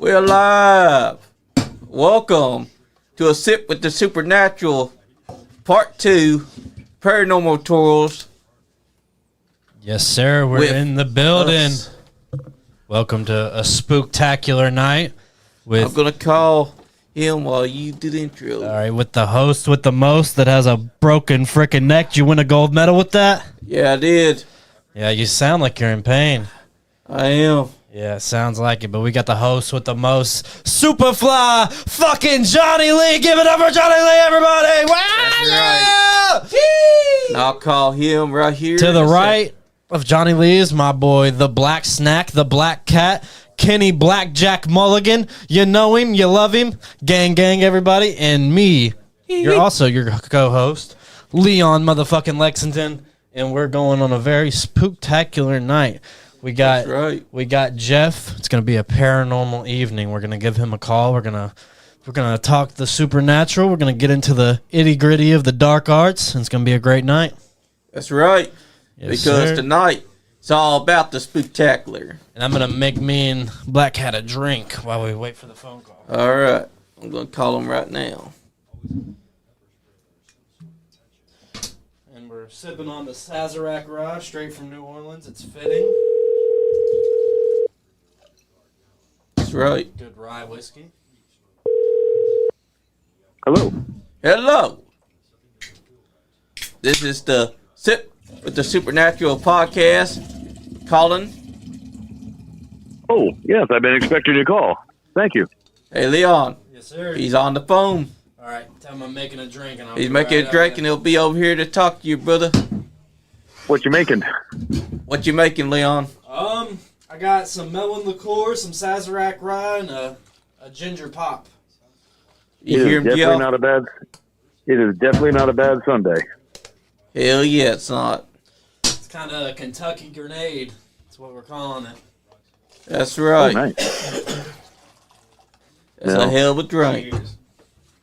We're live. Welcome to A Sip with the Supernatural, Part 2, Paranormal Tours. Yes, sir. We're in the building. Us. Welcome to a spooktacular night. I'm going to call him while you do the intro. All right, with the host with the most that has a broken freaking neck. Did you win a gold medal with that? Yeah, I did. Yeah, you sound like you're in pain. I am. Yeah, it sounds like it, but we got the host with the most, SuperFly, fucking Johnny Lee. Give it up for Johnny Lee, everybody. Wow, That's right. And I'll call him right here. To the right of Johnny Lee is my boy, the Black Snack, the Black Cat, Kenny Blackjack Mulligan. You know him, you love him. Gang, gang, everybody. And me, you're also your co-host, Leon motherfucking Lexington. And we're going on a very spooktacular night. We got Jeff. It's gonna be a paranormal evening. We're gonna give him a call. We're gonna talk the supernatural. We're gonna get into the itty gritty of the dark arts. And it's gonna be a great night. That's right. Yes, because sir. tonight it's all about the spooktacular. And I'm gonna make me and Black Cat a drink while we wait for the phone call. All right. I'm gonna call him right now. And we're sipping on the Sazerac Rye straight from New Orleans. It's fitting. That's right. Good rye whiskey. Hello. Hello. This is the Sip with the Supernatural podcast. Colin. Oh, yes, I've been expecting your call. Thank you. Hey, Leon. Yes, sir. He's on the phone. All right, tell him I'm making a drink. And I'll He's be making right a drink, out and he'll be over here to talk to you, brother. What you making? What you making, Leon? I got some melon liqueur, some Sazerac Rye, and a ginger pop. You hear him definitely yell? not a bad. It is definitely not a bad Sunday. Hell yeah, it's not. It's kind of a Kentucky grenade. That's what we're calling it. That's right. Oh, nice. That's Yeah. a hell of a drink. Cheers.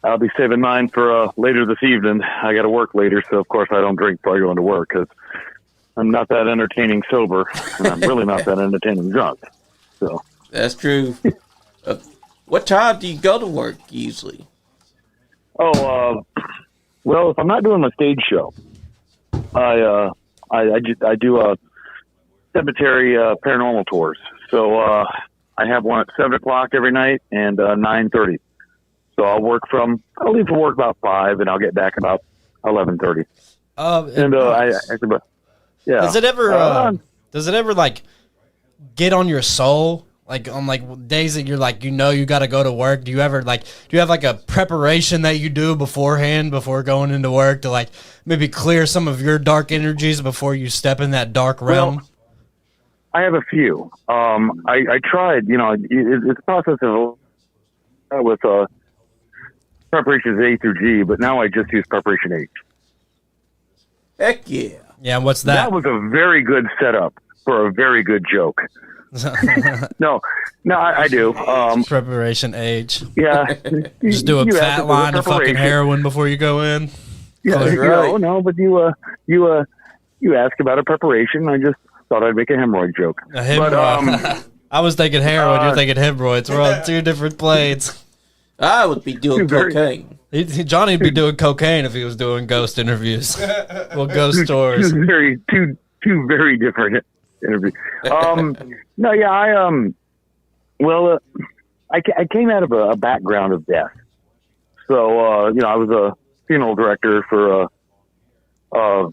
I'll be saving mine for later this evening. I got to work later, so of course I don't drink before I go into work because I'm not that entertaining sober, and I'm really not that entertaining drunk. So That's true. What time do you go to work usually? well, if I'm not doing my stage show, I do a cemetery paranormal tours. So I have one at 7:00 every night and 9:30. So I'll leave for work about 5, and I'll get back about 11:30. Yeah. Does it ever like get on your soul? Like on like days that you're like, you got to go to work. Do you have like a preparation that you do beforehand before going into work to like maybe clear some of your dark energies before you step in that dark realm? Well, I have a few. I tried, it's a process of with preparations A through G, but now I just use preparation H. Heck yeah. Yeah, what's that? That was a very good setup for a very good joke. No, I do. Preparation age. Yeah. Just do a You fat asked line for of fucking preparation. heroin before you go in. Yeah, That's right. no, but you asked about a preparation. I just thought I'd make a hemorrhoid joke. A hemorrhoid. But, I was thinking heroin. You're thinking hemorrhoids. We're on two different planes. I would be doing cocaine. Johnny'd be doing cocaine if he was doing ghost interviews. Well, ghost stories. two very different interviews. No, yeah, I came out of a background of death. So, I was a funeral director for, I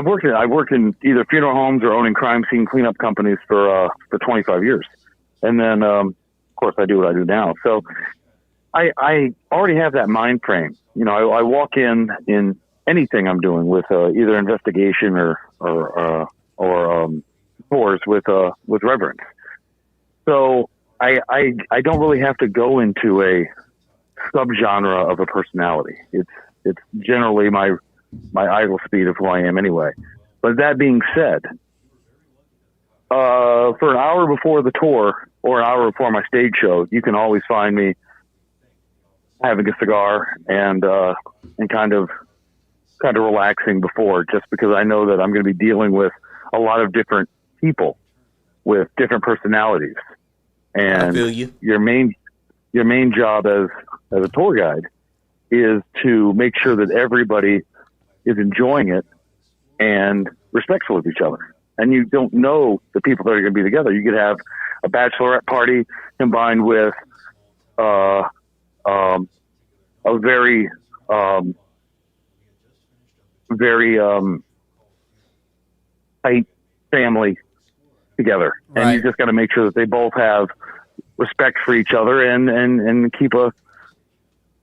worked in either funeral homes or owning crime scene cleanup companies for 25 years. And then, of course, I do what I do now. So I already have that mind frame. I walk in anything I'm doing with either investigation or tours with reverence. So I don't really have to go into a subgenre of a personality. It's generally my idle speed of who I am anyway. But that being said, for an hour before the tour or an hour before my stage show, you can always find me having a cigar and kind of relaxing before, just because I know that I'm going to be dealing with a lot of different people with different personalities. And I feel you. Your main job as a tour guide is to make sure that everybody is enjoying it and respectful of each other. And you don't know the people that are going to be together. You could have a bachelorette party combined with a very tight family together. Right. And you just got to make sure that they both have respect for each other and keep a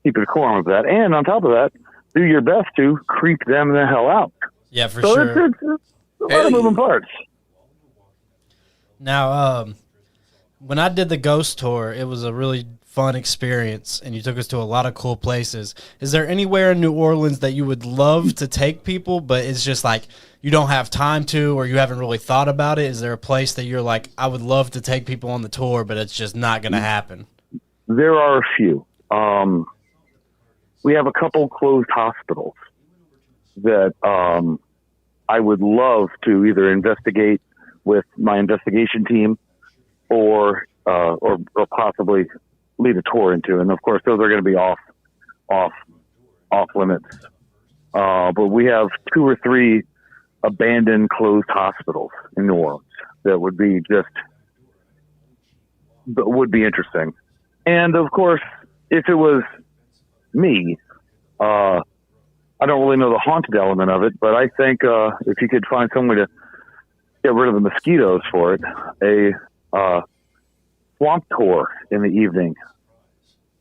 decorum of that. And on top of that, do your best to creep them the hell out. Yeah, for So sure. it's a lot of moving parts. Now, when I did the ghost tour, it was a really fun experience, and you took us to a lot of cool places. Is there anywhere in New Orleans that you would love to take people, but it's just like you don't have time to, or you haven't really thought about it? Is there a place that you're like, I would love to take people on the tour, but it's just not going to happen? There are a few. We have a couple closed hospitals that I would love to either investigate with my investigation team or possibly lead a tour into. And of course, those are going to be off limits. But we have 2 or 3 abandoned closed hospitals in New Orleans that would be interesting. And of course, if it was me, I don't really know the haunted element of it, but I think if you could find some way to get rid of the mosquitoes for it, a swamp tour in the evening,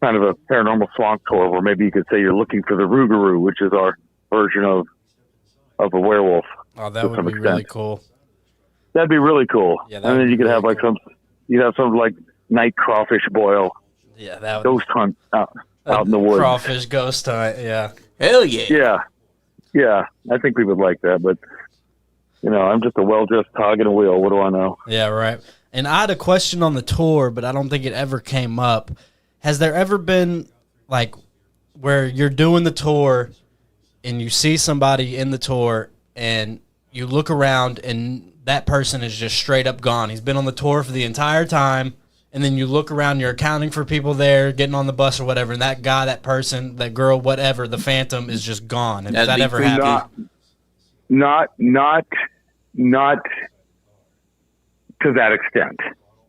kind of a paranormal swamp tour where maybe you could say you're looking for the Rougarou, which is our version of a werewolf. Oh, that would be really cool. That'd be really cool. Yeah, and then you could have some like night crawfish boil. Yeah, that would ghost hunt out in the woods. Crawfish ghost hunt, yeah. Hell yeah. Yeah. I think we would like that, but I'm just a well-dressed hog in a wheel. What do I know? Yeah, right. And I had a question on the tour, but I don't think it ever came up. Has there ever been, like, where you're doing the tour and you see somebody in the tour and you look around and that person is just straight up gone? He's been on the tour for the entire time, and then you look around, you're accounting for people there, getting on the bus or whatever, and that guy, that person, that girl, whatever, the phantom is just gone. And does that ever happen? Not to that extent.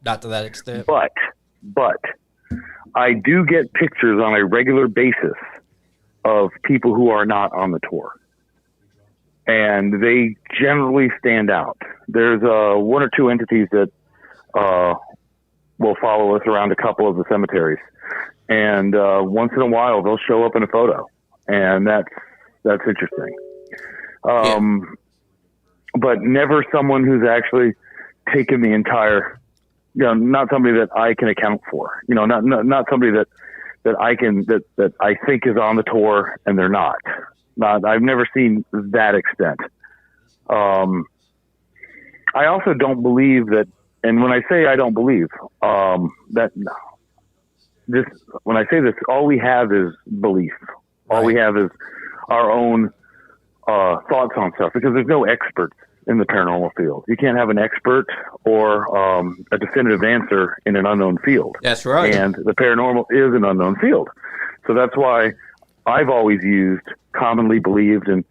Not to that extent. But I do get pictures on a regular basis of people who are not on the tour. And they generally stand out. There's 1 or 2 entities that will follow us around a couple of the cemeteries. And once in a while, they'll show up in a photo. And that's interesting. But never someone who's actually taken the entire, not somebody that I can account for, not somebody that I think is on the tour and they're not. I've never seen that extent. I also don't believe that, and when I say I don't believe, when I say this, all we have is belief. All we have is our own thoughts on stuff, because there's no experts in the paranormal field. You can't have an expert or a definitive answer in an unknown field. That's right. And the paranormal is an unknown field. So that's why I've always used commonly believed and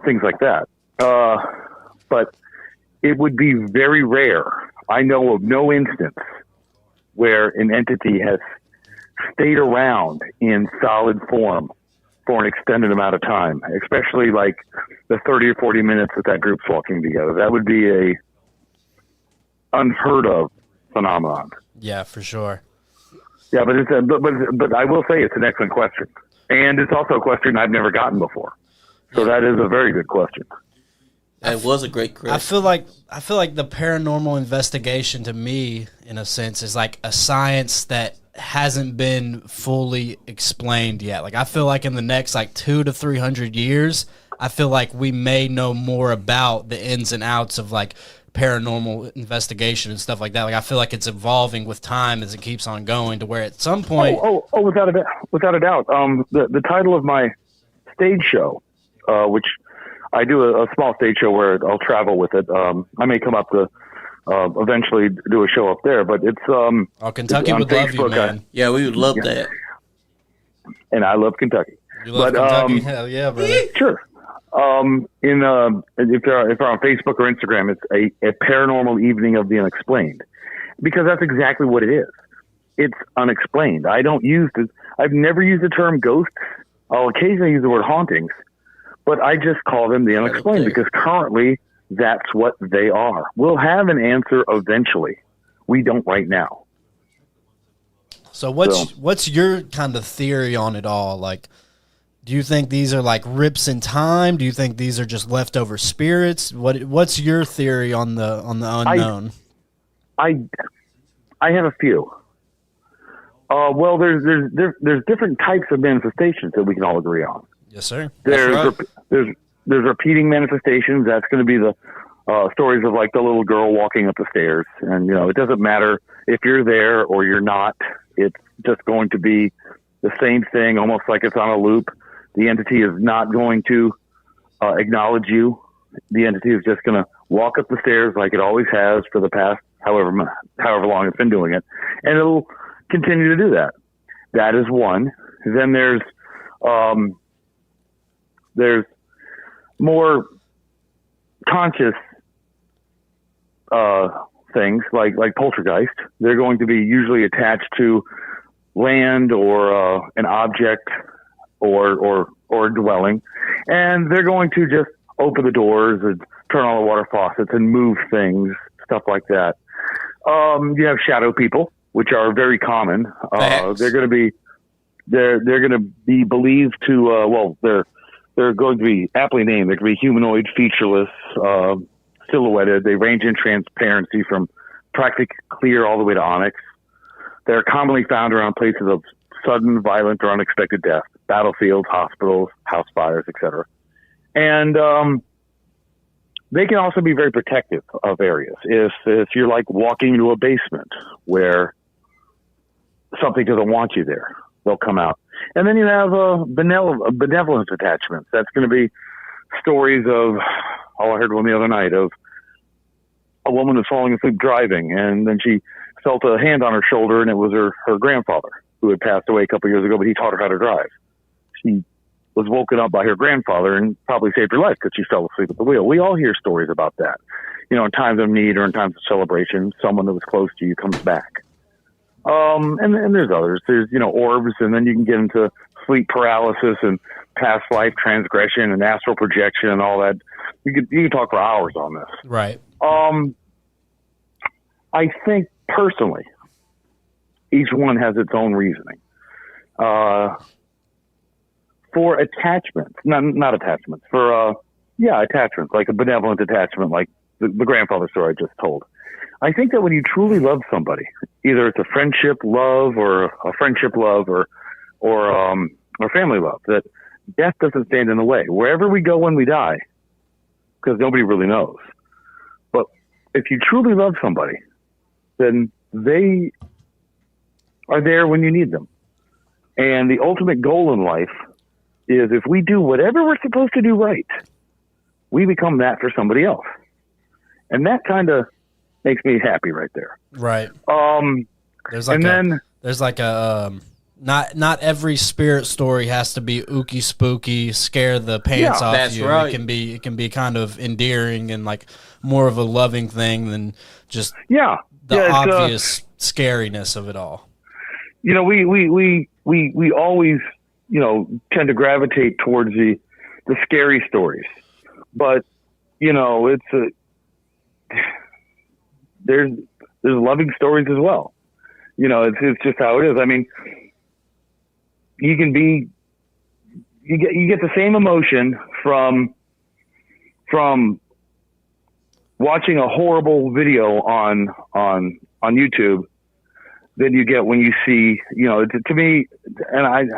things like that. But it would be very rare. I know of no instance where an entity has stayed around in solid form for an extended amount of time, especially like the 30 or 40 minutes that group's walking together. That would be a unheard of phenomenon. Yeah, for sure. Yeah, but but I will say it's an excellent question, and it's also a question I've never gotten before. So that is a very good question. That was a great question. I feel like the paranormal investigation, to me, in a sense, is like a science that hasn't been fully explained yet. Like, I feel like in the next 200 to 300 years, I feel like we may know more about the ins and outs of paranormal investigation and stuff like that. Like, I feel like it's evolving with time as it keeps on going, to where at some point, without a doubt. The title of my stage show, which I do a small stage show where I'll travel with it. I may come up to eventually do a show up there. But it's Kentucky on would love you, Facebook, man. Yeah, we would love that. and I love Kentucky. You love Kentucky? Hell yeah, brother. Sure. If they're on Facebook or Instagram, it's a paranormal evening of the unexplained, because that's exactly what it is. It's unexplained. I've never used the term ghosts. I'll occasionally use the word hauntings, but I just call them the unexplained because currently that's what they are. We'll have an answer eventually. We don't right now. So what's your kind of theory on it all? Like, do you think these are like rips in time? Do you think these are just leftover spirits? What's your theory on the unknown? I have a few. Well, there's different types of manifestations that we can all agree on. Yes, sir. There's repeating manifestations. That's going to be the stories of like the little girl walking up the stairs, and it doesn't matter if you're there or you're not. It's just going to be the same thing, almost like it's on a loop. The entity is not going to acknowledge you. The entity is just going to walk up the stairs like it always has for the past however long it's been doing it, and it'll continue to do that. That is one. Then there's more conscious things like poltergeist. They're going to be usually attached to land or an object or a dwelling, and they're going to just open the doors and turn on the water faucets and move things, stuff like that. You have shadow people, which are very common. They're going to be believed to they're going to be aptly named. They're going to be humanoid, featureless, silhouetted. They range in transparency from practically clear all the way to onyx. They're commonly found around places of sudden, violent, or unexpected death: battlefields, hospitals, house fires, etc. And they can also be very protective of areas. If you're like walking into a basement where something doesn't want you there, they'll come out. And then you have benevolence attachments. That's going to be stories of, I heard one the other night of a woman was falling asleep driving, and then she felt a hand on her shoulder, and it was her grandfather, who had passed away a couple years ago, but he taught her how to drive. She was woken up by her grandfather and probably saved her life because she fell asleep at the wheel. We all hear stories about that. In times of need or in times of celebration, someone that was close to you comes back. And there's others. There's, orbs, and then you can get into sleep paralysis and past life transgression and astral projection and all that. You can talk for hours on this. Right. I think personally, each one has its own reasoning. For attachments, not attachments, attachments, like a benevolent attachment, like the grandfather story I just told. I think that when you truly love somebody, either it's a friendship love or a friendship love or family love, that death doesn't stand in the way. Wherever we go when we die, because nobody really knows. But if you truly love somebody, then they are there when you need them. And the ultimate goal in life is, if we do whatever we're supposed to do right, we become that for somebody else. And that kind of makes me happy right there. Right. There's like not every spirit story has to be ooky spooky, scare the pants off that's you. right. It can be kind of endearing and like more of a loving thing than just the obvious scariness of it all. We always tend to gravitate towards the scary stories, but there's loving stories as well. It's just how it is. I mean, you get the same emotion from watching a horrible video on YouTube than you get when you see, to me, and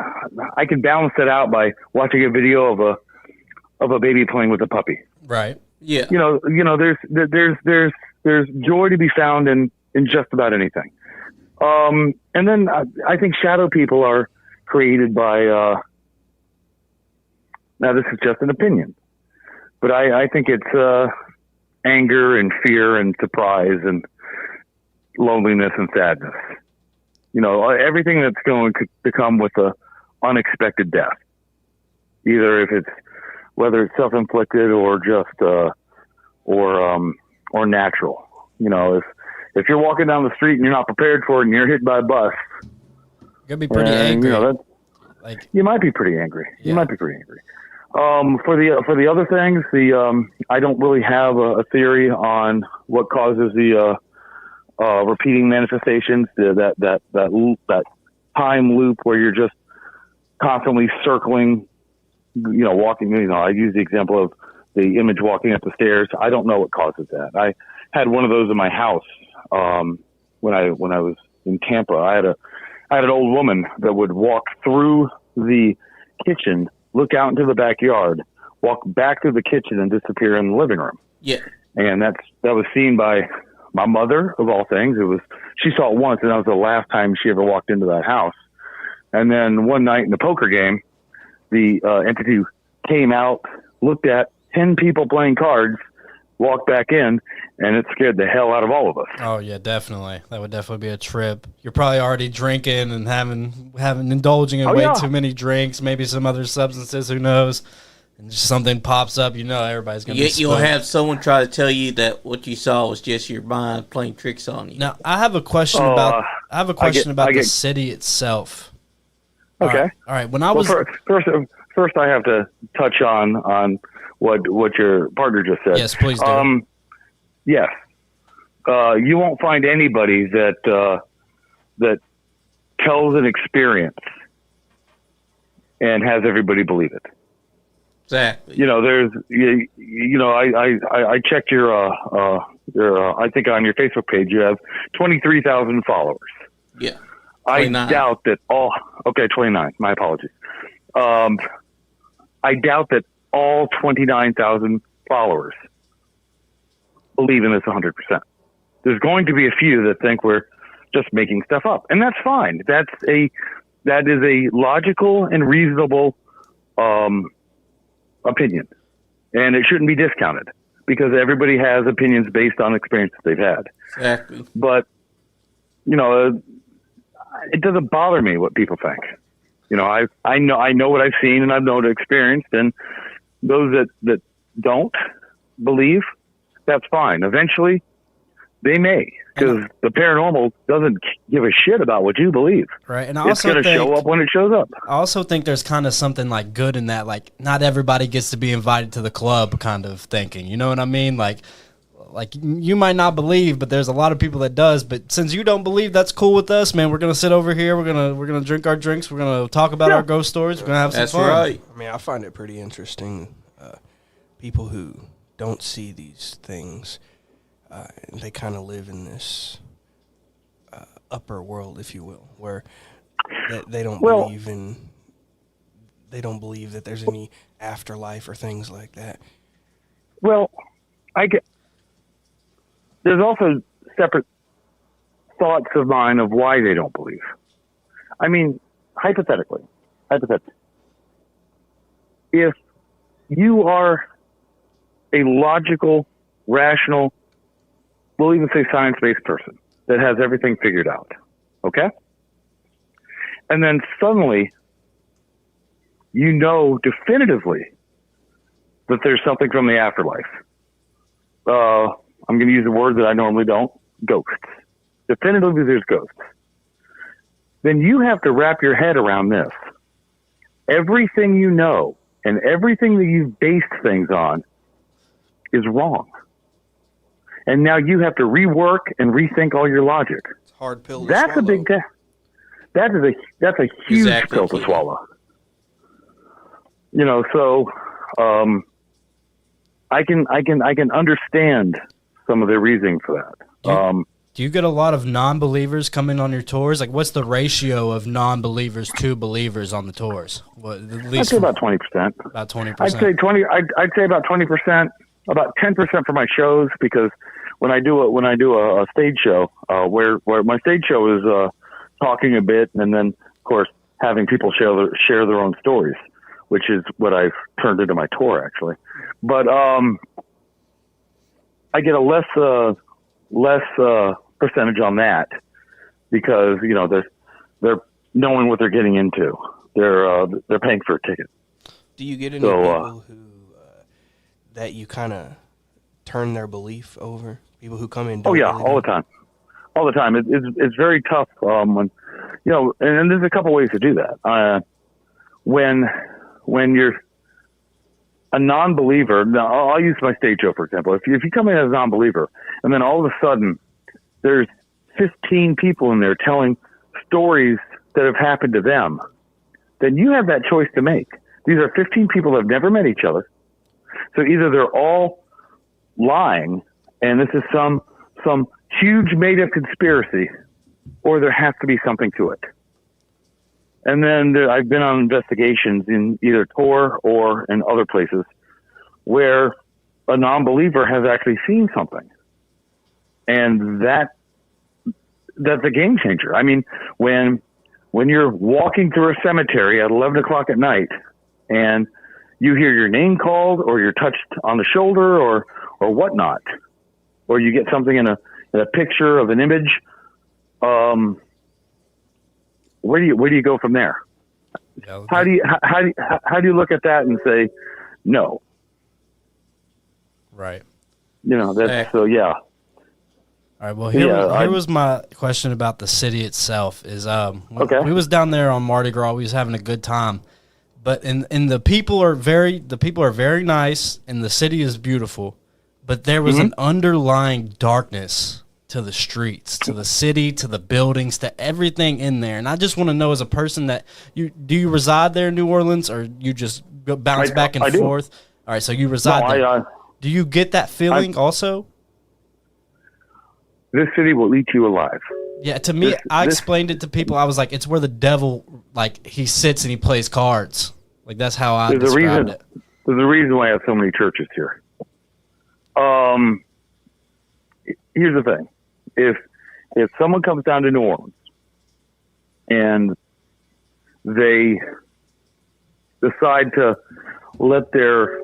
I can balance that out by watching a video of a baby playing with a puppy. Right. Yeah. There's joy to be found in just about anything. And then I think shadow people are created by, now this is just an opinion, but I think it's anger and fear and surprise and loneliness and sadness. You know, everything that's going to come with a unexpected death. Either whether it's self-inflicted or just or natural. You know, if you're walking down the street and you're not prepared for it and you're hit by a bus, you're gonna be pretty angry. You know, you might be pretty angry. Yeah. You might be pretty angry. For the other things, I don't really have a theory on what causes the repeating manifestations. That time loop where you're just constantly circling. You know, walking. You know, I use the example of the image walking up the stairs. I don't know what causes that. I had one of those in my house when I was in Tampa. I had an old woman that would walk through the kitchen, look out into the backyard, walk back through the kitchen, and disappear in the living room. Yeah, and that was seen by my mother of all things. She saw it once, and that was the last time she ever walked into that house. And then one night in the poker game, the entity came out, looked at 10 people playing cards, walked back in, and it scared the hell out of all of us. Oh yeah, definitely. That would definitely be a trip. You're probably already drinking and indulging in way too many drinks, maybe some other substances, who knows? And just something pops up, you know, everybody's gonna be spooked. You'll have someone try to tell you that what you saw was just your mind playing tricks on you. Now, I have a question about the city itself. Okay. All right. When I was first, I have to touch on what your partner just said. Yes, please do. Yes. You won't find anybody that tells an experience and has everybody believe it. Exactly. You know, I checked your I think on your Facebook page you have 23,000 followers. Yeah. 29. I doubt that 29. My apologies. I doubt that all 29,000 followers believe in this 100%. There's going to be a few that think we're just making stuff up, and that's fine. That is a logical and reasonable opinion, and it shouldn't be discounted because everybody has opinions based on experiences they've had. Exactly. But you know, it doesn't bother me what people think. You know, I know what I've seen and I've known and experienced, and those that don't believe, that's fine. Eventually, they may, because the paranormal doesn't give a shit about what you believe. Right, and it's going to show up when it shows up. I also think there's kind of something like good in that, like not everybody gets to be invited to the club kind of thinking. You know what I mean? Like you might not believe, but there's a lot of people that does. But since you don't believe, that's cool with us, man. We're gonna sit over here. We're gonna drink our drinks. We're gonna talk about our ghost stories. We're gonna have some fun. Right. I mean, I find it pretty interesting. People who don't see these things, they kind of live in this upper world, if you will, where they don't believe in. They don't believe that there's any afterlife or things like that. Well, there's also separate thoughts of mine of why they don't believe. I mean, hypothetically, if you are a logical, rational, we'll even say science-based person that has everything figured out, okay? And then suddenly, you know definitively that there's something from the afterlife. I'm going to use a word that I normally don't, ghosts. Definitively there's ghosts. Then you have to wrap your head around this. Everything you know and everything that you've based things on is wrong. And now you have to rework and rethink all your logic. It's a hard pill to That's swallow. A big that's a huge pill to swallow. You know, so I can understand some of the reasoning for that. Do you get a lot of non-believers coming on your tours? Like, what's the ratio of non-believers to believers on the tours? I'd say about 20%. About 20%. I'd say about 20%. About 10% for my shows, because when I do a stage show, where my stage show is talking a bit, and then of course having people share their own stories, which is what I've turned into my tour actually. But I get a less percentage on that because they're knowing what they're getting into. They're paying for a ticket. Do you get any people who that you kind of turn their belief over? People who come in. Oh yeah, all the time. All the time. It's very tough when and there's a couple ways to do that. When you're a non-believer, now I'll use my stage show for example. If you come in as a non-believer and then all of a sudden there's 15 people in there telling stories that have happened to them, then you have that choice to make. These are 15 people that have never met each other. So either they're all lying and this is some huge made-up conspiracy, or there has to be something to it. And then I've been on investigations in either Tor or in other places where a non-believer has actually seen something. And that's a game changer. I mean, when you're walking through a cemetery at 11 o'clock at night and you hear your name called or you're touched on the shoulder or whatnot, or you get something in a picture of an image, where do you go from there? Yeah, how do you look at that and say no? Right. So yeah. All right. Well, here was my question about the city itself. We was down there on Mardi Gras. We was having a good time, but the people are very nice, and the city is beautiful. But there was an underlying darkness to the streets, to the city, to the buildings, to everything in there. And I just want to know, as a person, do you reside there in New Orleans, or you just bounce back and forth? All right, so you reside there. Do you get that feeling also? This city will eat you alive. Yeah, to me, I explained it to people. I was like, it's where the devil, he sits and he plays cards. Like, that's how I described it. There's a reason why I have so many churches here. Here's the thing. If someone comes down to New Orleans and they decide to let their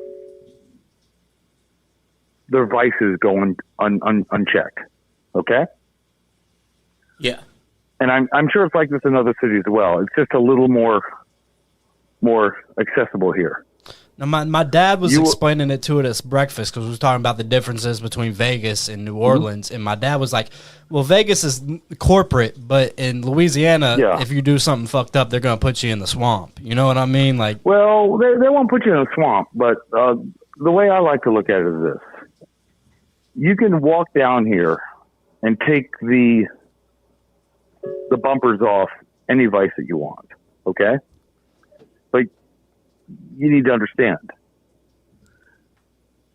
vices go unchecked, okay? Yeah. And I'm sure it's like this in other cities as well. It's just a little more accessible here. Now, my dad was explaining it to us at breakfast because we was talking about the differences between Vegas and New Orleans, and my dad was like, well, Vegas is corporate, but in Louisiana, if you do something fucked up, they're going to put you in the swamp. You know what I mean? Well, they won't put you in a swamp, but the way I like to look at it is this. You can walk down here and take the bumpers off any vice that you want, okay? But you need to understand,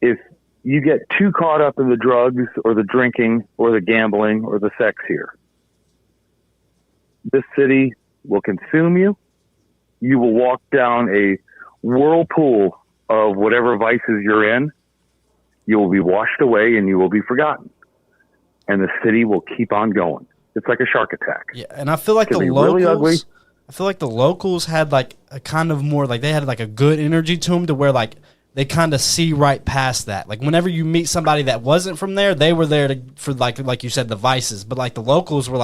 if you get too caught up in the drugs or the drinking or the gambling or the sex here, this city will consume you. You will walk down a whirlpool of whatever vices you're in. You will be washed away and you will be forgotten. And the city will keep on going. It's like a shark attack. Yeah, and I feel like the locals, really ugly. I feel like the locals had a kind of more they had a good energy to them, to where they kind of see right past that. Like whenever you meet somebody that wasn't from there, they were there for like you said, the vices. But the locals were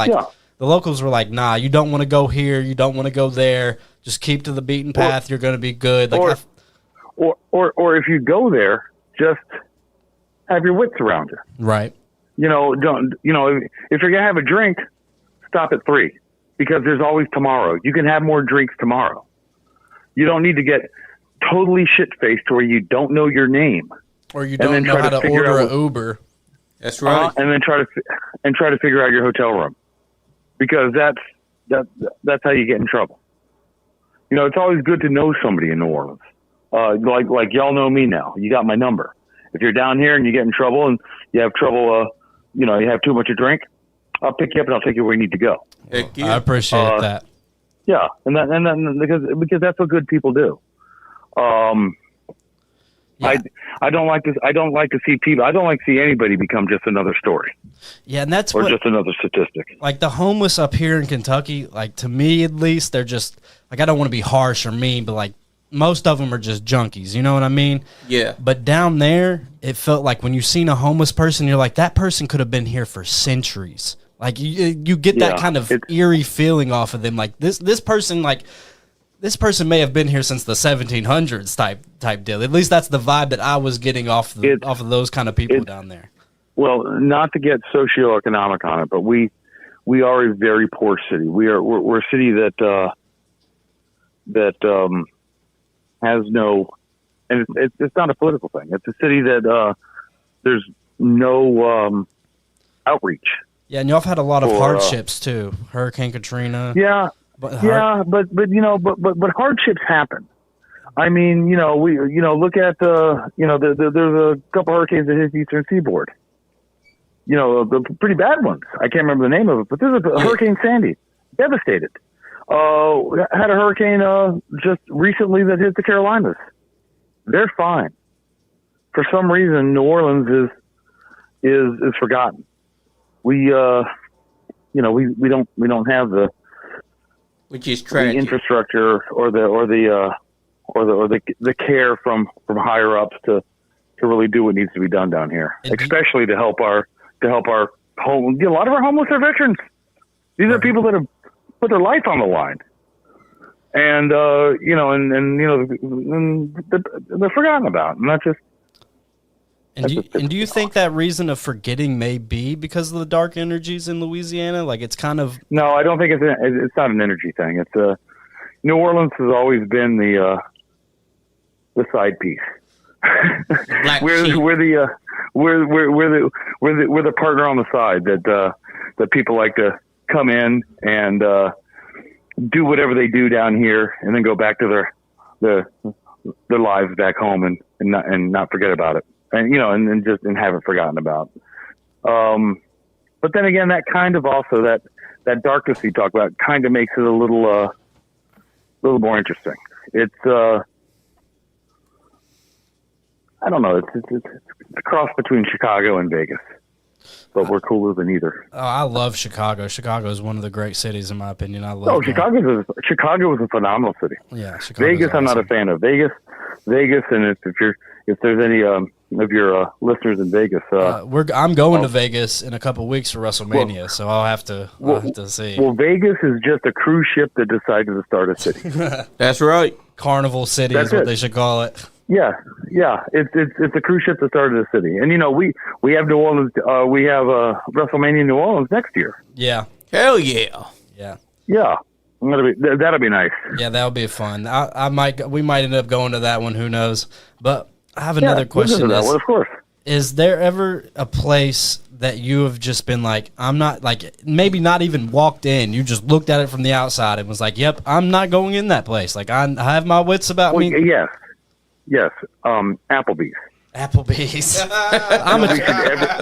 nah, you don't want to go here, you don't want to go there. Just keep to the beaten path. You're going to be good. Or if you go there, just have your wits around you. Right. If you're going to have a drink, stop at 3. Because there's always tomorrow. You can have more drinks tomorrow. You don't need to get totally shit-faced to where you don't know your name, or you don't know how to order an Uber. That's right. And then try to figure out your hotel room, because that's how you get in trouble. It's always good to know somebody in New Orleans. Like y'all know me now. You got my number. If you're down here and you get in trouble and you have trouble, you have too much to drink, I'll pick you up and I'll take you where you need to go. Heck yeah. I appreciate that. Yeah, and because that's what good people do. I don't like this. I don't like to see people. I don't like to see anybody become just another story. Yeah, and that's just another statistic. Like the homeless up here in Kentucky, to me at least, they're just I don't want to be harsh or mean, but most of them are just junkies. You know what I mean? Yeah. But down there, it felt like when you seen a homeless person, you're like, that person could have been here for centuries. Like you get that kind of eerie feeling off of them. Like this person may have been here since the 1700s type deal. At least that's the vibe that I was getting off of those kind of people down there. Well, not to get socioeconomic on it, but we are a very poor city. We're a city that has no, and it's not a political thing. It's a city that there's no outreach. Yeah, and y'all have had a lot of hardships too. Hurricane Katrina. Yeah, but hardships happen. I mean, look at there's a couple hurricanes that hit the Eastern Seaboard. The pretty bad ones. I can't remember the name of it, but there's a Hurricane Sandy, devastated. Had a hurricane just recently that hit the Carolinas. They're fine. For some reason, New Orleans is forgotten. We don't have the which is tragic. The infrastructure or the care from higher ups to really do what needs to be done down here, especially to help our home. A lot of our homeless are veterans. These are people that have put their life on the line, and they're forgotten about, and that's just. And do you think that reason of forgetting may be because of the dark energies in Louisiana? Like it's kind of. No, I don't think it's not an energy thing. It's New Orleans has always been the side piece. we're the partner on the side that people like to come in and do whatever they do down here and then go back to their lives back home and not forget about it and have it forgotten about. But then again, that kind of also that darkness you talk about kind of makes it a little more interesting. It's I don't know. It's a cross between Chicago and Vegas, but we're cooler than either. Oh, I love Chicago. Chicago is one of the great cities, in my opinion. I love. Chicago is a phenomenal city. Yeah, Vegas, awesome. I'm not a fan of Vegas, and if there's any of your listeners in Vegas, I'm going to Vegas in a couple of weeks for WrestleMania, so I'll have to see. Well, Vegas is just a cruise ship that decided to start a city. That's right. Carnival City is what they should call it. Yeah. It's a cruise ship that started a city, and we have New Orleans. We have WrestleMania in New Orleans next year. Yeah. Hell yeah. Yeah. Yeah. That'll be nice. Yeah, that'll be fun. We might end up going to that one. Who knows? But I have another question. That one, of course. Is there ever a place that you have just been like, I'm not, like, maybe not even walked in, you just looked at it from the outside and was like, yep, I'm not going in that place. Like, I have my wits about me. Yes. Applebee's.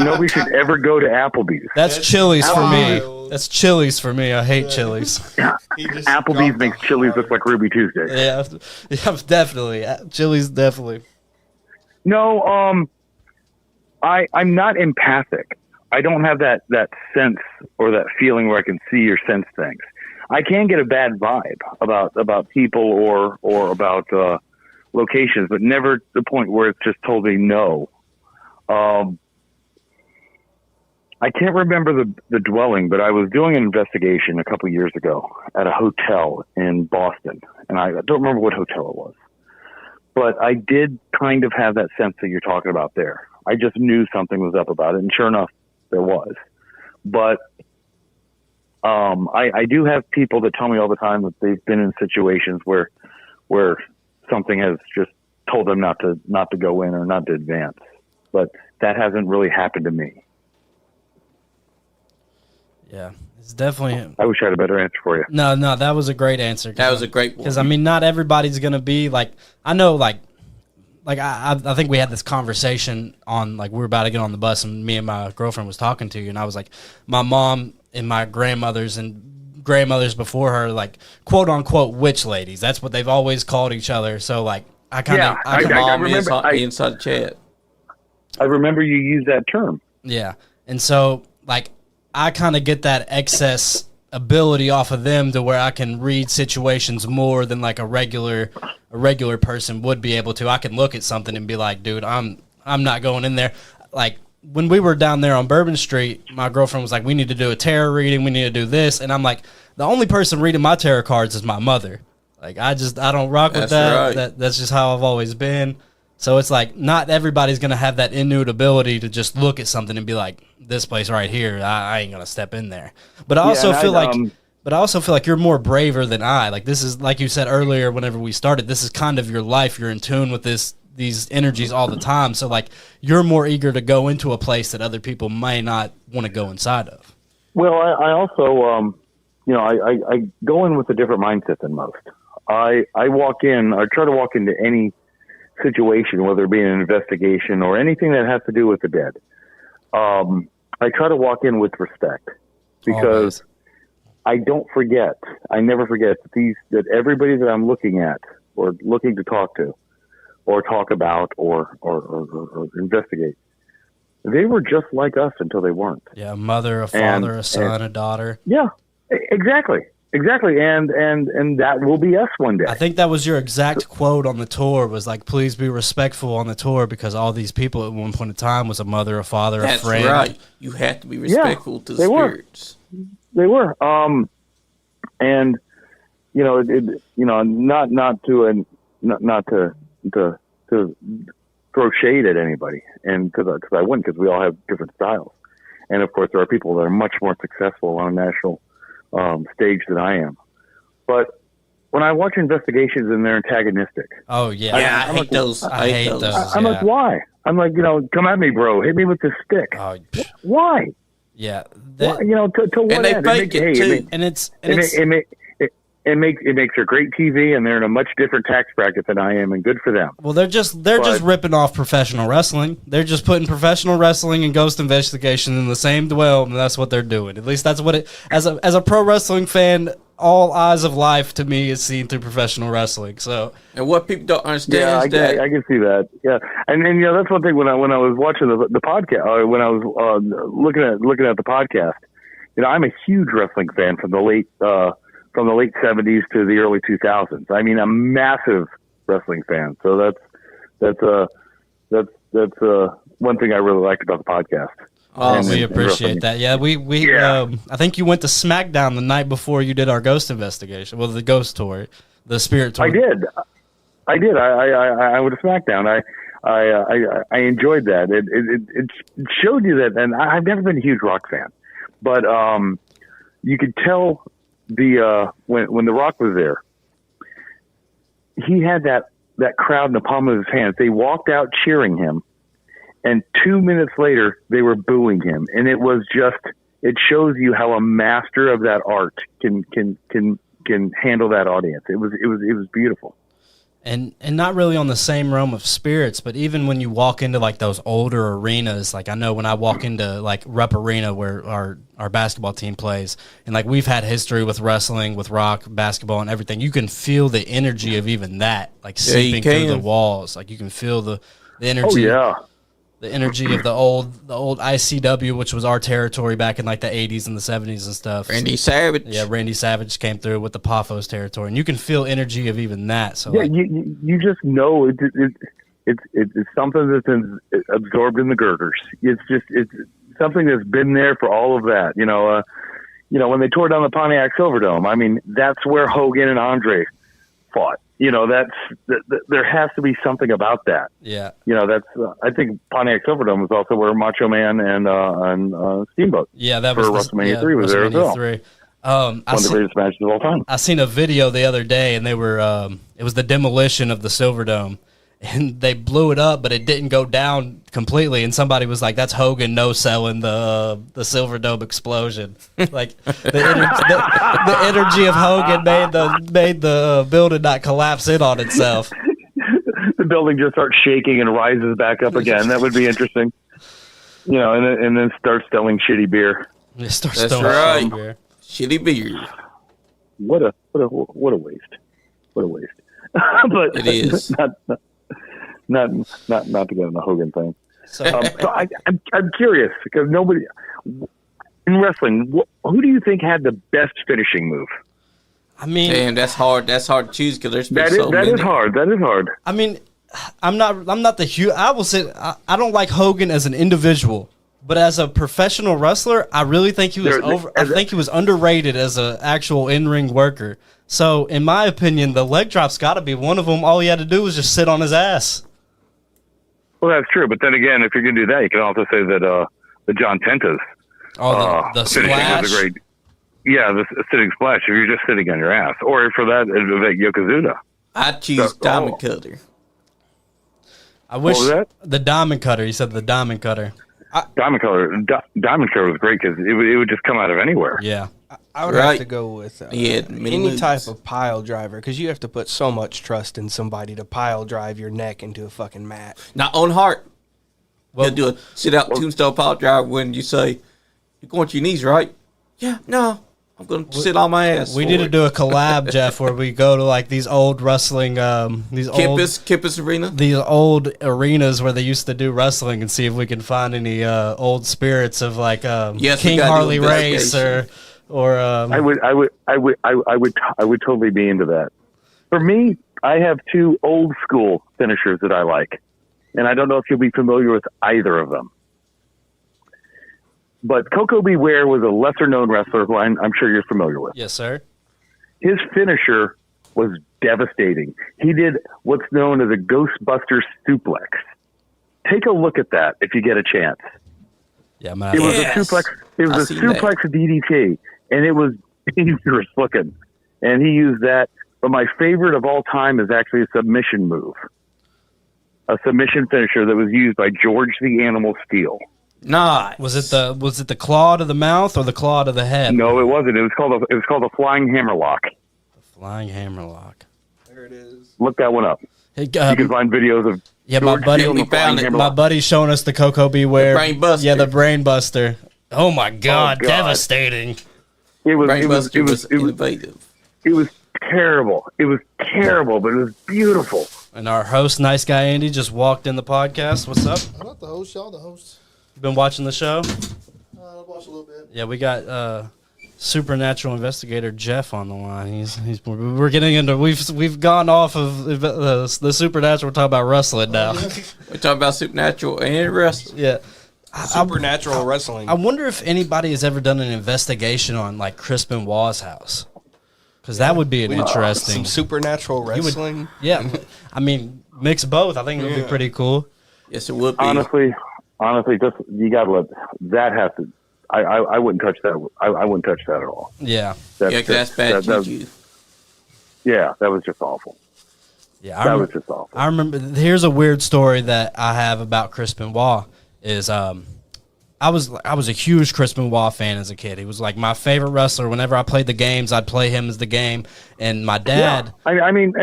Nobody should ever go to Applebee's. That's Chili's for me. That's Chili's for me. I hate Chili's. Applebee's makes Chili's look like Ruby Tuesday. Yeah, definitely. Chili's, definitely. No, I'm not empathic. I don't have that sense or that feeling where I can see or sense things. I can get a bad vibe about people or about locations, but never to the point where it's just told me no. I can't remember the dwelling, but I was doing an investigation a couple years ago at a hotel in Boston, and I don't remember what hotel it was. But I did kind of have that sense that you're talking about there. I just knew something was up about it, and sure enough, there was. But I do have people that tell me all the time that they've been in situations where something has just told them not to go in or not to advance. But that hasn't really happened to me. Yeah, it's definitely. I wish I had a better answer for you. No, that was a great answer. That was a great one. Because I mean, not everybody's gonna be like. I know, like I think we had this conversation on, like, we were about to get on the bus, and me and my girlfriend was talking to you, and I was like, my mom and my grandmothers and grandmothers before her, like, quote unquote witch ladies. That's what they've always called each other. So like, I remember inside the chat. I remember you used that term. Yeah, and so like, I kind of get that excess ability off of them to where I can read situations more than like a regular person would be able to. I can look at something and be like, dude, I'm not going in there. Like when we were down there on Bourbon Street, my girlfriend was like, we need to do a tarot reading. We need to do this. And I'm like, the only person reading my tarot cards is my mother. Like I don't rock with that. Right. That's just how I've always been. So it's like not everybody's going to have that innate ability to just look at something and be like, this place right here, I ain't going to step in there. But I also feel like you're more braver than I. Like this is, like you said earlier whenever we started, this is kind of your life. You're in tune with these energies all the time. So like you're more eager to go into a place that other people may not want to go inside of. Well, I also, I go in with a different mindset than most. I try to walk into any situation, whether it be an investigation or anything that has to do with the dead. I try to walk in with respect because I never forget that everybody that I'm looking at or looking to talk to or talk about or investigate, they were just like us until they weren't. Yeah, a mother, a father, a son, a daughter. Yeah, exactly. Exactly, and that will be us one day. I think that was your exact quote on the tour was like, please be respectful on the tour because all these people at one point in time was a mother, a father, a friend. That's right. You have to be respectful to the spirits. They were. And, not to throw shade at anybody, and because I wouldn't, because we all have different styles. And, of course, there are people that are much more successful on a national stage than I am. But when I watch investigations and they're antagonistic. Oh, yeah. I hate those. I hate those. I'm like, why? I'm like, come at me, bro. Hit me with this stick. Oh, why? Yeah. Why? To what And they end? fake it, too. It makes for great TV, and they're in a much different tax bracket than I am, and good for them. Well, they're just ripping off professional wrestling. They're just putting professional wrestling and ghost investigation in the same dwell, and that's what they're doing. At least that's what it. As a pro wrestling fan, all eyes of life to me is seen through professional wrestling. So, and what people don't understand is that I can see that. Yeah, and that's one thing when I was watching the podcast, when I was looking at the podcast. I'm a huge wrestling fan from the late 70s to the early 2000s. I mean, a massive wrestling fan. So that's one thing I really liked about the podcast. Oh, we appreciate that. Yeah, I think you went to SmackDown the night before you did our ghost investigation. Well, the ghost tour, the spirit tour. I did. I went to SmackDown. I enjoyed that. It showed you that, and I've never been a huge Rock fan, but you could tell when The Rock was there, he had that crowd in the palm of his hands. They walked out cheering him, and 2 minutes later they were booing him. And it shows you how a master of that art can handle that audience. It was beautiful. And not really on the same realm of spirits, but even when you walk into like those older arenas, like I know when I walk into like Rupp Arena where our basketball team plays, and like we've had history with wrestling, with rock, basketball, and everything, you can feel the energy of even that, like seeping through the walls. Like you can feel the energy. Oh yeah. The energy of the old ICW, which was our territory back in like the 80s and the 70s and stuff. Randy Savage. Yeah, Randy Savage came through with the Paphos territory, and you can feel energy of even that. So yeah, you just know it's something that's absorbed in the girders. It's something that's been there for all of that. When they tore down the Pontiac Silverdome, I mean, that's where Hogan and Andre fought. There has to be something about that. Yeah. I think Pontiac Silverdome was also where Macho Man and Steamboat. Yeah, that was WrestleMania 3 was there as well. One of the greatest matches of all time. I seen a video the other day, and they were it was the demolition of the Silverdome, and they blew it up, but it didn't go down completely. And somebody was like, "That's Hogan no-selling the Silverdome explosion." Like the energy of Hogan made the building not collapse in on itself. The building just starts shaking and rises back up again. That would be interesting. And then starts selling shitty beer. That's right. Beer. Shitty beer. What a waste. What a waste. But it is. Not to get on the Hogan thing. So, I'm curious because nobody in wrestling. who do you think had the best finishing move? I mean, Damn, that's hard. That's hard to choose because there's been That so many. is hard. That is hard. I mean, I'm not the huge. I will say I don't like Hogan as an individual, but as a professional wrestler, I really think he was I think he was underrated as an actual in-ring worker. So, in my opinion, the leg drop's got to be one of them. All he had to do was just sit on his ass. Well, that's true. But then again, if you're going to do that, you can also say that the John Tenta's The finishing splash. was a great. Yeah, the sitting splash. If you're just sitting on your ass, or for that, Yokozuna. I'd choose Diamond Cutter. I wish What was that? the diamond cutter. You said the diamond cutter. Diamond Cutter was great because it would just come out of anywhere. Yeah. I would Right. have to go with Yeah, many any moves. type of pile driver because you have to put so much trust in somebody to pile drive your neck into a fucking mat. Not on heart. Well- He'll do a sit-out tombstone pile drive when you say, "You're going to your knees, right?" Yeah, no. I'm going to sit on my ass. We for need to it. do a collab, Jeff, where we go to like these old wrestling, Kimpus Arena. these old arenas where they used to do wrestling, and see if we can find any old spirits of like Yes, we King gotta do Harley an Race or I would totally be into that. For me, I have two old school finishers that I like, and I don't know if you'll be familiar with either of them. But Coco Beware was a lesser known wrestler who I'm sure you're familiar with. yes, sir. His finisher was devastating. He did what's known as a Ghostbuster suplex. Take a look at that if you get a chance. Yeah, man. It was Yes. a suplex. It was I a seen suplex DDT, and it was dangerous looking. And he used that. But my favorite of all time is actually a submission move, a submission finisher that was used by George the Animal Steel. Nice. Was it the claw to the mouth or the claw to the head? No, it wasn't. It was called a flying hammerlock. Flying hammerlock. There it is. Look that one up. Hey, You can find videos of yeah, George my buddy, Steele and the we found flying it. my hammerlock. buddy's showing us the Coco Beware. The Brain Buster. Yeah, the brain buster. Oh my God, God. devastating. It was Brainbuster was innovative. it was terrible. It was terrible, but it was beautiful. And our host, Nice Guy Andy, just walked in the podcast. What's up? I'm not the host, y'all the host. You been watching the show? I'll watch a little bit. Yeah, we got supernatural investigator Jeff on the line. We're getting into we've gone off of the supernatural. We're talking about wrestling now. We're talking about supernatural and wrestling. Yeah. Supernatural wrestling. I wonder if anybody has ever done an investigation on like Crispin Waugh's house, because that would be an interesting. Some supernatural wrestling. Yeah, I mean, mix both. I think it would be pretty cool. Yes, it would be. Honestly, just you gotta let that have to. I wouldn't touch that. I wouldn't touch that at all. Yeah, Yeah, 'cause that's bad juju. Yeah, that was just awful. yeah. That was just awful. I remember. Here's a weird story that I have about Crispin Waugh. Is I was a huge Crispin Waugh fan as a kid. He was like my favorite wrestler. Whenever I played the games, I'd play him as the game. And my dad, I mean,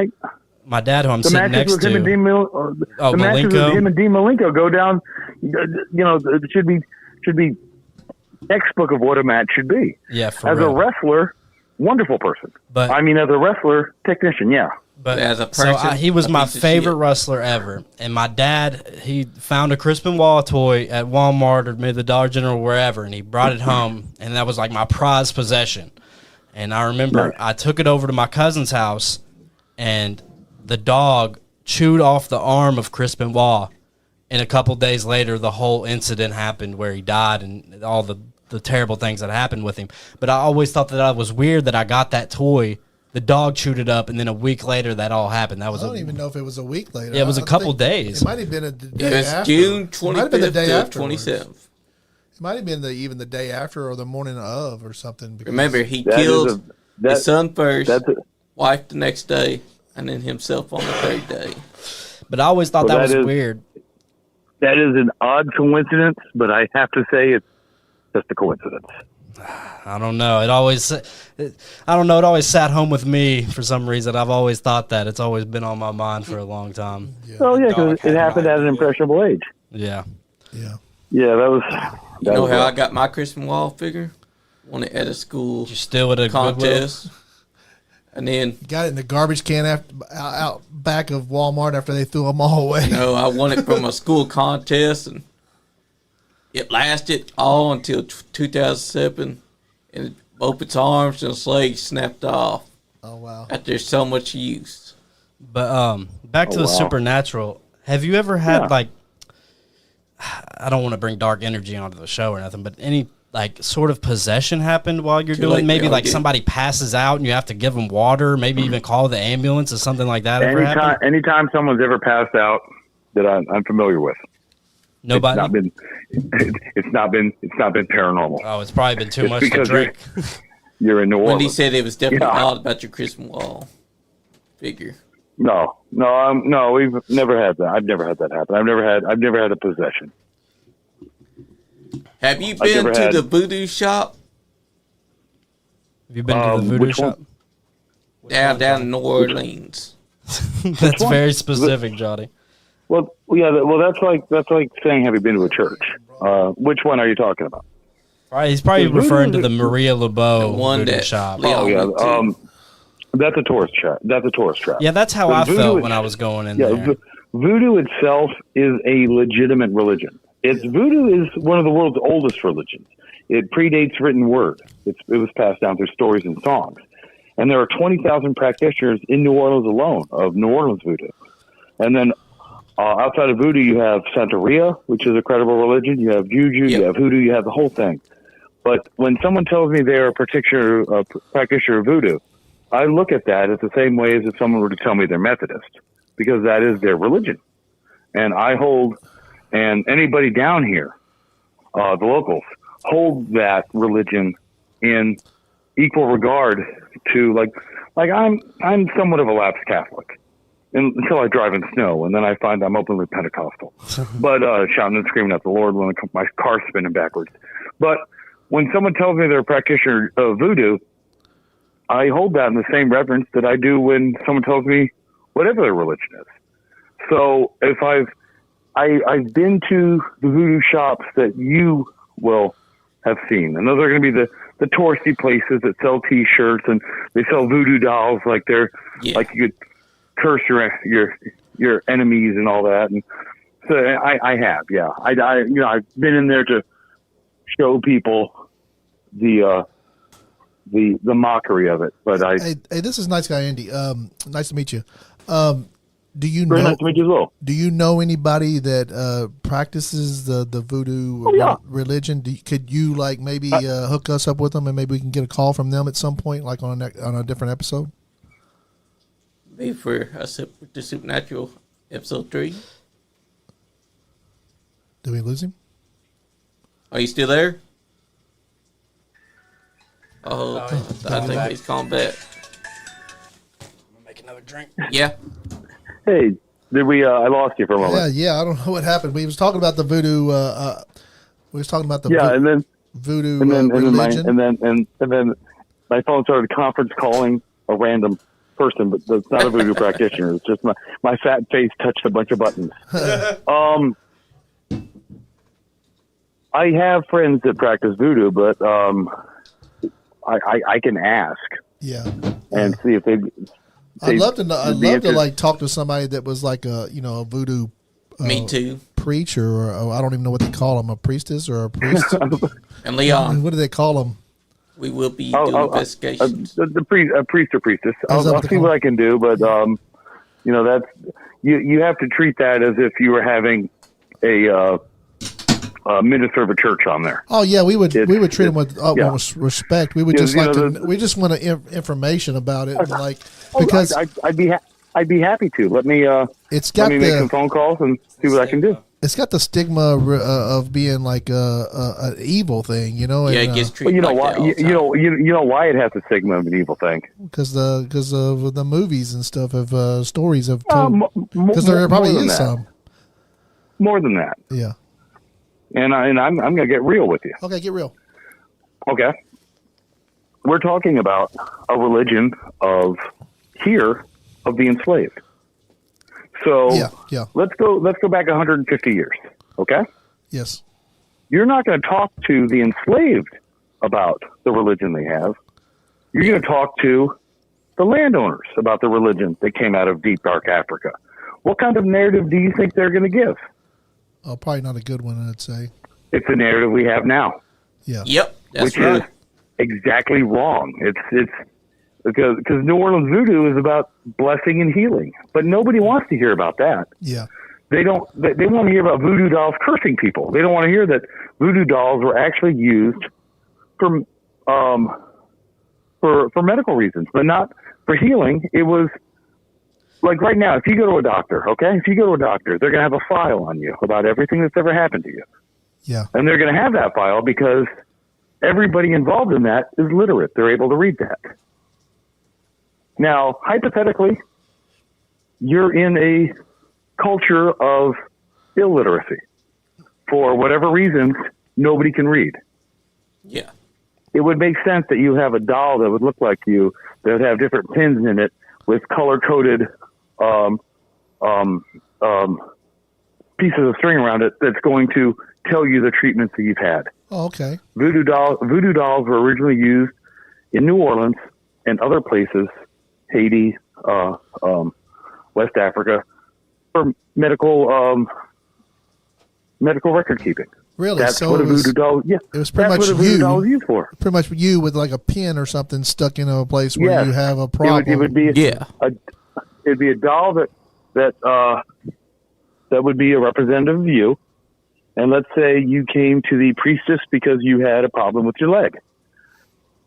my dad, who I'm the sitting matches next with him and to, Dean the matches with Malenko? him and Dean Malenko go down. You know, it should be textbook of what a match should be. yeah, for As real. a wrestler, wonderful person. But I mean, as a wrestler, technician, yeah. But As a so person, he was a my piece of favorite shit. wrestler ever. And my dad, he found a Crispin Wall toy at Walmart or maybe the Dollar General, wherever, and he brought it home, and that was like my prized possession. And I remember I took it over to my cousin's house, and the dog chewed off the arm of Crispin Wall. And a couple days later, the whole incident happened where he died and all the terrible things that happened with him. But I always thought that was weird that I got that toy. The dog chewed it up, and then a week later, that all happened. That was I don't even know if it was a week later. Yeah, it was a I couple think days. It might have been a day It was after. June It might have been the 25th day to afterwards. 27th. It might have been even the day after or the morning of or something. Because Remember, he That killed is a- his son first, that's a- wife the next day, and then himself on the third day. But I always thought Well, that that was is- weird. That is an odd coincidence, but I have to say it's just a coincidence. I don't know. It always sat home with me for some reason. I've always thought that. It's always been on my mind for a long time. Oh yeah, dog because had it happened mine, at an yeah. impressionable age. Yeah. yeah. Yeah, that was. You know how I got my Christmas wall figure? Won it at a school You still at a Goodwill? contest. And then, Got it in the garbage can out back of Walmart after they threw them all away. no, I won it from a school contest, and it lasted all until 2007. and both its arms and its legs snapped off Oh wow. after so much use. But back to the wow. supernatural. Have you ever had Yeah. like, I don't want to bring dark energy onto the show or nothing, but any like sort of possession happened while you're Too doing late, maybe bro, like dude. somebody passes out and you have to give them water, maybe even call the ambulance or something like that ever happened? Anytime someone's ever passed out that I'm familiar with, Nobody. it's not been paranormal. Oh, it's probably been too It's much to because drink. You're in New Orleans. Wendy said it was definitely Yeah. odd about your Christmas wall figure. No, we've never had that. I've never had that happen. I've never had a possession. Have you I've been never to had- the voodoo shop Have you been to the voodoo which one? shop? down in New Orleans? That's one? very specific, Johnny. Well, yeah. Well, that's like saying, have you been to a church? Which one are you talking about? Right, he's probably The voodoo referring to is- the Maria Labeau The one voodoo that shop. Leon Oh yeah. went to. That's a tourist trap. That's a tourist trap. Yeah, that's how But I voodoo felt is- when I was going in Yeah, there. voodoo itself is a legitimate religion. Voodoo is one of the world's oldest religions. It predates written word. It was passed down through stories and songs. And there are 20,000 practitioners in New Orleans alone of New Orleans voodoo. And then outside of voodoo, you have Santeria, which is a credible religion. You have juju, Yep. you have hoodoo, you have the whole thing. But when someone tells me they're a practitioner of voodoo, I look at that as the same way as if someone were to tell me they're Methodist, because that is their religion. And I hold, and anybody down here, the locals, hold that religion in equal regard to like I'm somewhat of a lapsed Catholic until I drive in snow, and then I find I'm openly Pentecostal, but shouting and screaming at the Lord when my car's spinning backwards. But when someone tells me they're a practitioner of voodoo, I hold that in the same reverence that I do when someone tells me whatever their religion is. So if I've been to the voodoo shops that you will have seen, and those are going to be the touristy places that sell T-shirts and they sell voodoo dolls, like they're like you could curse your enemies and all that. And so I have, yeah, I've been in there to show people the mockery of it. But Hey, this is Nice Guy Andy. Nice to meet you. Do you very know? nice to meet you as well. Do you know anybody that practices the voodoo yeah. religion? Could you like maybe hook us up with them, and maybe we can get a call from them at some point, like on a different episode? Maybe for us with the Supernatural episode 3. Did we lose him? Are you still there? Oh, I think he's calling back. Make another drink. Yeah. Hey, did we? I lost you for a moment. Yeah. I don't know what happened. We was talking about the voodoo. We was talking about the Yeah, and then voodoo and then religion. and then my phone started conference calling a random person, but it's not a voodoo practitioner. It's just my fat face touched a bunch of buttons. I have friends that practice voodoo, but I can ask Yeah. and see if they. I'd love to know. I'd would be love to interested. like talk to somebody that was like a a voodoo Me too. preacher, or I don't even know what they call them, a priestess or a priest. And Leon, What do they call them? we will be doing investigations. a priest or priestess. Is that I'll what they see call what it? I can do, but that's you have to treat that as if you were having a minister of a church on there. Oh yeah, we would treat them with yeah. utmost respect. We would Yeah, just you like know, to. We just want information about it, and like because I'd be happy to. Let me it's got make some phone calls and see what I can do. it's got the stigma of being like an evil thing, Yeah, and, it gets Well, treated you know like why? that all the time. You know why it has the stigma of an evil thing. because of the movies and stuff of stories of Because there probably is some. More than that, Yeah. and I'm gonna get real with you. Okay, get real. Okay, we're talking about a religion of the enslaved. So Yeah. let's go back 150 years. Okay, Yes. you're not going to talk to the enslaved about the religion they have. You're going to talk to the landowners about the religion that came out of deep, dark Africa. What kind of narrative do you think they're going to give? Oh, probably not a good one, I'd say. It's the narrative we have now, Yeah. Yep, that's which right. is exactly wrong. It's because New Orleans voodoo is about blessing and healing, but nobody wants to hear about that. Yeah. They don't. They want to hear about voodoo dolls cursing people. They don't want to hear that voodoo dolls were actually used for medical reasons, but not for healing. It was like right now, if you go to a doctor, they're going to have a file on you about everything that's ever happened to you. Yeah. And they're going to have that file because everybody involved in that is literate. They're able to read that. Now, hypothetically, you're in a culture of illiteracy. For whatever reasons, nobody can read. Yeah. It would make sense that you have a doll that would look like you, that would have different pins in it with color-coded pieces of string around it that's going to tell you the treatments that you've had. Oh, okay. Voodoo dolls were originally used in New Orleans and other places, Haiti, West Africa, for medical record keeping. Really? That's So what it a was, voodoo doll. Yeah, it was pretty that's much what a voodoo you. doll is used for. Pretty much you with like a pin or something stuck in a place where Yes. you have a problem. It would be it'd be a doll that would be a representative of you. And let's say you came to the priestess because you had a problem with your leg.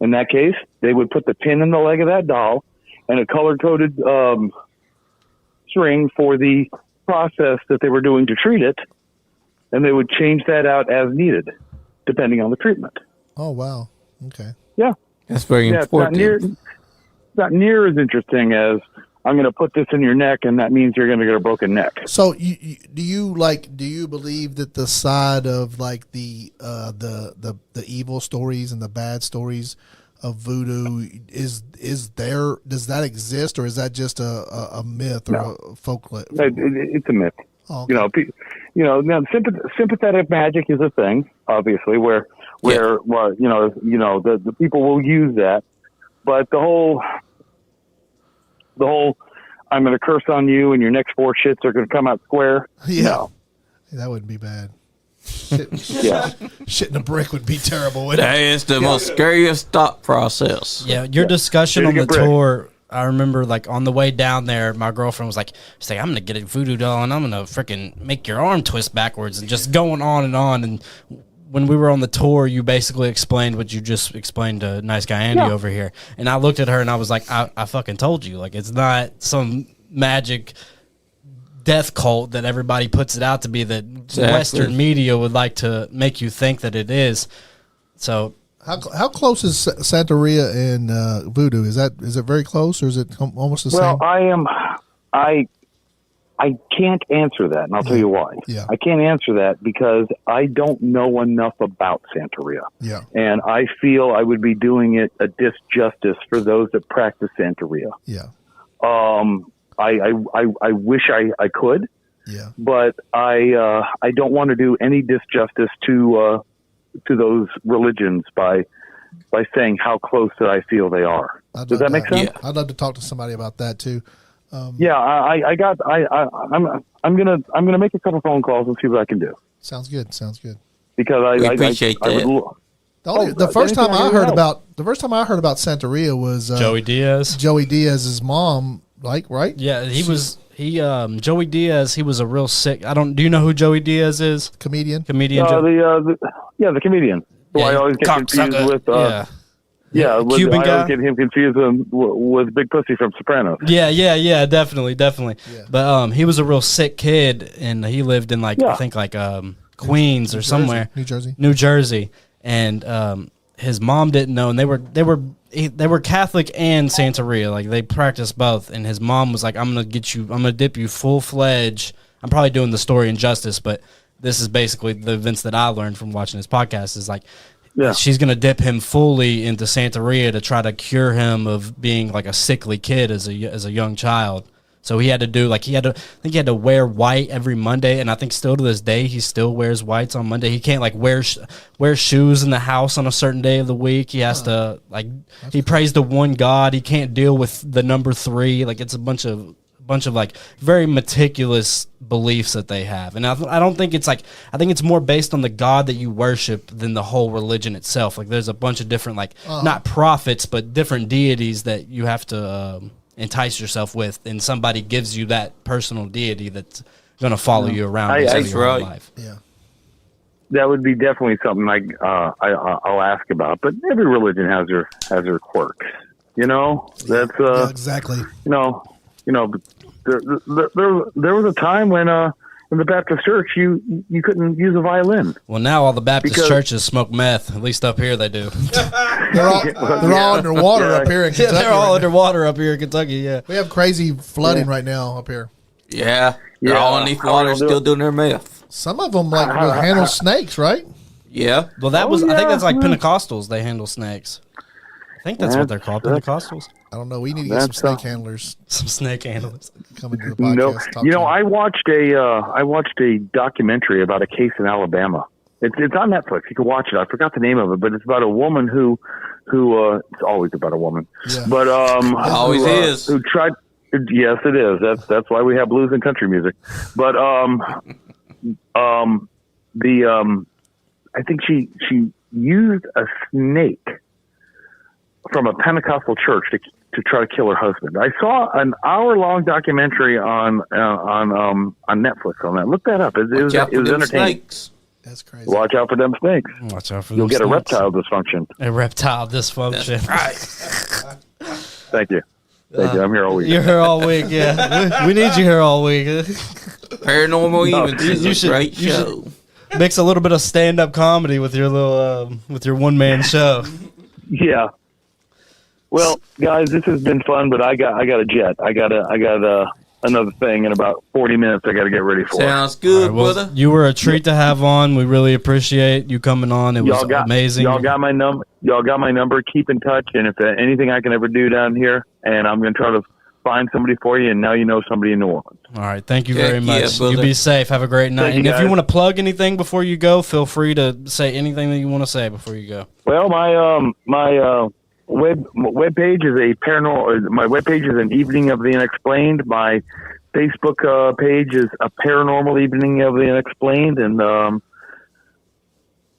In that case, they would put the pin in the leg of that doll and a color-coded string for the process that they were doing to treat it, and they would change that out as needed, depending on the treatment. Oh, wow. Okay. Yeah. That's very important. It's not near as interesting as I'm going to put this in your neck, and that means you're going to get a broken neck. So do you believe that the side of like the evil stories and the bad stories of voodoo is there? Does that exist, or is that just a myth or a folklore? It's a myth. Oh, okay. Now sympathetic magic is a thing, obviously, where the people will use that, but the whole I'm going to curse on you and your next 4 shits are going to come out square. Yeah. No. That wouldn't be bad. Shit, Yeah. shit in a brick would be terrible. Wouldn't That is the most scariest thought process. Yeah, your discussion Did on it the get brick? tour, I remember like on the way down there, my girlfriend was like, I'm going to get a voodoo doll and I'm going to freaking make your arm twist backwards and just going on and on. And when we were on the tour, you basically explained what you just explained to Nice Guy Andy over here. And I looked at her and I was like, I fucking told you. Like, it's not some magic death cult that everybody puts it out to be that Western media would like to make you think that it is. So how close is Santeria and voodoo? Is it very close, or is it almost the same? Well, I can't answer that, and I'll tell you why. Yeah. I can't answer that because I don't know enough about Santeria. Yeah. And I feel I would be doing it a disjustice for those that practice Santeria. Yeah. I wish I could, Yeah. but I don't want to do any disjustice to those religions by saying how close that I feel they are. Does that make sense? Yeah. I'd love to talk to somebody about that too. Yeah, I'm gonna make a couple phone calls and see what I can do Sounds good. because We appreciate I that. The first time I heard help. about Santeria was Joey Diaz. Joey Diaz's mom, right? Yeah, Joey Diaz, he was a real sick. Do you know who Joey Diaz is? Comedian. Comedian. The comedian. Who Yeah, I always get cocksucker. confused with. I Cuban always guy? get him confused with Big Pussy from Sopranos. Yeah, definitely. Yeah. But he was a real sick kid, and he lived in I think Queens or somewhere, New Jersey, and his mom didn't know, and they were Catholic and Santeria, like they practiced both, and his mom was like, I'm gonna dip you full fledged. I'm probably doing the story injustice, but this is basically the events that I learned from watching his podcast. Is like. Yeah. She's going to dip him fully into Santeria to try to cure him of being like a sickly kid as a young child. So he had to do he had to wear white every Monday, and I think still to this day he still wears whites on Monday. He can't wear shoes in the house on a certain day of the week. He has to he prays to one God. He can't deal with the number 3. Like it's a bunch of bunch of like very meticulous beliefs that they have, and I don't think it's like, I think it's more based on the God that you worship than the whole religion itself. Like there's a bunch of different like not prophets but different deities that you have to entice yourself with, and somebody gives you that personal deity that's going to follow you around your whole life. Yeah. That would be definitely something I'll ask about. But every religion has their quirks. You know, that's Yeah, exactly. you know, there was a time when in the Baptist church you couldn't use a violin. Well, now all the Baptist churches smoke meth. At least up here they do. They're all underwater up here in Kentucky. They're all underwater up here in Kentucky. Yeah, we have crazy flooding right now up here. Yeah, they're all underneath water, still doing their meth. Some of them like will handle snakes, right? Yeah. Well, that was. I think that's like Pentecostals. They handle snakes. I think that's what they're called, Pentecostals. I don't know. We need to get some snake handlers. Some snake handlers coming to the podcast. No, I watched a documentary about a case in Alabama. It's on Netflix. You can watch it. I forgot the name of it, but it's about a woman who it's always about a woman. Yeah. But always is. Who tried? Yes, it is. That's why we have blues and country music. But I think she used a snake from a Pentecostal church to try to kill her husband. I saw an hour-long documentary on Netflix on that. Look that up. It was entertaining. Snakes. That's crazy. Watch out for them snakes. Watch out for them. You'll get snakes. a reptile dysfunction. A reptile dysfunction. That's right. Thank you. Thank you. I'm here all week. You're here all week. Yeah, we need you here all week. Paranormal Events is a great show. Mix a little bit of stand-up comedy with your little with your one-man show. Yeah. Well, guys, this has been fun, but I got a jet. I got another thing in about 40 minutes. I got to get ready for. Sounds good, right, well, brother. You were a treat to have on. We really appreciate you coming on. It was amazing. Y'all got my number. Keep in touch, and if there's anything I can ever do down here, and I'm going to try to find somebody for you. And now you know somebody in New Orleans. All right, thank you very much. Yeah, you be safe. Have a great night. And if you want to plug anything before you go, feel free to say anything that you want to say before you go. Well, my web page is a paranormal. My web page is an Evening of the Unexplained. My Facebook page is a Paranormal Evening of the Unexplained, and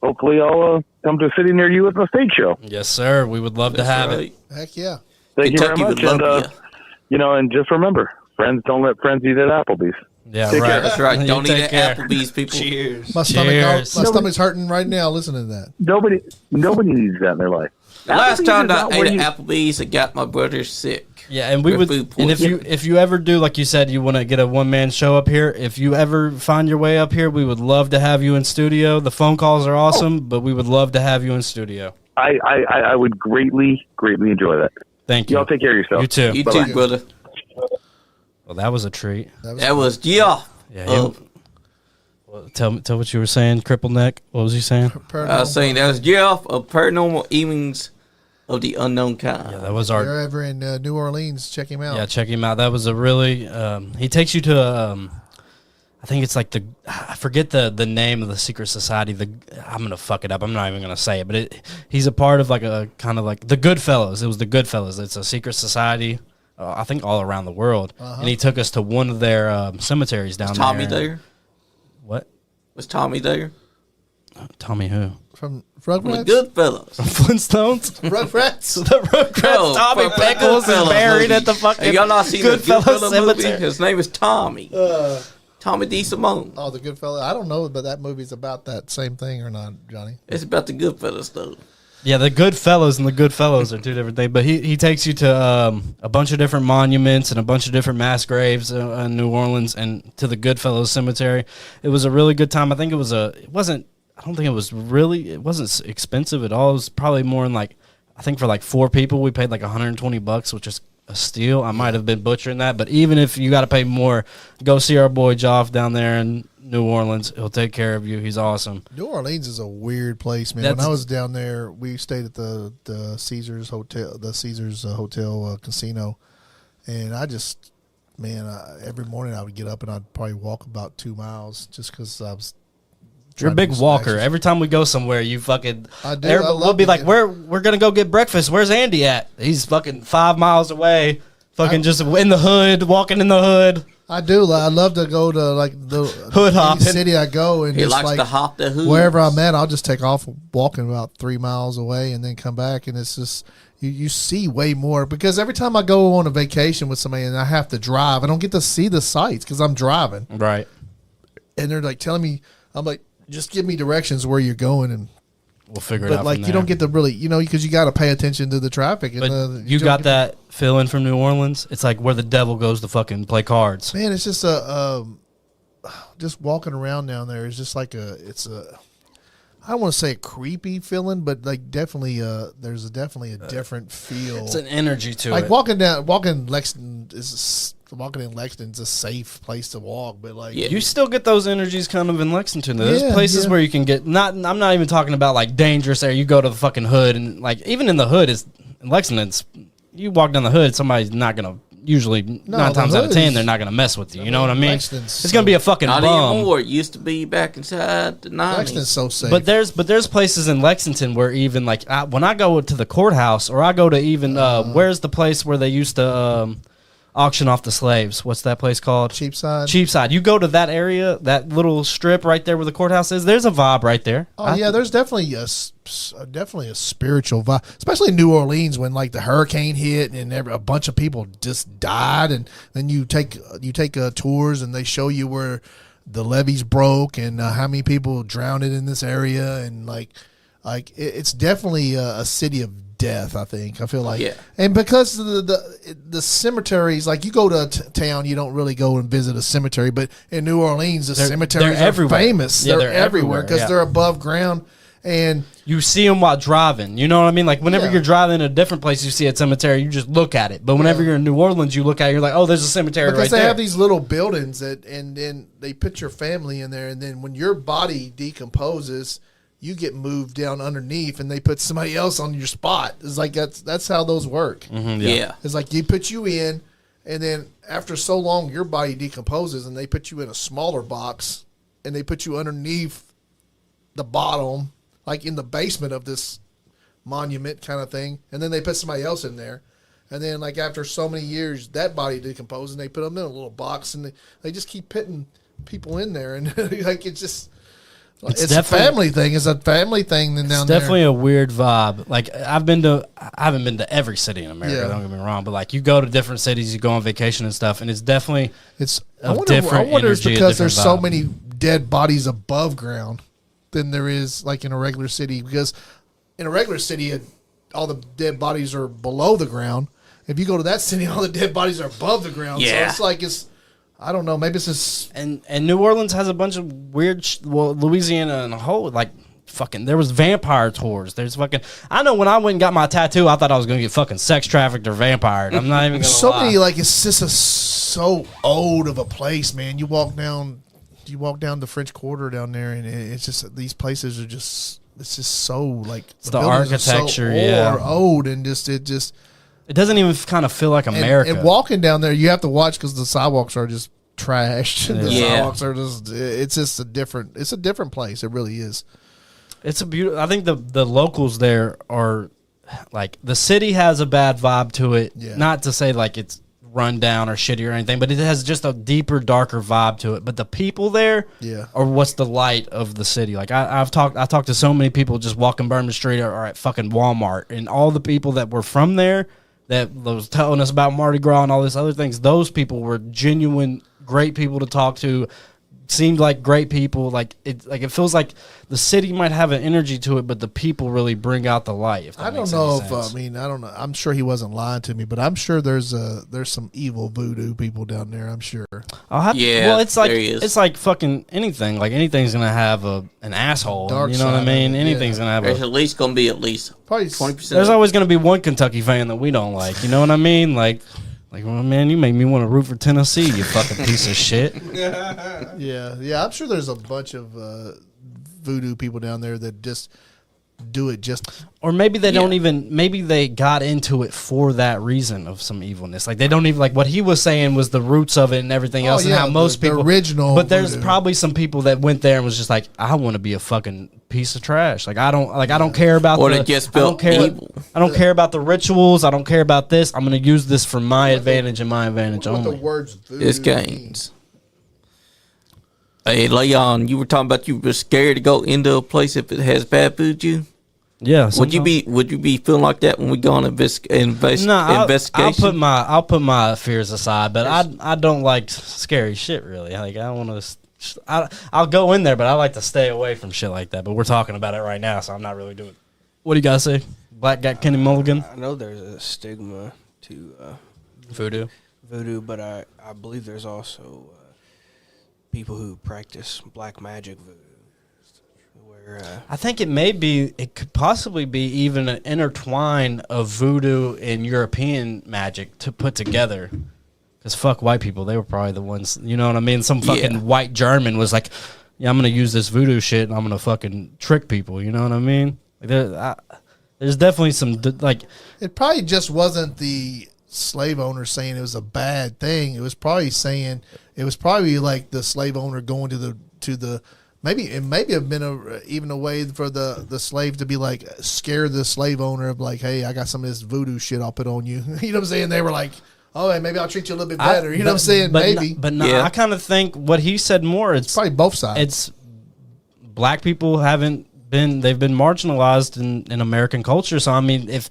hopefully I'll come to a city near you with my stage show. Yes, sir. We would love to have it. Heck yeah! Thank you very much. And and just remember, friends don't let friends eat at Applebee's. Yeah, Take right. care. That's right. Don't eat take at care. Applebee's, people. Cheers. My stomach's hurting right now listening to that. Nobody needs that in their life. The last time I not ate where at you- Applebee's, it got my brother sick. Yeah, and we would. food And poisoning. if you ever do, like you said, you want to get a one-man show up here. If you ever find your way up here, we would love to have you in studio. The phone calls are awesome, but we would love to have you in studio. I would greatly enjoy that. Thank you. Y'all take care of yourself. You too. You Bye-bye. too, brother. Well, that was a treat. That was yeah. Well, tell what you were saying, Cripple Neck. What was you saying? I was saying that was Jeff of Paranormal Evenings of the Unknown Kind. Yeah, that was If our. you're ever in New Orleans, check him out. Yeah, check him out. That was a really. He takes you to. I think it's like I forget the name of the secret society. I'm gonna fuck it up. I'm not even gonna say it. But he's a part of like a kind of like the Goodfellas. It was the Goodfellas. It's a secret society. I think all around the world. And he took us to one of their cemeteries down Was there. Tommy there? What? Was Tommy there? Tommy who? From From the Rugrats. Goodfellas. Flintstones. Rugrats. The Rugrats. No, Tommy from the Pickles is Goodfellas buried movie. at the fucking. Have y'all not seen the Goodfellas Goodfellas movie? cemetery? His name is Tommy. Tommy D. Simone. Oh, the Goodfellas. I don't know, but that movie's about that same thing or not, Johnny? It's about the Goodfellas though. Yeah, the Goodfellas and the Goodfellas are two different things. But he takes you to a bunch of different monuments and a bunch of different mass graves in New Orleans and to the Goodfellas Cemetery. It was a really good time. I think it wasn't expensive at all. It was probably more in like, I think for like 4 people, we paid like $120, which is a steal. I might have been butchering that. But even if you got to pay more, go see our boy Joff down there in New Orleans. He'll take care of you. He's awesome. New Orleans is a weird place, man. When I was down there, we stayed at the Caesars Hotel, Hotel Casino, and I just, every morning I would get up and I'd probably walk about 2 miles just because I was. You're a big walker. Every time we go somewhere, you fucking. I do. We'll be like, we're gonna go get breakfast. Where's Andy at? He's fucking 5 miles away. Fucking just in the hood, walking in the hood. I do. I love to go to like the Hood hopping. city I go and He just likes like to hop the hood. wherever I'm at, I'll just take off walking about 3 miles away and then come back, and it's just you see way more because every time I go on a vacation with somebody and I have to drive, I don't get to see the sights because I'm driving, Right. and they're like telling me, I'm like, just give me directions where you're going, and We'll figure it out. but like from you there. don't get to really, because you got to pay attention to the traffic. And But you got that feeling from New Orleans? It's like where the devil goes to fucking play cards. Man, it's just just walking around down there is just like I don't want to say a creepy feeling, but like definitely there's definitely a different feel. It's an energy to like it. walking in Lexington is a safe place to walk, but like Yeah. You still get those energies kind of in Lexington. There's Yeah, places yeah. where you can get I'm not even talking about like dangerous area. You go to the fucking hood and like even in the hood is in Lexington's you walk down the hood, somebody's not gonna usually nine the times out of hood 10 is- they're not gonna mess with you. You know what I mean? Lexington's It's gonna be a fucking Not bum. anymore. It used to be back inside the 90s. Lexington's so safe. But there's places in Lexington where even like when I go to the courthouse or I go to even where's the place where they used to auction off the slaves? What's that place called? Cheapside. Cheapside. You go to that area, that little strip right there where the courthouse is. There's a vibe right there. Oh yeah, there's definitely a spiritual vibe, especially in New Orleans when like the hurricane hit and a bunch of people just died, and then you take tours and they show you where the levees broke and how many people drowned in this area, and it's definitely a city of death. I feel like, Yeah. and because of the cemeteries, like you go to town, you don't really go and visit a cemetery, but in New Orleans, the cemeteries they're are everywhere. famous. Yeah, they're they're everywhere everywhere, because yeah. they're above ground. And You see them while driving. You know what I mean? Like whenever Yeah. you're driving in a different place, you see a cemetery, you just look at it. But whenever Yeah. you're in New Orleans, you look at it, you're like, oh, there's a cemetery because right they there. have these little buildings and then they put your family in there, and then when your body decomposes, you get moved down underneath, and they put somebody else on your spot. It's like that's how those work. Yeah. It's like you put you in, and then after so long, your body decomposes, and they put you in a smaller box, and they put you underneath the bottom, like in the basement of this monument kind of thing, and then they put somebody else in there. And then, like, after so many years, that body decomposes, and they put them in a little box, and they just keep putting people in there. And, like, it's just... It's a definitely- family thing. It's a family thing then down It's there. definitely a weird vibe. Like I haven't been to every city in America. Yeah. Don't get me wrong, but like you go to different cities, you go on vacation and stuff, and it's definitely It's a I wonder different it's energy, a because there's different so vibe. many dead bodies above ground than there is like in a regular city. Because in a regular city, all the dead bodies are below the ground. If you go to that city, all the dead bodies are above the ground. Yeah. So it's like I don't know. Maybe it's just and New Orleans has a bunch of weird. Louisiana and a whole like. Fucking, there was vampire tours. There's fucking. I know when I went and got my tattoo, I thought I was gonna get fucking sex trafficked or vampired. I'm not even gonna so lie. many. Like it's just so old of a place, man. You walk down the French Quarter down there, and it's just these places are just. It's just so like It's the buildings are so architecture, yeah. old, and it doesn't even kind of feel like America. And walking down there, you have to watch because the sidewalks are just trashed. The Yeah. sidewalks are just. It's just a different. It's a different place. It really is. It's a beautiful. I think the locals there are like the city has a bad vibe to it. Yeah. Not to say like it's run down or shitty or anything, but it has just a deeper, darker vibe to it. But the people there, Yeah. are what's the light of the city. Like I talked to so many people just walking Bourbon Street or at fucking Walmart, and all the people that were from there that was telling us about Mardi Gras and all these other things. Those people were genuine, great people to talk to. Seemed like great people. Like it feels like the city might have an energy to it, but the people really bring out the light. If that I don't makes know any sense. I don't know. I'm sure he wasn't lying to me, but I'm sure there's some evil voodoo people down there. I'm sure. I'll have Yeah, well, it's like there he is. it's like fucking anything. Like anything's gonna have an asshole. Dark you know what I side of mean? it, Anything's yeah. gonna have There's a. at least going to be at least Probably 20%. There's always gonna be one Kentucky fan that we don't like. You know what I mean? Like, well, man, you make me want to root for Tennessee. You fucking piece of shit. Yeah. I'm sure there's a bunch of voodoo people down there that just do it just. Or maybe they don't Yeah. even. Maybe they got into it for that reason of some evilness. Like they don't even like what he was saying was the roots of it and everything else, and how most the people. original. But there's voodoo. probably some people that went there and was just like, I want to be a fucking piece of trash. Like I don't care about Or the, they just I don't built care. evil. I don't care about the rituals. I don't care about this. I'm gonna use this for my advantage and my advantage What the only. words voodoo It's gains. Hey, Leon, you were talking about you were scared to go into a place if it has bad voodoo. Yeah. Would you be feeling like that when we go on investigation? I'll put my fears aside, but I don't like scary shit really. Like I don't want to. I'll go in there, but I like to stay away from shit like that. But we're talking about it right now, so I'm not really doing. What do you guys say? Black guy Kenny Mulligan. I know there's a stigma to Voodoo. but I believe there's also people who practice black magic voodoo. Where I think it could possibly be even an intertwine of voodoo and European magic to put together. Because fuck white people, they were probably the ones, you know what I mean? Some fucking white German was like, yeah, I'm going to use this voodoo shit and I'm going to fucking trick people, you know what I mean? Like there's definitely some, like... It probably just wasn't the slave owner saying it was a bad thing. It was probably like the slave owner going to the maybe it maybe have been even a way for the slave to be like scare the slave owner of like, hey, I got some of this voodoo shit I'll put on you. You know what I'm saying? They were like, oh, hey, maybe I'll treat you a little bit better. You know what I'm saying? Maybe. But no, I kind of think what he said more, it's probably both sides. It's black people they've been marginalized in American culture. So I mean, if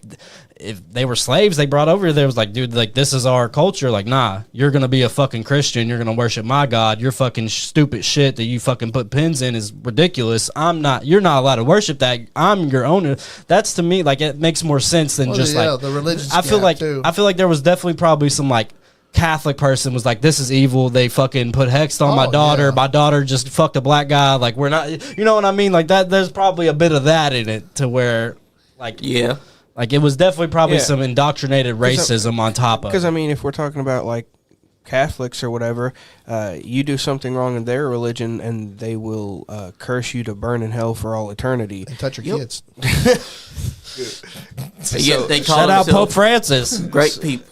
they were slaves, they brought over there was like, dude, like this is our culture. Like, nah, you're gonna be a fucking Christian. You're gonna worship my God. Your fucking stupid shit that you fucking put pins in is ridiculous. You're not allowed to worship that. I'm your owner. That's to me like it makes more sense than the religious. I feel like there was definitely probably some like Catholic person was like, this is evil. They fucking put hex on my daughter. Yeah. My daughter just fucked a black guy. Like, we're not, you know what I mean? Like that, there's probably a bit of that in it to where like, like it was definitely probably some indoctrinated racism on top of it. Because I mean, if we're talking about like Catholics or whatever, you do something wrong in their religion and they will curse you to burn in hell for all eternity. And touch your kids. They call Shout out Pope Francis. Great people.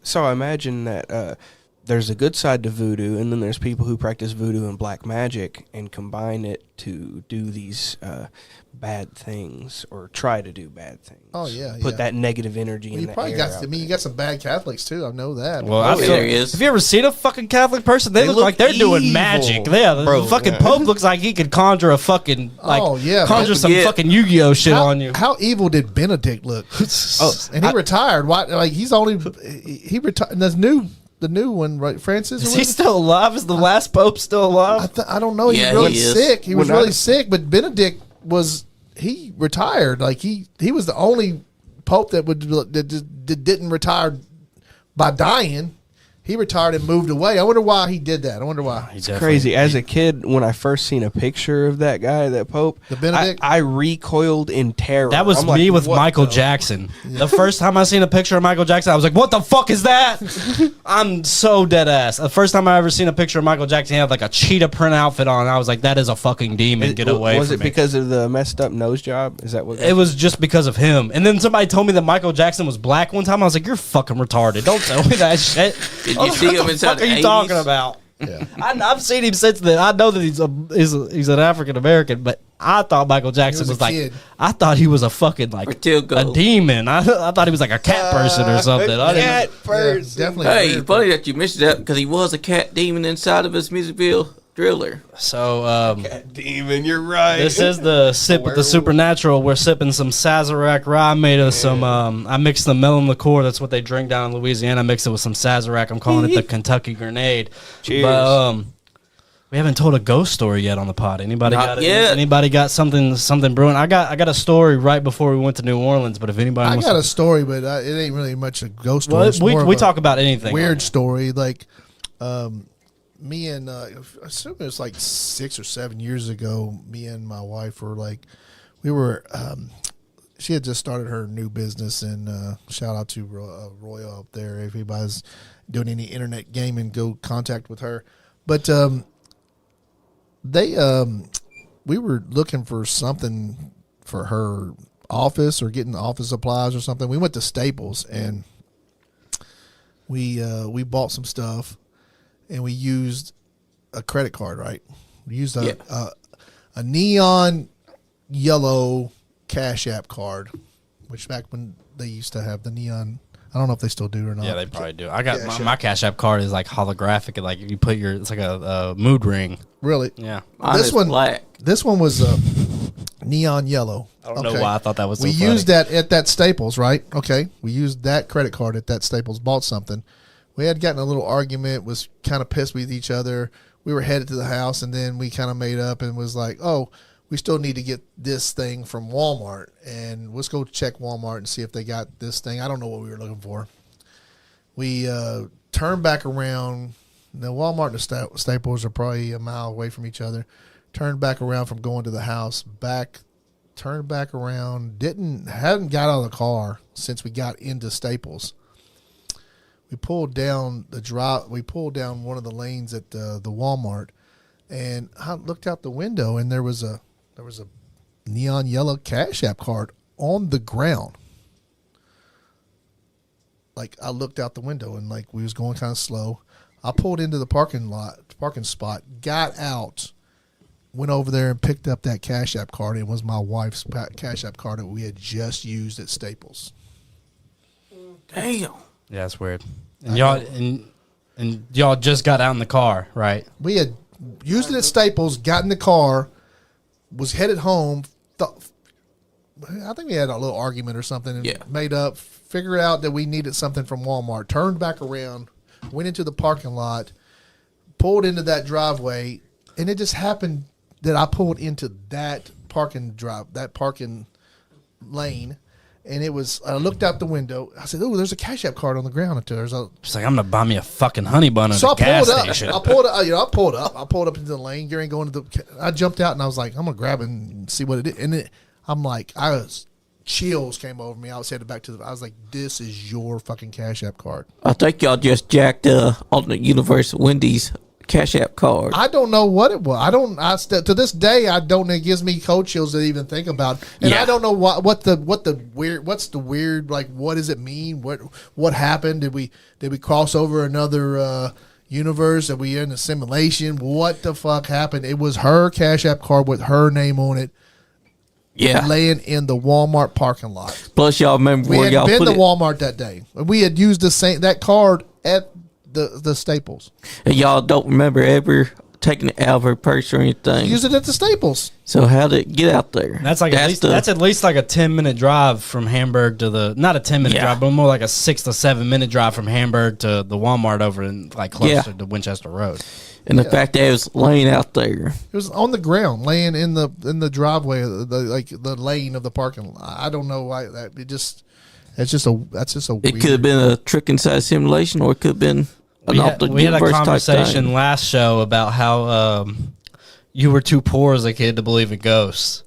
So I imagine that there's a good side to voodoo, and then there's people who practice voodoo and black magic and combine it to do these bad things or try to do bad things. Oh yeah, put that negative energy in you the probably air. got. I mean, you got some bad Catholics too. I know that. Well, there he is. Have you ever seen a fucking Catholic person? They look like they're doing evil. magic. Yeah, the fucking Pope looks like he could conjure a fucking conjure some fucking Yu-Gi-Oh shit on you. How evil did Benedict look? And he retired. Why? Like he's only he retired. And the new one, right? Francis. Is he still alive? Is the last Pope still alive? I don't know. He's Yeah, really he is. sick. He was really sick. But Benedict he retired. Like he was the only Pope that didn't retire by dying. He retired and moved away. I wonder why he did that. I wonder why. It's crazy. As a kid, when I first seen a picture of that guy, that Pope, The Benedict? I recoiled in terror. That was I'm me like, with what Michael the- Jackson. The first time I seen a picture of Michael Jackson, I was like, what the fuck is that? I'm so dead ass. The first time I ever seen a picture of Michael Jackson, he had like a cheetah print outfit on. I was like, that is a fucking demon. Get away Was from it me. because of the messed up nose job? Is that what It was just because of him. And then somebody told me that Michael Jackson was black one time. I was like, you're fucking retarded. Don't tell me that shit. Did you see him inside What are the you 80s? talking about? Yeah. I've seen him since then. I know that he's an African American, but I thought Michael Jackson was was a like, kid. I thought he was a fucking like Vertigo. a demon. I thought he was like a cat person or something. I didn't- Cat first. Definitely. Hey, weird. funny that you mentioned that because he was a cat demon inside of his music video Driller. So Demon, you're right. this is the sip with the supernatural. We're sipping some Sazerac rye made of some. I mixed the melon liqueur. That's what they drink down in Louisiana. I mixed it with some Sazerac. I'm calling it the Kentucky Grenade. Cheers. But, we haven't told a ghost story yet on the pod. Anybody Not got yet. Anybody got something brewing? I got a story right before we went to New Orleans. But if anybody I wants got to, a story, but it ain't really much a ghost story. well, It's more we of talk a about anything. weird story. Like, me and I assume it was like 6 or 7 years ago. Me and my wife were like, we were. She had just started her new business, and shout out to Royal up there. If anybody's doing any internet gaming, go contact with her. But we were looking for something for her office or getting office supplies or something. We went to Staples and we bought some stuff and we used a credit card, right? We used a neon yellow Cash App card, which back when they used to have the neon. I don't know if they still do or not. Yeah, they probably do. I got my Cash App card is like holographic. And like you put it's like a mood ring. Really? Yeah. Mine This is one, black. This one was neon yellow. I don't know why I thought that was so We funny. used that at that Staples, right? Okay. We used that credit card at that Staples, bought something. We had gotten a little argument, was kind of pissed with each other. We were headed to the house, and then we kind of made up and was like, oh, we still need to get this thing from Walmart. And let's go check Walmart and see if they got this thing. I don't know what we were looking for. We turned back around. The Walmart and the Staples are probably a mile away from each other. Turned back around from going to the house. Turned back around. Hadn't got out of the car since we got into Staples. We pulled down the drive. We pulled down one of the lanes at the Walmart, and I looked out the window, and there was a neon yellow Cash App card on the ground. Like, I looked out the window, and like we was going kind of slow. I pulled into the parking spot, got out, went over there and picked up that Cash App card. It was my wife's Cash App card that we had just used at Staples. Damn. Yeah, that's weird. And y'all just got out in the car, right? We had used it at Staples, got in the car, was headed home. I think we had a little argument or something and made up, figured out that we needed something from Walmart, turned back around, went into the parking lot, pulled into that driveway, and it just happened that I pulled into that parking lane. And it was, I looked out the window. I said, "Oh, there's a Cash App card on the ground." There's a. It's like, I'm gonna buy me a fucking honey bun at So a gas I station. pulled up. I pulled up into the lane. Gary going to the. I jumped out and I was like, "I'm gonna grab it and see what it is." And I'm like, chills came over me. I was headed back to I was like, "This is your fucking Cash App card." I think y'all just jacked on the Universal Wendy's Cash App card. I don't know what it was. To this day, I don't know. It gives me cold chills to even think about. And I don't know what's the weird, like, what does it mean? What happened? Did we cross over another universe? Are we in a simulation? What the fuck happened? It was her Cash App card with her name on it. Yeah. Laying in the Walmart parking lot. Plus, y'all remember We where had y'all been put to it. Walmart that day. We had used that card at the Staples. And y'all don't remember ever taking it out of her purse or anything. Used it at the Staples. So how did it get out there? That's like that's at least like a 10-minute drive from Hamburg to not a 10-minute drive, but more like a 6 to 7 minute drive from Hamburg to the Walmart over in like closer to Winchester Road. And the fact that it was laying out there. It was on the ground, laying in the driveway, the lane of the parking lot. I don't know why that. That's just a. It could have been a trick inside simulation, or it could have been We had a conversation last show about how you were too poor as a kid to believe in ghosts.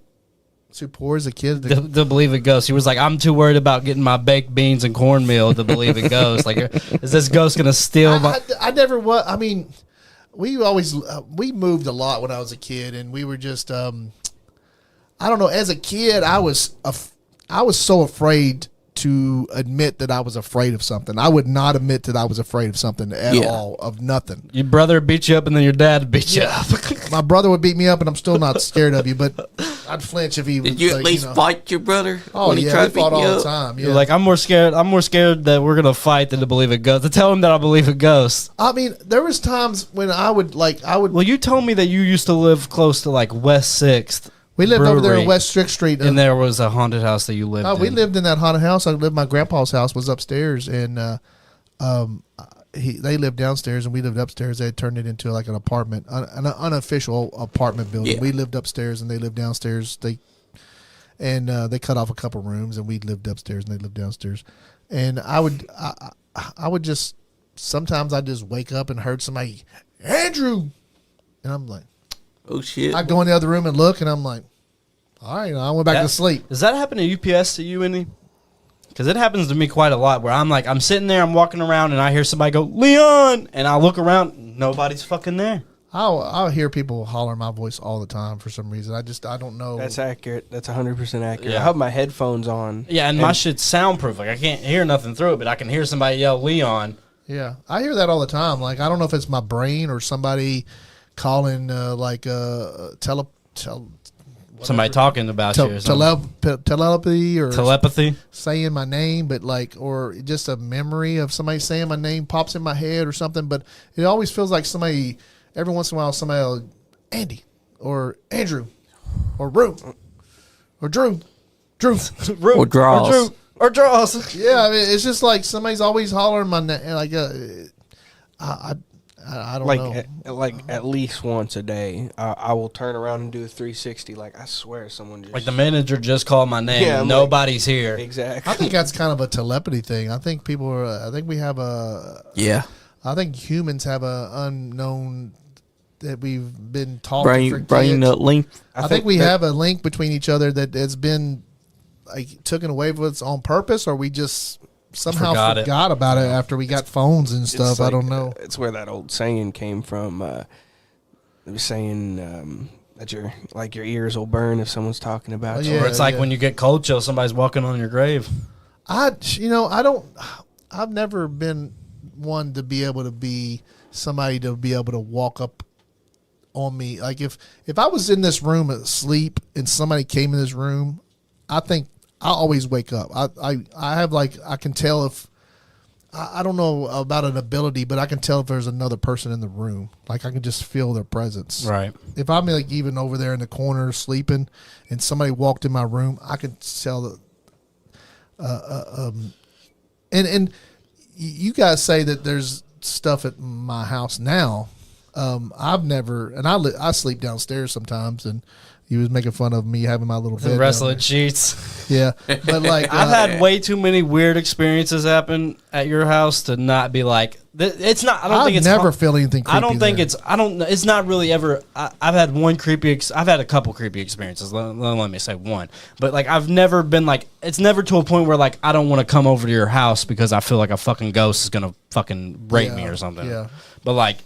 Too poor as a kid to believe in ghosts. He was like, "I'm too worried about getting my baked beans and cornmeal to believe in ghosts. Like, is this ghost gonna steal my?" I never was. I mean, we always we moved a lot when I was a kid, and we were just. I don't know. As a kid, I was so afraid to admit that I was afraid of something. I would not admit that I was afraid of something at all, of nothing. Your brother beat you up, and then your dad beat you up. My brother would beat me up, and I'm still not scared of you, but I'd flinch if he was. Did you at least fight your brother? Oh, when he tried to beat fought you all up? the time. Yeah. You're like, I'm more scared that we're gonna fight than to believe in ghosts. To tell him that I believe in ghosts. I mean, there was times when I would. Well, you told me that you used to live close to like West 6th. We lived over there Brewery, in West Strict Street. and there was a haunted house that you lived in. We lived in that haunted house. I lived. My grandpa's house was upstairs, and they lived downstairs, and we lived upstairs. They had turned it into like an apartment, an unofficial apartment building. Yeah. We lived upstairs, and they lived downstairs. They cut off a couple rooms, and we lived upstairs, and they lived downstairs. And I would just sometimes I'd just wake up and heard somebody, Andrew, and I'm like, Oh shit! I go in the other room and look, and I'm like, all right, I went back to sleep. Does that happen to UPS to you, Andy? Because it happens to me quite a lot where I'm sitting there, I'm walking around, and I hear somebody go, Leon! And I look around, nobody's fucking there. I'll hear people holler my voice all the time for some reason. I don't know. That's accurate. That's 100% accurate. Yeah. I have my headphones on. Yeah, and my shit's soundproof. Like, I can't hear nothing through it, but I can hear somebody yell Leon. Yeah, I hear that all the time. Like, I don't know if it's my brain or somebody calling, somebody talking about you or something. Telepathy or Telepathy. saying my name, but like, or just a memory of somebody saying my name pops in my head or something. But it always feels like somebody, every once in a while, somebody will, Andy or Andrew or Rue or Drew. Or draws. Or draws. Yeah, I mean, it's just like somebody's always hollering my name. Like, I don't know. Like at least once a day, I will turn around and do a 360. Like I swear, someone just Like the manager just called my name. Yeah, and like- nobody's here. exactly. I think that's kind of a telepathy thing. I think people are. I think we have a. Yeah. I think humans have a unknown that we've been taught to forget. Brain link. I think we have a link between each other that has been like taken away from us on purpose, or we just somehow forgot about it after we got phones and stuff. Like, I don't know. It's where that old saying came from. It was saying that your ears will burn if someone's talking about you. Yeah, Or it's like yeah. when you get cold chill, somebody's walking on your grave. I've never been one to be able to be somebody to be able to walk up on me. Like if I was in this room asleep and somebody came in this room, I think I always wake up. I have like, I can tell if, I don't know about an ability, but I can tell if there's another person in the room. Like I can just feel their presence. Right. If I'm like even over there in the corner sleeping and somebody walked in my room, I can tell that, and you guys say that there's stuff at my house now. I've never, and I sleep downstairs sometimes, and you was making fun of me having my little bed. Wrestling sheets. Yeah, but like I've had way too many weird experiences happen at your house to not be like, it's not. I don't think it's never feel anything creepy. I don't think there. it's. I don't. It's not really ever. I've had one creepy. I've had a couple creepy experiences. Let me say one. But like, I've never been like. It's never to a point where like I don't want to come over to your house because I feel like a fucking ghost is gonna fucking rape me or something. Yeah. But like,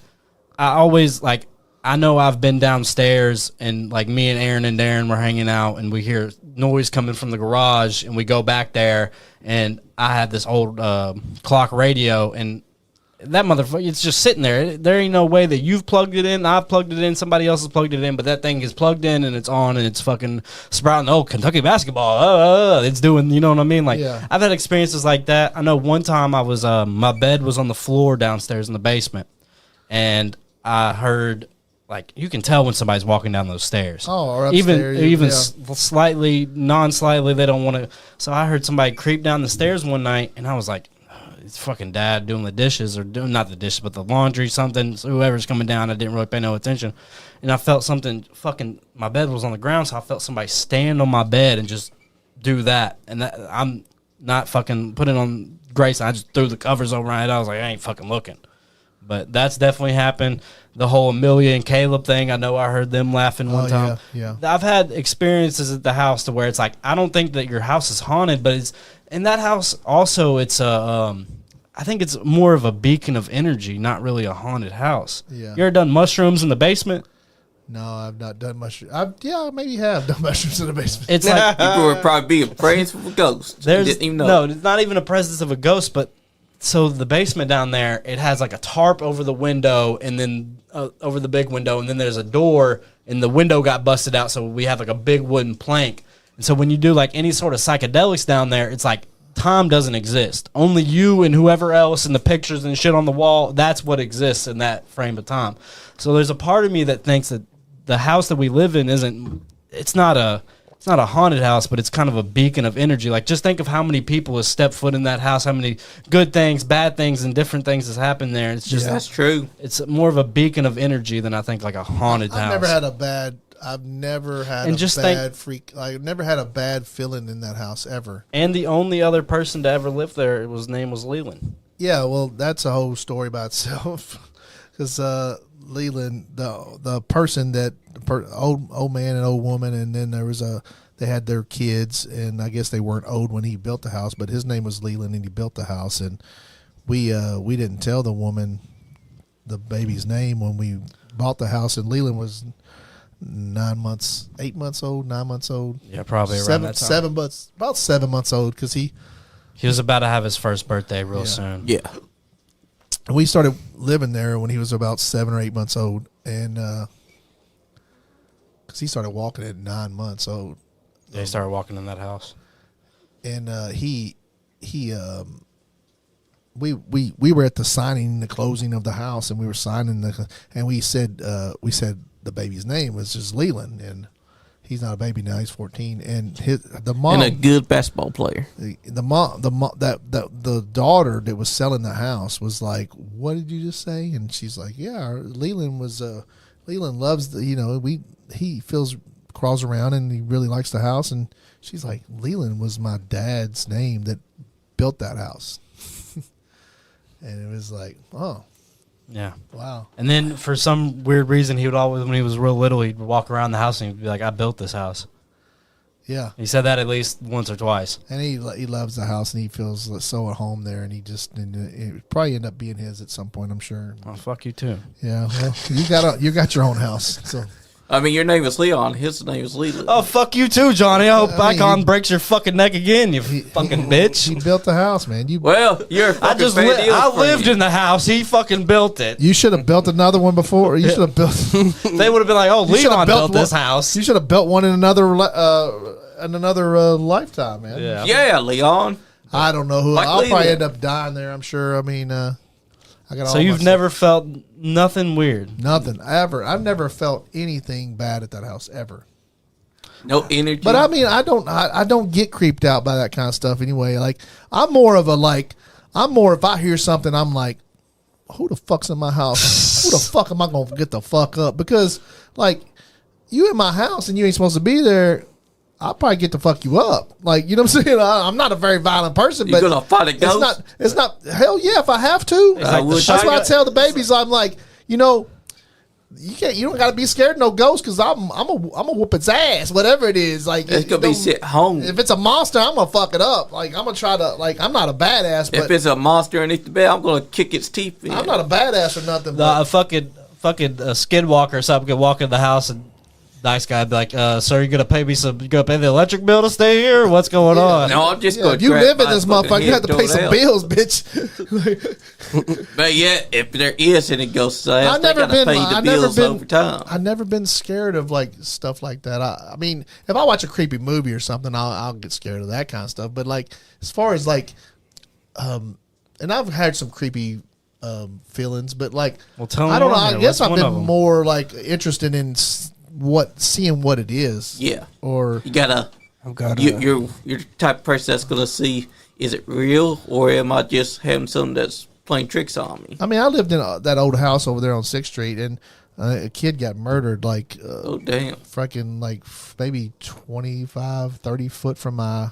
I always like. I know I've been downstairs and like me and Aaron and Darren were hanging out and we hear noise coming from the garage and we go back there and I have this old clock radio and that motherfucker, it's just sitting there. There ain't no way that you've plugged it in, I've plugged it in, somebody else has plugged it in, but that thing is plugged in and it's on and it's fucking sprouting. Oh, Kentucky basketball. It's doing, you know what I mean? Like, Yeah. I've had experiences like that. I know one time I was, my bed was on the floor downstairs in the basement and I heard, like, you can tell when somebody's walking down those stairs. Oh, or upstairs, even yeah. slightly, non-slightly, they don't want to. So I heard somebody creep down the stairs one night, and I was like, it's fucking dad doing the dishes, or doing, not the dishes, but the laundry, something. So whoever's coming down, I didn't really pay no attention. And I felt something fucking, my bed was on the ground, so I felt somebody stand on my bed and just do that. And that, I'm not fucking putting on Grace. I just threw the covers over my head. I was like, I ain't fucking looking. But that's definitely happened. The whole Amelia and Caleb thing, I know I heard them laughing one time. Yeah. I've had experiences at the house to where it's like, I don't think that your house is haunted, but it's in that house also it's a, I think it's more of a beacon of energy, not really a haunted house. Yeah. You ever done mushrooms in the basement? No, I've not done mushrooms. I maybe have done mushrooms in the basement. It's like People would probably be afraid of a ghost. You didn't even know. no, it's not even a presence of a ghost, but so the basement down there, it has like a tarp over the window and then over the big window, and then there's a door and the window got busted out, so we have like a big wooden plank. And so when you do like any sort of psychedelics down there, it's like time doesn't exist. Only you and whoever else and the pictures and shit on the wall, that's what exists in that frame of time. So there's a part of me that thinks that the house that we live in it's not a haunted house, but it's kind of a beacon of energy. Like, just think of how many people have stepped foot in that house, how many good things, bad things, and different things has happened there. It's just, That's true. it's more of a beacon of energy than I think like a haunted house. I've never had a bad I've never had a bad feeling in that house ever. And the only other person to ever live there, his name was Leland. Yeah, well, that's a whole story by itself. Because Leland, the person that old man and old woman, and then there was they had their kids, and I guess they weren't old when he built the house, but his name was Leland, and he built the house, and we didn't tell the woman the baby's name when we bought the house, and Leland was 9 months, 8 months old, 9 months old. Yeah, probably around that time. About 7 months old, because he was about to have his first birthday real soon. Yeah. we started living there when he was about 7 or 8 months old, and because he started walking at 9 months old. They started walking in that house. And we were at the signing, the closing of the house, and we were signing and we said the baby's name was just Leland, and he's not a baby now, he's 14, and the mom, And a good basketball player. the daughter that was selling the house was like, "What did you just say?" And she's like, "Yeah, Leland loves he crawls around and he really likes the house." And she's like, "Leland was my dad's name that built that house." And it was like, oh, Yeah. wow. And then for some weird reason, he would always, when he was real little, he'd walk around the house and he'd be like, "I built this house." Yeah. He said that at least once or twice. And he loves the house, and he feels so at home there, and it probably end up being his at some point, I'm sure. Oh, fuck you too. Yeah, well, you got your own house, so. I mean, your name is Leon. His name is Leland. Oh, fuck you too, Johnny. I hope I mean, Icon breaks your fucking neck again, you fucking bitch. He built the house, man. Well, you're a fucking I lived in the house. He fucking built it. You should have built another one before. You should have built. They would have been like, "Oh, You should have Leon built one- this house." You should have built one in another lifetime, man. Yeah. Yeah, Leon. I don't know who. Like I'll probably Leland. end up dying there, I'm sure. I mean, I got all So you've my never felt nothing weird? nothing ever. I've never felt anything bad at that house ever. No energy. But I mean, I don't get creeped out by that kind of stuff anyway. Like I'm more if I hear something, I'm like, who the fuck's in my house? Who the fuck am I gonna get the fuck up? Because like you in my house and you ain't supposed to be there, I'll probably get to fuck you up. Like, you know what I'm saying? I'm not a very violent person, You're but gonna fight a ghost? It's not hell yeah, if I have to. like the That's why I shotgun- tell the babies, I'm like, you don't gotta be scared of no ghost, because I'm a whoop its ass, whatever it is. Like It's gonna be sit home. if it's a monster, I'm gonna fuck it up. Like I'm gonna try to, like, I'm not a badass, If but it's a monster underneath the bed, I'm gonna kick its teeth in. I'm not a badass or nothing. A But fucking skid walker or something could walk in the house and nice guy would be like, "Sir, you gonna pay me some? You gonna pay the electric bill to stay here? Or what's going on?" No, I'm just yeah, gonna. if you grab live in my this fucking motherfucker, you have head to and pay throw some it out. bills, bitch. But yeah, if there is any ghosts, I I've never gotta been. pay the bills over time. I've never been scared of like stuff like that. I mean, if I watch a creepy movie or something, I'll get scared of that kind of stuff. But like, as far as like, and I've had some creepy feelings, but like, Well, tell me I don't know. one I here. guess What's I've one of been them? more like interested in seeing what it is. Yeah, Or you gotta. I've got You're the type of person that's gonna see, is it real or am I just having something that's playing tricks on me? I mean, I lived in that old house over there on 6th Street, and a kid got murdered like Oh damn! freaking like maybe 25, 30 foot from my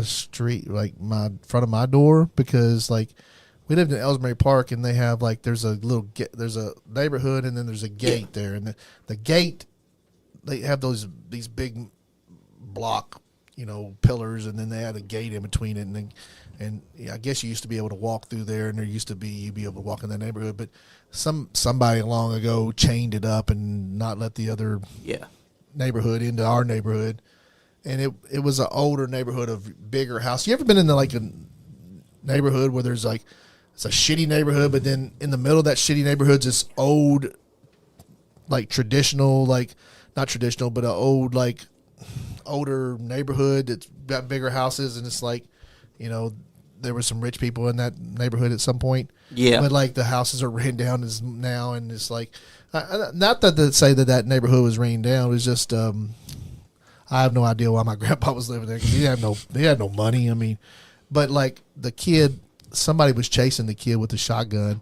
street, like my front of my door, because like we lived in Ellsbury Park, and they have like there's a neighborhood, and then there's a gate there, and the gate, they have these big block, pillars, and then they had a gate in between it, and I guess you used to be able to walk through there, and you'd be able to walk in that neighborhood, but somebody long ago chained it up and not let the other Yeah, neighborhood into our neighborhood, and it was an older neighborhood of bigger house. You ever been in like a neighborhood where there's like, it's a shitty neighborhood, but then in the middle of that shitty neighborhood's this old, like traditional, like not traditional, but an old like older neighborhood that's got bigger houses, and it's like, there were some rich people in that neighborhood at some point. Yeah. But like the houses are ran down as now, and it's like, not that to say that neighborhood was rained down. It was just, I have no idea why my grandpa was living there, because he had no money. I mean, but like the kid, somebody was chasing the kid with a shotgun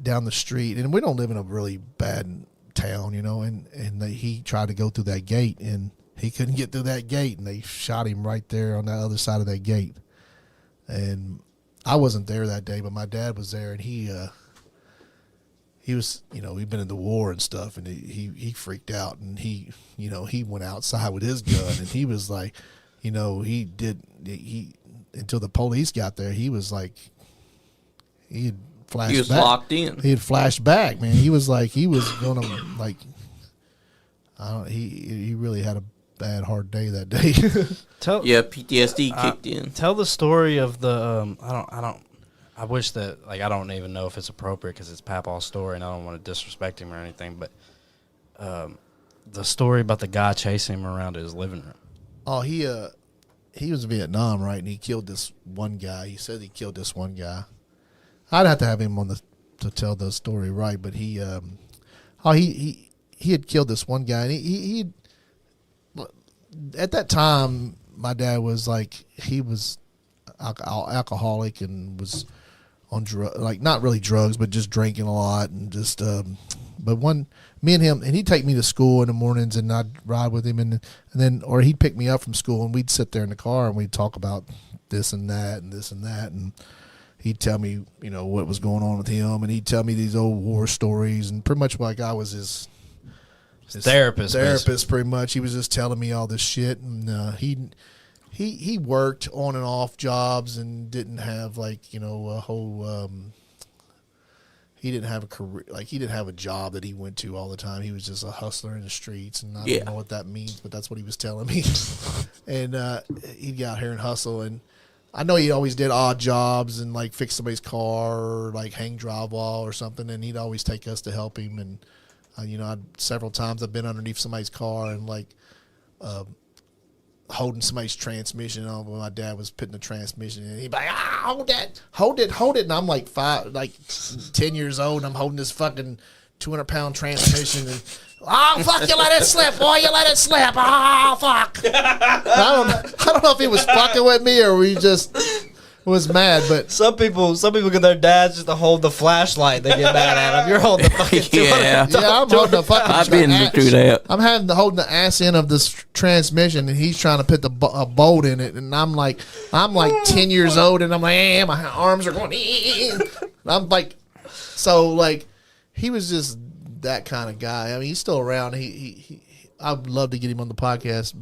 down the street, and we don't live in a really bad town, and he tried to go through that gate, and he couldn't get through that gate, and they shot him right there on the other side of that gate. And I wasn't there that day, but my dad was there, and he was, he'd been in the war and stuff, and he freaked out, and he went outside with his gun, and he was like, until the police got there, he was like, he had flashed he was back. locked in. He had flashed back, man. He was like, he was gonna like, he really had a bad hard day that day. Yeah, PTSD kicked in. Tell the story of the. I wish that, like, I don't even know if it's appropriate because it's Papaw's story, and I don't want to disrespect him or anything. But the story about the guy chasing him around his living room. Oh, he was in Vietnam, right? And he killed this one guy. He said he killed this one guy. I'd have to have him on to tell the story right, but he had killed this one guy, and he at that time, my dad was like, he was alcoholic and was on not really drugs, but just drinking a lot and just. But me and him, and he'd take me to school in the mornings, and I'd ride with him, and then, or he'd pick me up from school, and we'd sit there in the car, and we'd talk about this and that, and this and that, and he'd tell me, what was going on with him, and he'd tell me these old war stories, and pretty much like I was his therapist, pretty much. He was just telling me all this shit, and he worked on and off jobs and didn't have a whole. He didn't have a career, he didn't have a job that he went to all the time. He was just a hustler in the streets, and I don't know what that means, but that's what he was telling me. And he'd get out here and hustle, and I know he always did odd jobs and fix somebody's car or hang drywall or something, and he'd always take us to help him. And several times I've been underneath somebody's car and holding somebody's transmission on when my dad was putting the transmission in. He'd be like, hold it. And I'm 10 years old, and I'm holding this fucking 200-pound transmission, and fuck, you let it slip, boy, you let it slip. Oh, fuck. I don't know if he was fucking with me or we just was mad, but some people get their dads just to hold the flashlight. They get mad at him. You're holding the fucking Yeah, I'm holding the fucking. I've been through that. I'm holding the ass end of this transmission, and he's trying to put a bolt in it, and I'm like 10 years old, and I'm like, my arms are going. I'm he was just that kind of guy. I mean, he's still around. I'd love to get him on the podcast,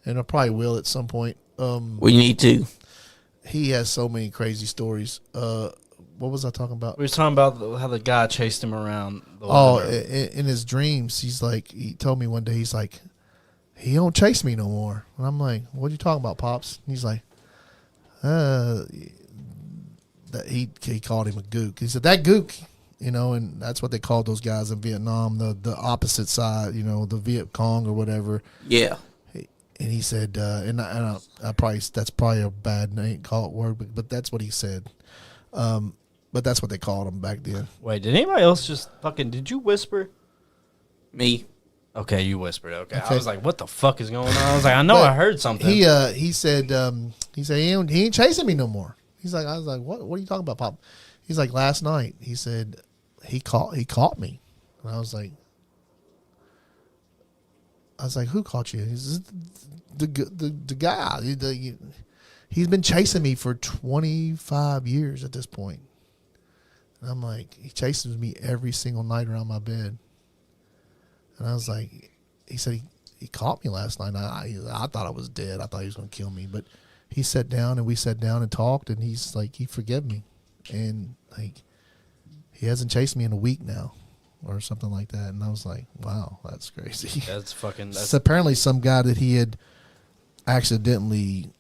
and I probably will at some point. We need to. He has so many crazy stories. What was I talking about? We were talking about how the guy chased him around. In his dreams, he told me one day, he's like, he don't chase me no more. And I'm like, what are you talking about, Pops? And he's like, that he called him a gook. He said, that gook, and that's what they called those guys in Vietnam, the opposite side, the Viet Cong or whatever. Yeah. And he said, that's probably a bad name, call it word, but that's what he said. But that's what they called him back then. Wait, did anybody else did you whisper? Me. Okay, you whispered. Okay. I was like, what the fuck is going on? I was like, I heard something. He said he ain't chasing me no more. He's like, I was like, what are you talking about, Pop? He's like, last night, he said he caught me. And I was like, who caught you? He's the guy. He's been chasing me for 25 years at this point. And I'm like, he chases me every single night around my bed. And I was like, he said he caught me last night. I thought I was dead. I thought he was going to kill me. But we sat down and talked, and he's like, he forgave me. And he hasn't chased me in a week now. Or something like that, and I was like, "Wow, that's crazy." That's apparently some guy that he had accidentally.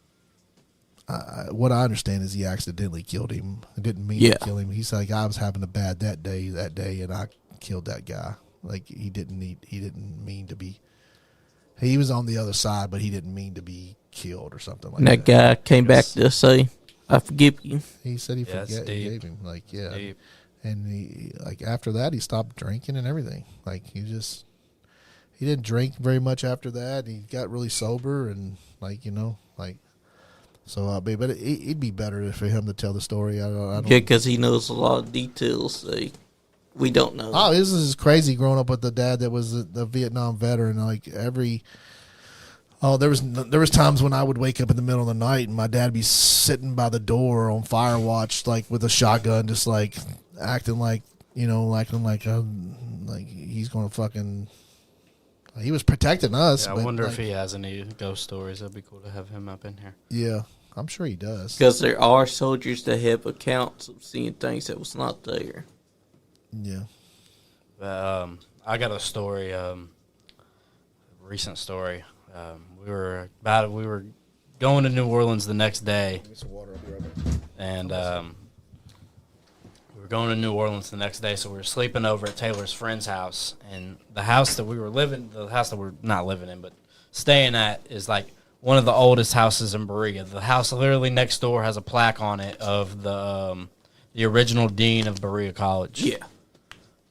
What I understand is he accidentally killed him. I didn't mean to kill him. He's like, I was having a bad that day, and I killed that guy. He didn't mean to be. He was on the other side, but he didn't mean to be killed or something like that. That guy came back to say, "I forgive you." He said he forgave him. Deep. And he after that, he stopped drinking and everything. He didn't drink very much after that. He got really sober and so. But it'd be better for him to tell the story. I don't. Yeah, because he knows a lot of details we don't know. Oh, this is crazy growing up with the dad that was the Vietnam veteran. There was times when I would wake up in the middle of the night and my dad'd be sitting by the door on fire watch, with a shotgun, just acting like he's gonna fucking. He was protecting us. Yeah, I wonder if he has any ghost stories. That'd be cool to have him up in here. Yeah, I'm sure he does. Because there are soldiers that have accounts of seeing things that was not there. Yeah. I got a story. Recent story. We were going to New Orleans the next day, and we were going to New Orleans the next day, so we were sleeping over at Taylor's friend's house. And the house that we're not living in, but staying at is like one of the oldest houses in Berea. The house literally next door has a plaque on it of the original dean of Berea College. Yeah.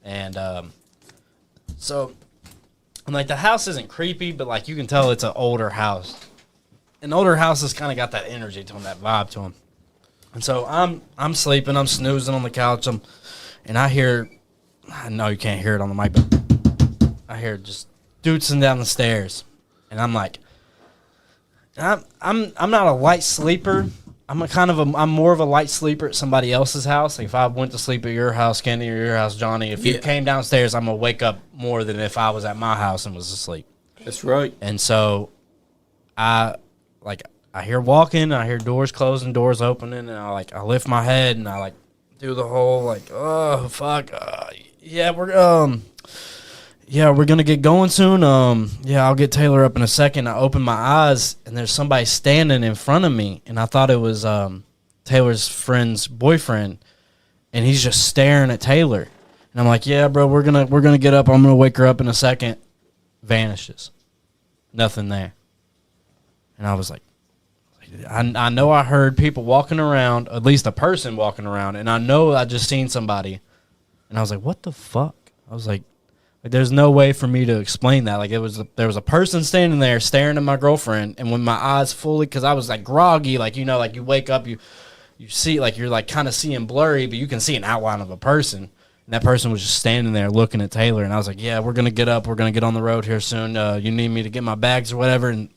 And so, and like the house isn't creepy, but like you can tell it's an older house. And older houses kind of got that energy to them, that vibe to them. And so I'm sleeping, I'm snoozing on the couch, and I know you can't hear it on the mic, but I hear just dudesing down the stairs, and I'm like, I'm not a light sleeper. I'm more of a light sleeper at somebody else's house. Like if I went to sleep at your house, Kenny, or your house, Johnny, if you came downstairs, I'm gonna wake up more than if I was at my house and was asleep. That's right. And so I hear walking, I hear doors closing, doors opening, and I lift my head and I do the whole oh fuck, we're gonna get going soon. I'll get Taylor up in a second. I open my eyes and there's somebody standing in front of me, and I thought it was Taylor's friend's boyfriend, and he's just staring at Taylor. And I'm like, yeah, bro, we're gonna get up. I'm gonna wake her up in a second. Vanishes, nothing there. And I was like, I know I heard people walking around, at least a person walking around, and I know I just seen somebody. And I was like, what the fuck? I was like there's no way for me to explain that. Like there was a person standing there staring at my girlfriend, and when my eyes fully, because I was like groggy, like you wake up, you see, like you're like kind of seeing blurry, but you can see an outline of a person. And that person was just standing there looking at Taylor, and I was like, yeah, we're gonna get up, we're gonna get on the road here soon. You need me to get my bags or whatever, and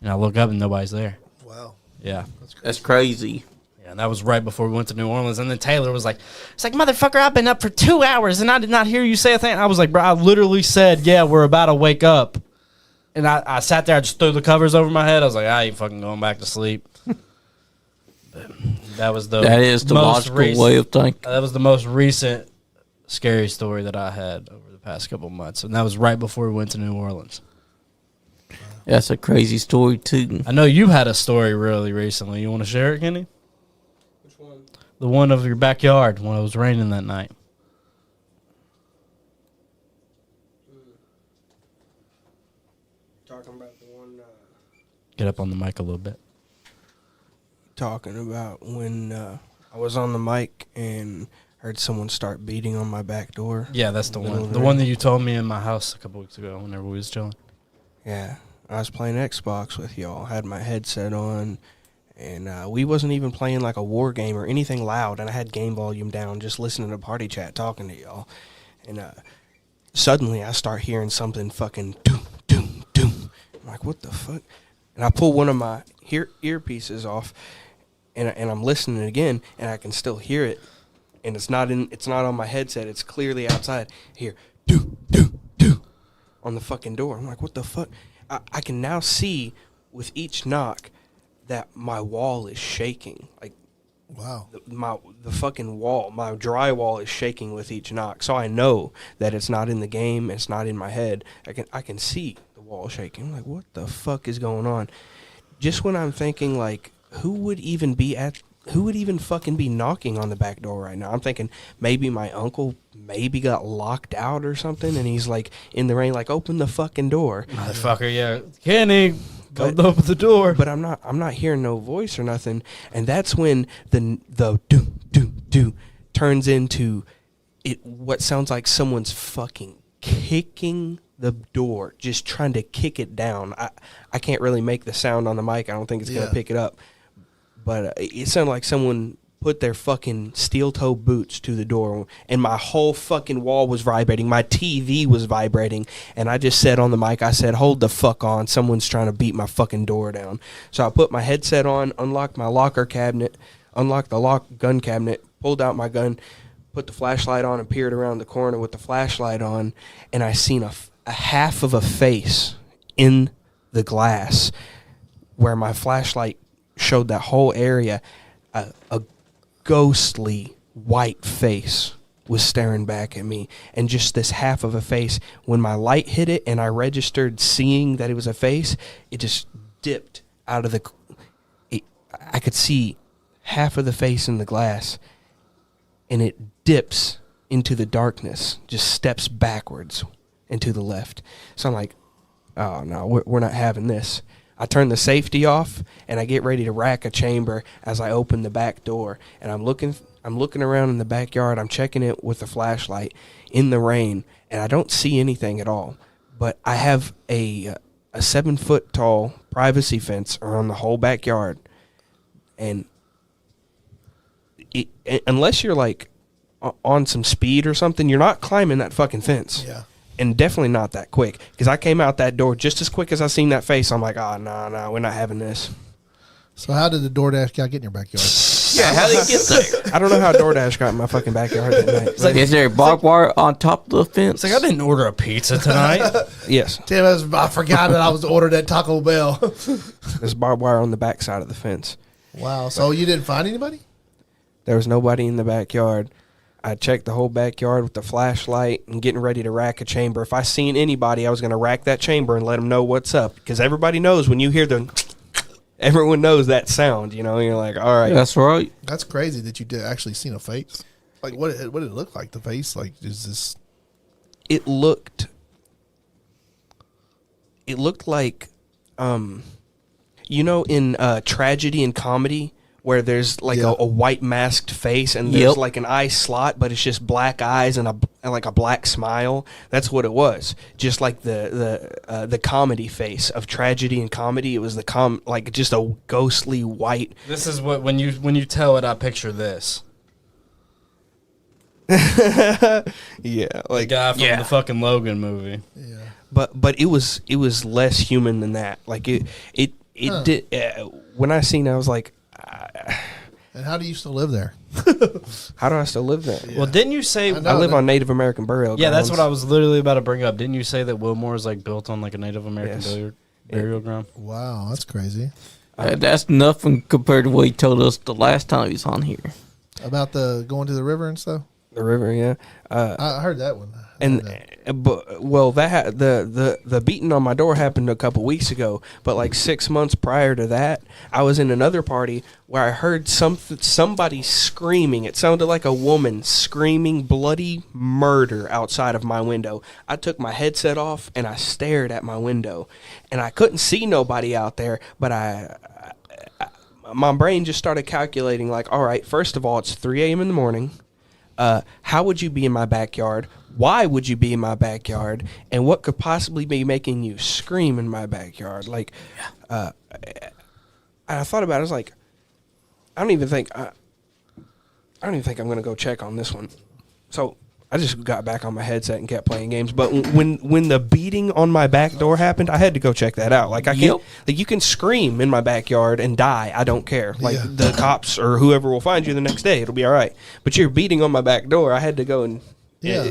I look up and nobody's there. Wow. Yeah. That's crazy. Yeah, and that was right before we went to New Orleans. And then Taylor was like, it's like, motherfucker, I've been up for 2 hours and I did not hear you say a thing. I was like, bro, I literally said, yeah, we're about to wake up. And I sat there, I just threw the covers over my head. I was like, I ain't fucking going back to sleep. That is the logical way of thinking. That was the most recent scary story that I had over the past couple of months. And that was right before we went to New Orleans. That's a crazy story, too. I know you had a story really recently. You want to share it, Kenny? Which one? The one of your backyard when it was raining that night. Talking about the one. Get up on the mic a little bit. Talking about when I was on the mic and heard someone start beating on my back door. Yeah, that's the Middle one. of The the one night. that you told me in my house a couple weeks ago whenever we was chilling. Yeah, I was playing Xbox with y'all. Had my headset on, and we wasn't even playing like a war game or anything loud. And I had game volume down, just listening to party chat, talking to y'all. And suddenly, I start hearing something fucking doom, doom, doom. I'm like, what the fuck? And I pull one of my earpieces off, and I'm listening again, and I can still hear it. And it's not on my headset. It's clearly outside. I hear do do do on the fucking door. I'm like, what the fuck? I can now see with each knock that my wall is shaking. Like, Wow. the fucking wall, my drywall is shaking with each knock. So I know that it's not in the game. It's not in my head. I can see the wall shaking. I'm like, what the fuck is going on? Just when I'm thinking, like, who would even fucking be knocking on the back door right now? I'm thinking maybe my uncle maybe got locked out or something, and he's like in the rain, like, open the fucking door. Motherfucker, yeah. Kenny, But- come open the door. But I'm not hearing no voice or nothing, and that's when the do do do turns into what sounds like someone's fucking kicking the door, just trying to kick it down. I can't really make the sound on the mic. I don't think it's gonna Yeah. pick it up. But it sounded like someone put their fucking steel-toe boots to the door, and my whole fucking wall was vibrating. My TV was vibrating, and I just said on the mic, I said, hold the fuck on. Someone's trying to beat my fucking door down. So I put my headset on, unlocked my locker cabinet, unlocked the gun cabinet, pulled out my gun, put the flashlight on, and peered around the corner with the flashlight on, and I seen a half of a face in the glass where my flashlight showed that whole area. A ghostly white face was staring back at me, and just this half of a face. When my light hit it and I registered seeing that it was a face, it just dipped out of I could see half of the face in the glass, and it dips into the darkness, just steps backwards and to the left. So I'm like, oh, no, we're not having this. I turn the safety off, and I get ready to rack a chamber as I open the back door. And I'm looking around in the backyard. I'm checking it with a flashlight in the rain, and I don't see anything at all. But I have a 7-foot tall privacy fence around the whole backyard. And unless you're like on some speed or something, you're not climbing that fucking fence. Yeah. And definitely not that quick, because I came out that door just as quick as I seen that face. I'm like, oh, no, we're not having this. So how did the DoorDash guy get in your backyard? Yeah, how did he get there? I don't know how DoorDash got in my fucking backyard that night. It's like, is there barbed wire on top of the fence? It's like, I didn't order a pizza tonight. Yes. Damn, I forgot that I was ordered at Taco Bell. There's barbed wire on the back side of the fence. Wow. So you didn't find anybody? There was nobody in the backyard. I checked the whole backyard with the flashlight and getting ready to rack a chamber. If I seen anybody, I was going to rack that chamber and let them know what's up. Because everybody knows when you hear everyone knows that sound, you know. You're like, all right. That's right. That's crazy that you did actually seen a face. Like, what did it look like, the face? Like, is this... It looked like, you know, in tragedy and comedy, where there's like a white masked face and there's like an eye slot, but it's just black eyes and like a black smile. That's what it was. Just like the comedy face of tragedy and comedy. It was like just a ghostly white. This is what when you tell it, I picture this. Yeah, The like guy from the fucking Logan movie. Yeah. But it was less human than that. Like it did. When I seen it, I was like. And how do you still live there? How do I still live there? Well, didn't you say I I live on Native American burial grounds. Yeah, that's what I was literally about to bring up. Didn't you say that Wilmore is like built on like a Native American Yes. burial ground? Wow, that's crazy. That's nothing compared to what he told us the last time he was on here. About the going to the river and stuff? The river, yeah. I heard that one. The beating on my door happened a couple weeks ago, but like 6 months prior to that, I was in another party where I heard somebody screaming. It sounded like a woman screaming bloody murder outside of my window. I took my headset off and I stared at my window, and I couldn't see nobody out there, but my brain just started calculating like, all right, first of all, it's 3 a.m. in the morning. How would you be in my backyard? Why would you be in my backyard? And what could possibly be making you scream in my backyard? Like, I thought about it. I was like, I don't even think I'm going to go check on this one. So I just got back on my headset and kept playing games. But when the beating on my back door happened, I had to go check that out. Like, I can't, like, you can scream in my backyard and die. I don't care. Like, the cops or whoever will find you the next day. It'll be all right. But you're beating on my back door. I had to go and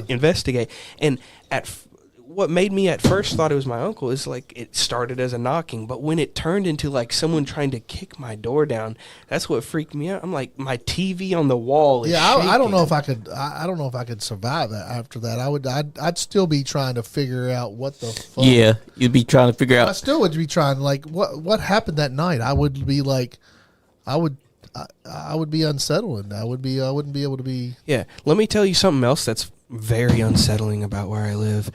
investigate. And what made me at first thought it was my uncle is like it started as a knocking, but when it turned into like someone trying to kick my door down, that's what freaked me out. I'm like, my TV on the wall is shaking. I don't know if I could. I don't know if I could survive that. After that, I'd still be trying to figure out what the fuck. Yeah, you'd be trying to figure out. I still would be trying like what happened that night. I would be like, I would be unsettled. I wouldn't be able to be. Yeah, let me tell you something else that's very unsettling about where I live.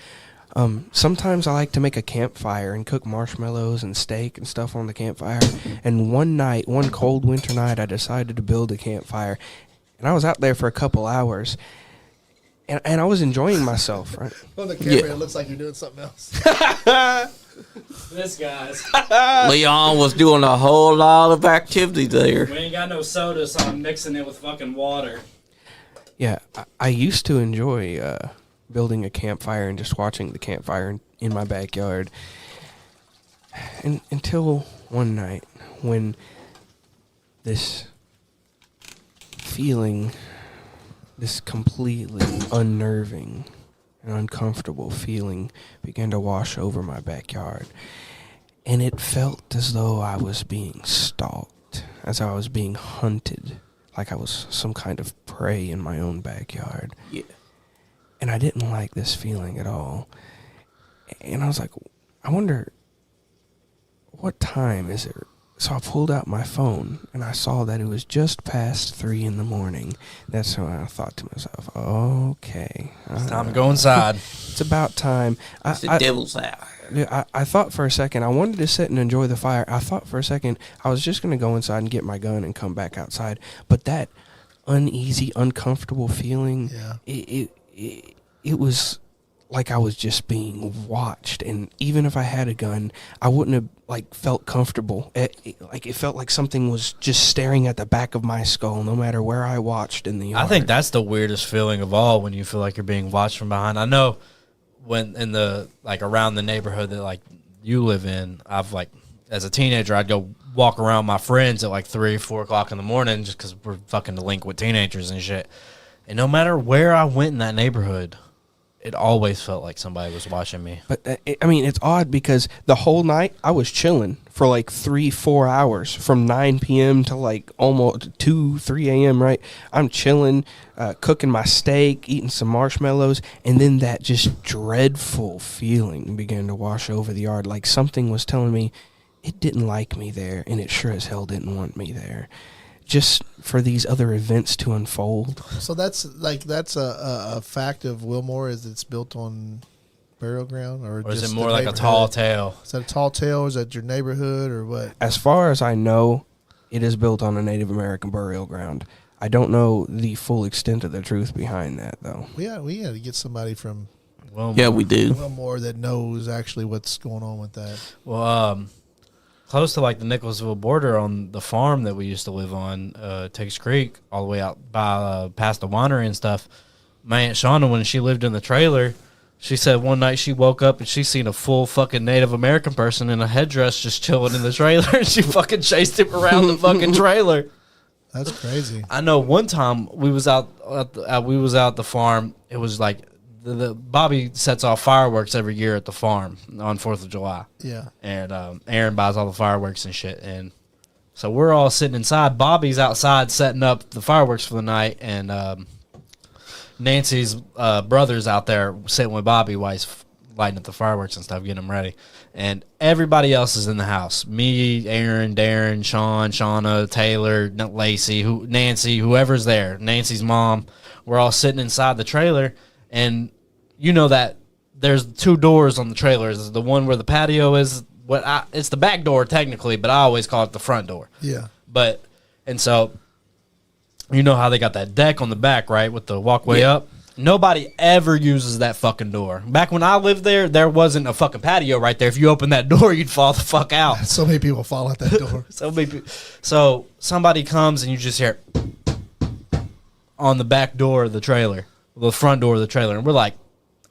Sometimes I like to make a campfire and cook marshmallows and steak and stuff on the campfire. And one cold winter night, I decided to build a campfire. And I was out there for a couple hours. And I was enjoying myself, right? On the camera, it looks like you're doing something else. This guy's. Leon was doing a whole lot of activity there. We ain't got no soda, so I'm mixing it with fucking water. Yeah, I used to enjoy building a campfire and just watching the campfire in my backyard. And until one night when this feeling, this completely unnerving and uncomfortable feeling began to wash over my backyard. And it felt as though I was being stalked, as I was being hunted, like I was some kind of prey in my own backyard. Yeah. And I didn't like this feeling at all. And I was like, I wonder, what time is it So I pulled out my phone, and I saw that it was just past 3 in the morning. That's when I thought to myself, okay. It's time to go inside. It's about time. It's the devil's hour. I thought for a second, I wanted to sit and enjoy the fire. I thought for a second I was just going to go inside and get my gun and come back outside. But that uneasy, uncomfortable feeling, it was like I was just being watched. And even if I had a gun, I wouldn't have felt comfortable. It felt like something was just staring at the back of my skull no matter where I watched in the yard. I think that's the weirdest feeling of all, when you feel like you're being watched from behind. I know when in the around the neighborhood that you live in, I've as a teenager, I'd go walk around my friends at 3 or 4 o'clock in the morning just because we're fucking delinquent teenagers and shit. And no matter where I went in that neighborhood, it always felt like somebody was watching me. But it's odd because the whole night I was chilling for 3-4 hours from 9 p.m. to almost 2-3 a.m. Right, I'm chilling, cooking my steak, eating some marshmallows, and then that just dreadful feeling began to wash over the yard. Like something was telling me it didn't like me there, and it sure as hell didn't want me there. Just for these other events to unfold. So that's a fact of Wilmore, is it's built on burial ground, or is just it more like a tall tale? Is that a tall tale? Is that your neighborhood, or what? As far as I know, it is built on a Native American burial ground. I don't know the full extent of the truth behind that, though. We had to get somebody from Wilmore. Yeah, we do. Wilmore that knows actually what's going on with that. Well, close to the Nicholsville border, on the farm that we used to live on, Tiggs Creek, all the way out by past the winery and stuff. My Aunt Shauna, when she lived in the trailer, she said one night she woke up and she seen a full fucking Native American person in a headdress just chilling in the trailer, and she fucking chased him around the fucking trailer. That's crazy. I know one time we was out at the farm. It was the Bobby sets off fireworks every year at the farm on 4th of July. Yeah. And Aaron buys all the fireworks and shit. And so we're all sitting inside. Bobby's outside setting up the fireworks for the night. And Nancy's brother's out there sitting with Bobby while he's lighting up the fireworks and stuff, getting them ready. And everybody else is in the house. Me, Aaron, Darren, Sean, Shauna, Taylor, Lacey, Nancy, whoever's there. Nancy's mom. We're all sitting inside the trailer. And you know that there's 2 doors on the trailer. There's the one where the patio is. It's the back door technically, but I always call it the front door. Yeah. And so you know how they got that deck on the back, right, with the walkway up? Nobody ever uses that fucking door. Back when I lived there wasn't a fucking patio right there. If you open that door, you'd fall the fuck out. So many people fall out that door. So somebody comes and you just hear on the back door of the trailer. The front door of the trailer, and we're like,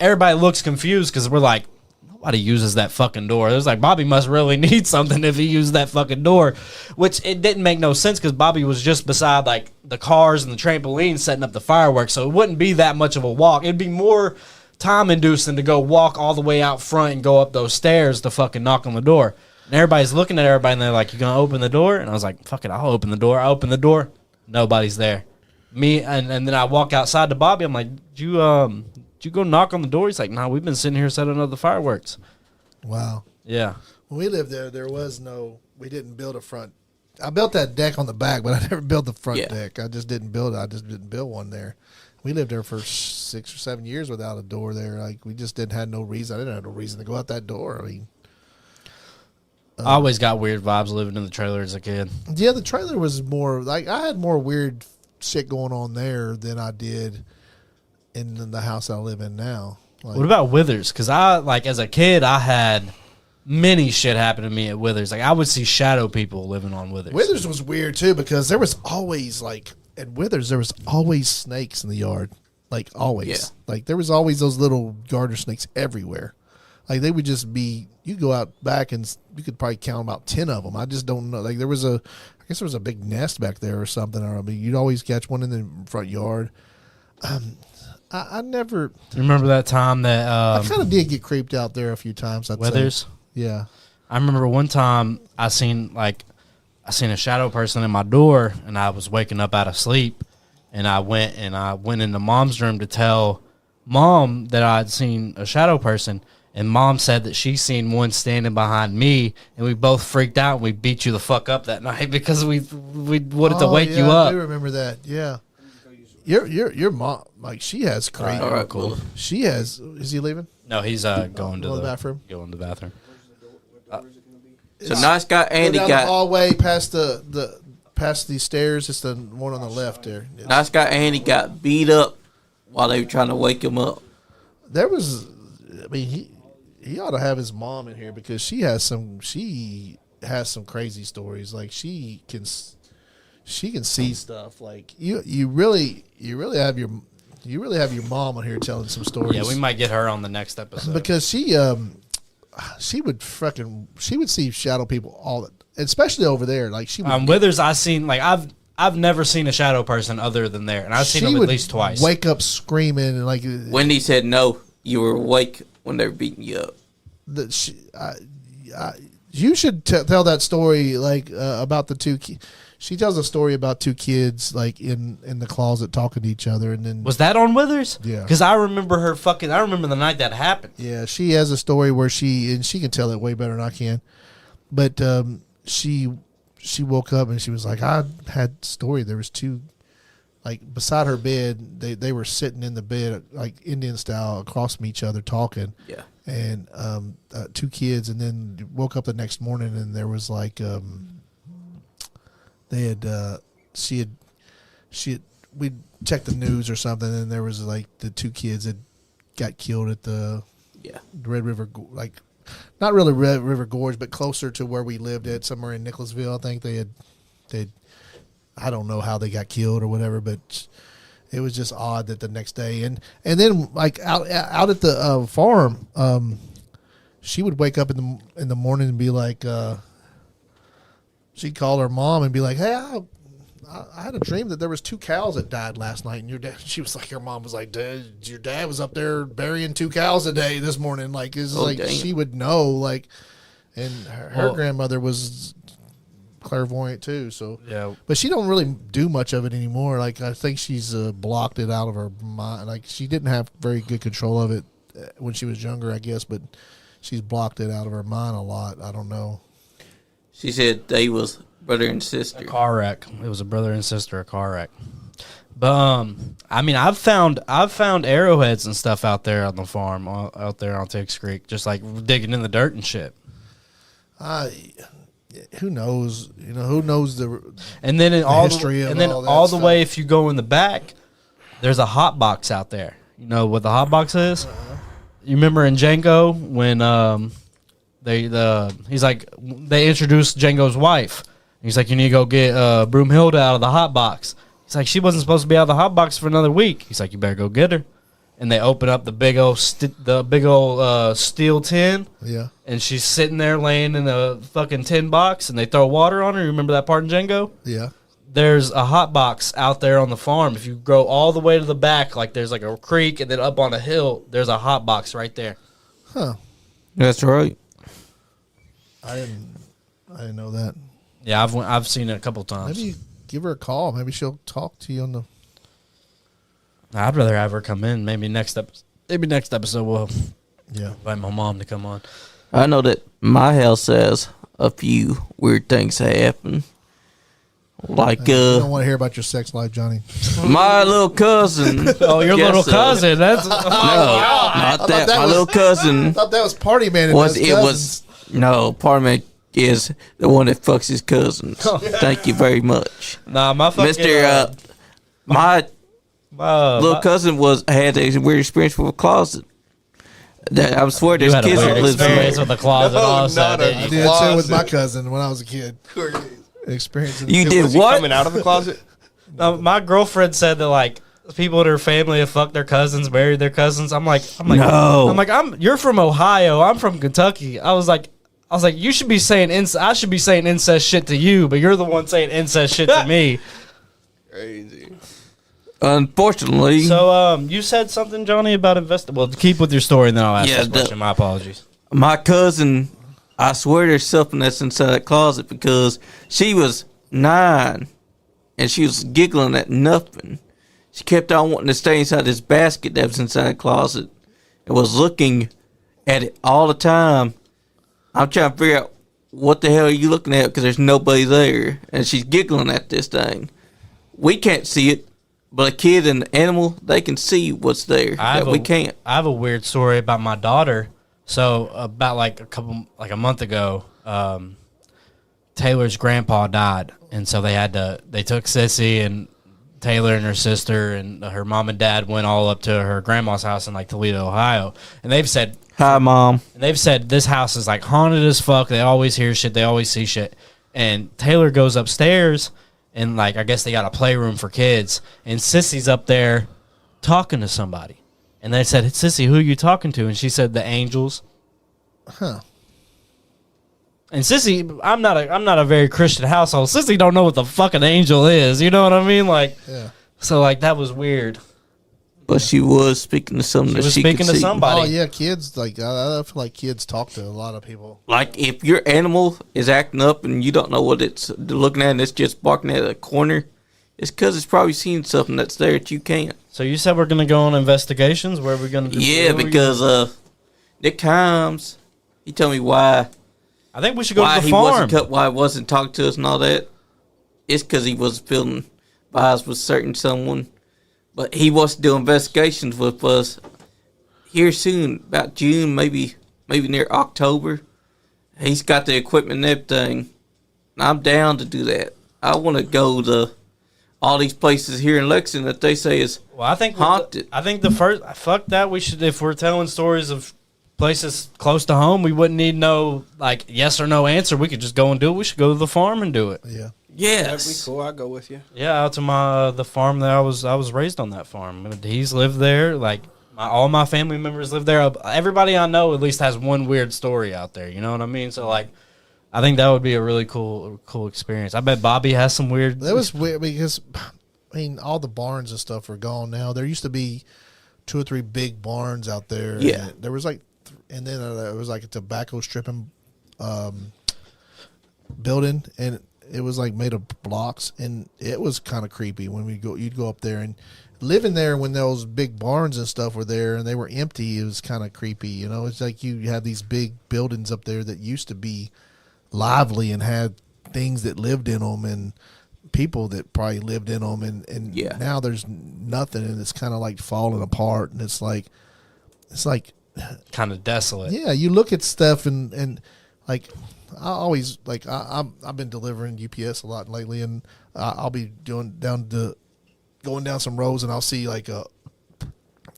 everybody looks confused because we're like, nobody uses that fucking door. It was like, Bobby must really need something if he used that fucking door, which it didn't make no sense because Bobby was just beside the cars and the trampoline setting up the fireworks, so it wouldn't be that much of a walk. It'd be more time inducing to go walk all the way out front and go up those stairs to fucking knock on the door. And everybody's looking at everybody and they're like, you gonna open the door? And I was like, fuck it, I'll open the door. I open the door, nobody's there. Me and then I walk outside to Bobby. I'm like, did you go knock on the door? He's like, nah, we've been sitting here setting up the fireworks. Wow. Yeah. When we lived there was we didn't build a front. I built that deck on the back, but I never built the front deck. I just didn't build it. I just didn't build one there. We lived there for 6 or 7 years without a door there. We just didn't have no reason. I didn't have no reason to go out that door. I always got weird vibes living in the trailer as a kid. Yeah, the trailer was more I had more weird shit going on there than I did in the house I live in now. What about Withers? Because as a kid, I had many shit happen to me at Withers. I would see shadow people living on Withers. Withers was weird too because there was always at Withers there was always snakes in the yard, always. Yeah. There was always those little garter snakes everywhere. They would just be. You go out back and you could probably count about 10 of them. I just don't know. I guess there was a big nest back there or something. You'd always catch one in the front yard. I never. You remember that time that I kind of did get creeped out there a few times. Withers? Yeah. I remember one time I seen a shadow person in my door, and I was waking up out of sleep, and I went into Mom's room to tell Mom that I'd seen a shadow person. And Mom said that she seen one standing behind me, and we both freaked out. And we beat you the fuck up that night because we wanted to wake you up. I do remember that. Yeah. Your mom, like, she has crazy. All right, cool. She has. Is he leaving? No, he's going to the bathroom. Going to the bathroom. So Nice Guy Andy Go down the got hallway past past these stairs. It's the one on the left there. Nice Guy Andy got beat up while they were trying to wake him up. There was, I mean, he ought to have his mom in here because she has some crazy stories. Like she can see stuff. Like you really have your mom on here telling some stories. Yeah, we might get her on the next episode because she would see shadow people especially over there. Like she would Withers. I seen like I've never seen a shadow person other than there, and I've seen them at least twice. Wake up screaming and like. Wendy said no. You were awake when they were beating you up. You should tell that story like about the two. She tells a story about two kids like in the closet talking to each other, and then was that on Withers? Yeah, because I remember her fucking. I remember the night that happened. Yeah, she has a story where she can tell it way better than I can, but she woke up and she was like, I had a story. There was two, like beside her bed. They were sitting in the bed like Indian style across from each other talking. Yeah, and two kids, and then woke up the next morning and there was like we checked the news or something, and there was like the two kids that got killed at the Red River, like not really Red River Gorge, but closer to where we lived at, somewhere in Nicholasville. I think they I don't know how they got killed or whatever, but it was just odd that the next day and then like out at the farm, she would wake up in the morning and be like, she'd call her mom and be like, hey, I had a dream that there was two cows that died last night, and your dad. She was like, your mom was like, your dad was up there burying two cows a day this morning. Like it's she would know, like, and her grandmother was clairvoyant too. So yeah, but she don't really do much of it anymore. Like I think she's blocked it out of her mind. Like she didn't have very good control of it when she was younger, I guess, but she's blocked it out of her mind a lot. I don't know. She said they was brother and sister. A car wreck. It was a brother and sister, a car wreck. But I mean, I've found arrowheads and stuff out there on the farm, out there on Tiggs Creek, just like digging in the dirt and shit. Who knows? You know, who knows the and then history of all that the way if you go in the back, there's a hot box out there. You know what the hot box is? You remember in Django when he's like they introduced Django's wife. He's like, you need to go get Broomhilda out of the hot box. He's like, she wasn't supposed to be out of the hot box for another week. He's like, you better go get her. And they open up the big old steel tin. Yeah. And she's sitting there laying in a fucking tin box, and they throw water on her. You remember that part in Django? Yeah. There's a hot box out there on the farm. If you go all the way to the back, like there's like a creek, and then up on a hill, there's a hot box right there. Huh. That's right. I didn't know that. Yeah, I've seen it a couple times. Maybe give her a call. Maybe she'll talk to you on the. I'd rather have her come in. Maybe next episode we'll invite my mom to come on. I know that my house has a few weird things happen. Like I don't want to hear about your sex life, Johnny. My little cousin. Oh, your little cousin. That's no, not that. My little cousin. I thought that was Party Man. Party Man is the one that fucks his cousins. Thank you very much. Nah, my fucking my little cousin had a weird experience with a closet. That I swear there's kids that live experience with a closet. I did too with my cousin when I was a kid. Experiencing. You did what? Coming out of the closet? My girlfriend said that like people in her family have fucked their cousins, married their cousins. I'm like, no. I'm like, you're from Ohio. I'm from Kentucky. I was like, you should be saying I should be saying incest shit to you, but you're the one saying incest shit to me. Crazy. Unfortunately. So, you said something, Johnny, about Well, keep with your story, and then I'll ask this question. My apologies. My cousin, I swear there's something that's inside that closet because she was 9 and she was giggling at nothing. She kept on wanting to stay inside this basket that was inside the closet and was looking at it all the time. I'm trying to figure out what the hell are you looking at because there's nobody there. And she's giggling at this thing. We can't see it, but a kid and an animal, they can see what's there that we can't. I have a weird story about my daughter. So about like a month ago, Taylor's grandpa died, and so they took Sissy and Taylor and her sister and her mom and dad went all up to her grandma's house in like Toledo, Ohio, and they've said, "Hi, Mom." And they've said this house is like haunted as fuck. They always hear shit. They always see shit. And Taylor goes upstairs, and like I guess they got a playroom for kids, and Sissy's up there talking to somebody. And they said, "Sissy, who are you talking to?" And she said, "The angels." Huh. And Sissy, I'm not a very Christian household. Sissy don't know what the fucking angel is. You know what I mean? Like, Yeah. So like that was weird. But she was speaking to someone that she speaking could to see. somebody. Oh yeah, kids like I feel like kids talk to a lot of people. Like if your animal is acting up and you don't know what it's looking at and it's just barking at a corner, it's because it's probably seen something that's there that you can't. So you said we're gonna go on investigations. Where are we gonna do? Yeah, because Nick Himes, he told me why I think we should go to the he farm. why he wasn't talking to us and all that. It's because he wasn't feeling vibes with certain someone. But he wants to do investigations with us here soon, about June, maybe near October. He's got the equipment and everything. And I'm down to do that. I want to go to all these places here in Lexington that they say is haunted. I think the first fuck that we should, if we're telling stories of places close to home, we wouldn't need no like yes or no answer. We could just go and do it. We should go to the farm and do it. Yeah. Yes. That'd be cool. I'll go with you. Yeah, out to the farm that I was raised on that farm. He's lived there. Like all my family members live there. Everybody I know at least has one weird story out there. You know what I mean? So like, I think that would be a really cool experience. I bet Bobby has some weird. That was weird because I mean all the barns and stuff are gone now. There used to be 2 or 3 big barns out there. Yeah. And there was like, and then there was like a tobacco stripping building, and it was like made of blocks, and it was kind of creepy when you'd go up there and living there when those big barns and stuff were there and they were empty. It was kind of creepy, you know. It's like you have these big buildings up there that used to be lively and had things that lived in them and people that probably lived in them, and Yeah. now there's nothing, and it's kind of like falling apart, and it's like kind of desolate. yeah. You look at stuff and like. I always like I've been delivering UPS a lot lately, and I'll be going down some roads, and I'll see or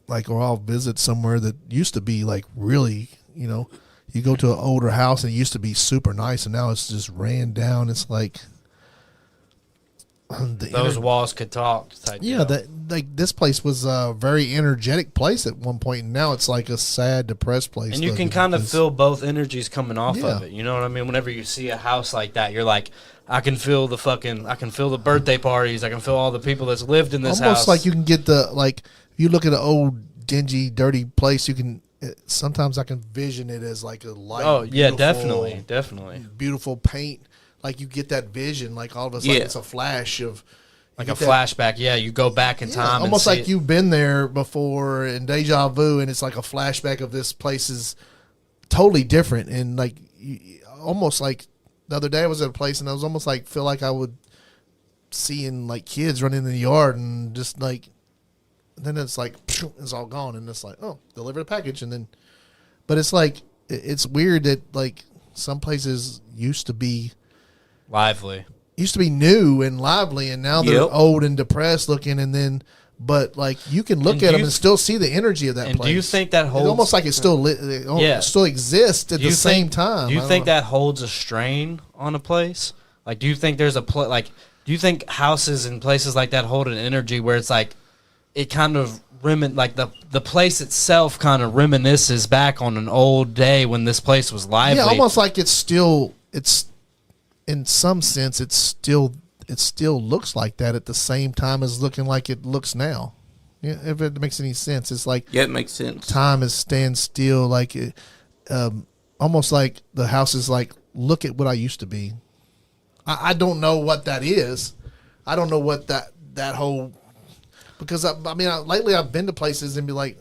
I'll visit somewhere that used to be like really, you know, you go to an older house and it used to be super nice, and now it's just ran down. It's like Those walls could talk. Type yeah, deal. that like this place was a very energetic place at one point, and now it's like a sad, depressed place. And you can looking, kind of because- feel both energies coming off Yeah. of it. You know what I mean? Whenever you see a house like that, you're like, I can feel the birthday parties. I can feel all the people that's lived in this house. almost like you can get if you look at an old, dingy, dirty place, you can. Sometimes I can vision it as like a light. Oh yeah, beautiful- definitely. beautiful paint. Like you get that vision, like all of a sudden Yeah. it's a flash of Like you a get that- flashback. Yeah, you go back in yeah, time. almost and see like it. you've been there before in deja vu, and it's like a flashback of this place is totally different, and like almost like the other day I was at a place and I was almost like feel like I would seeing like kids running in the yard and just like then it's like it's all gone, and it's like, oh, deliver the package, and then but it's like it's weird that like some places used to be lively. new and lively, and now they're Yep. old and depressed looking, and then but like you can look And at do them you and still see the energy of that And place. do you think that it's holds? almost like it still Yeah. still exists at do the you same think- time? Do you I don't think know. that holds a strain on a place? Like, do you think there's a do you think houses and places like that hold an energy where it's like it kind of like the place itself kind of reminisces back on an old day when this place was lively? Yeah, almost like it's in some sense it still looks like that at the same time as looking like it looks now. Yeah, if it makes any sense, it's like Yeah, it makes sense. time is stand still, like almost like the house is like, look at what I used to be. I don't know what that is. I don't know what that whole, because I mean lately I've been to places and be like,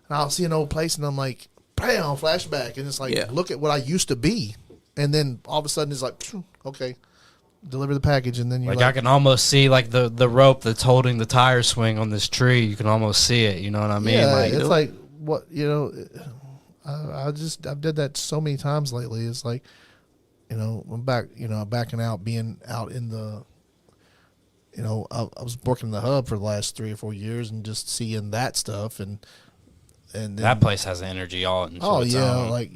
and I'll see an old place and I'm like, bam, flashback, and it's like, Yeah. look at what I used to be, and then all of a sudden it's like, okay, deliver the package, and then you're Like I can almost see like the rope that's holding the tire swing on this tree. You can almost see it. You know what I mean? yeah, Like, it's like what I've did that so many times lately. It's like, I'm back, backing out, being out in the, I was working in the hub for the last 3 or 4 years, and just seeing that stuff, and then, that place has energy all into its own. like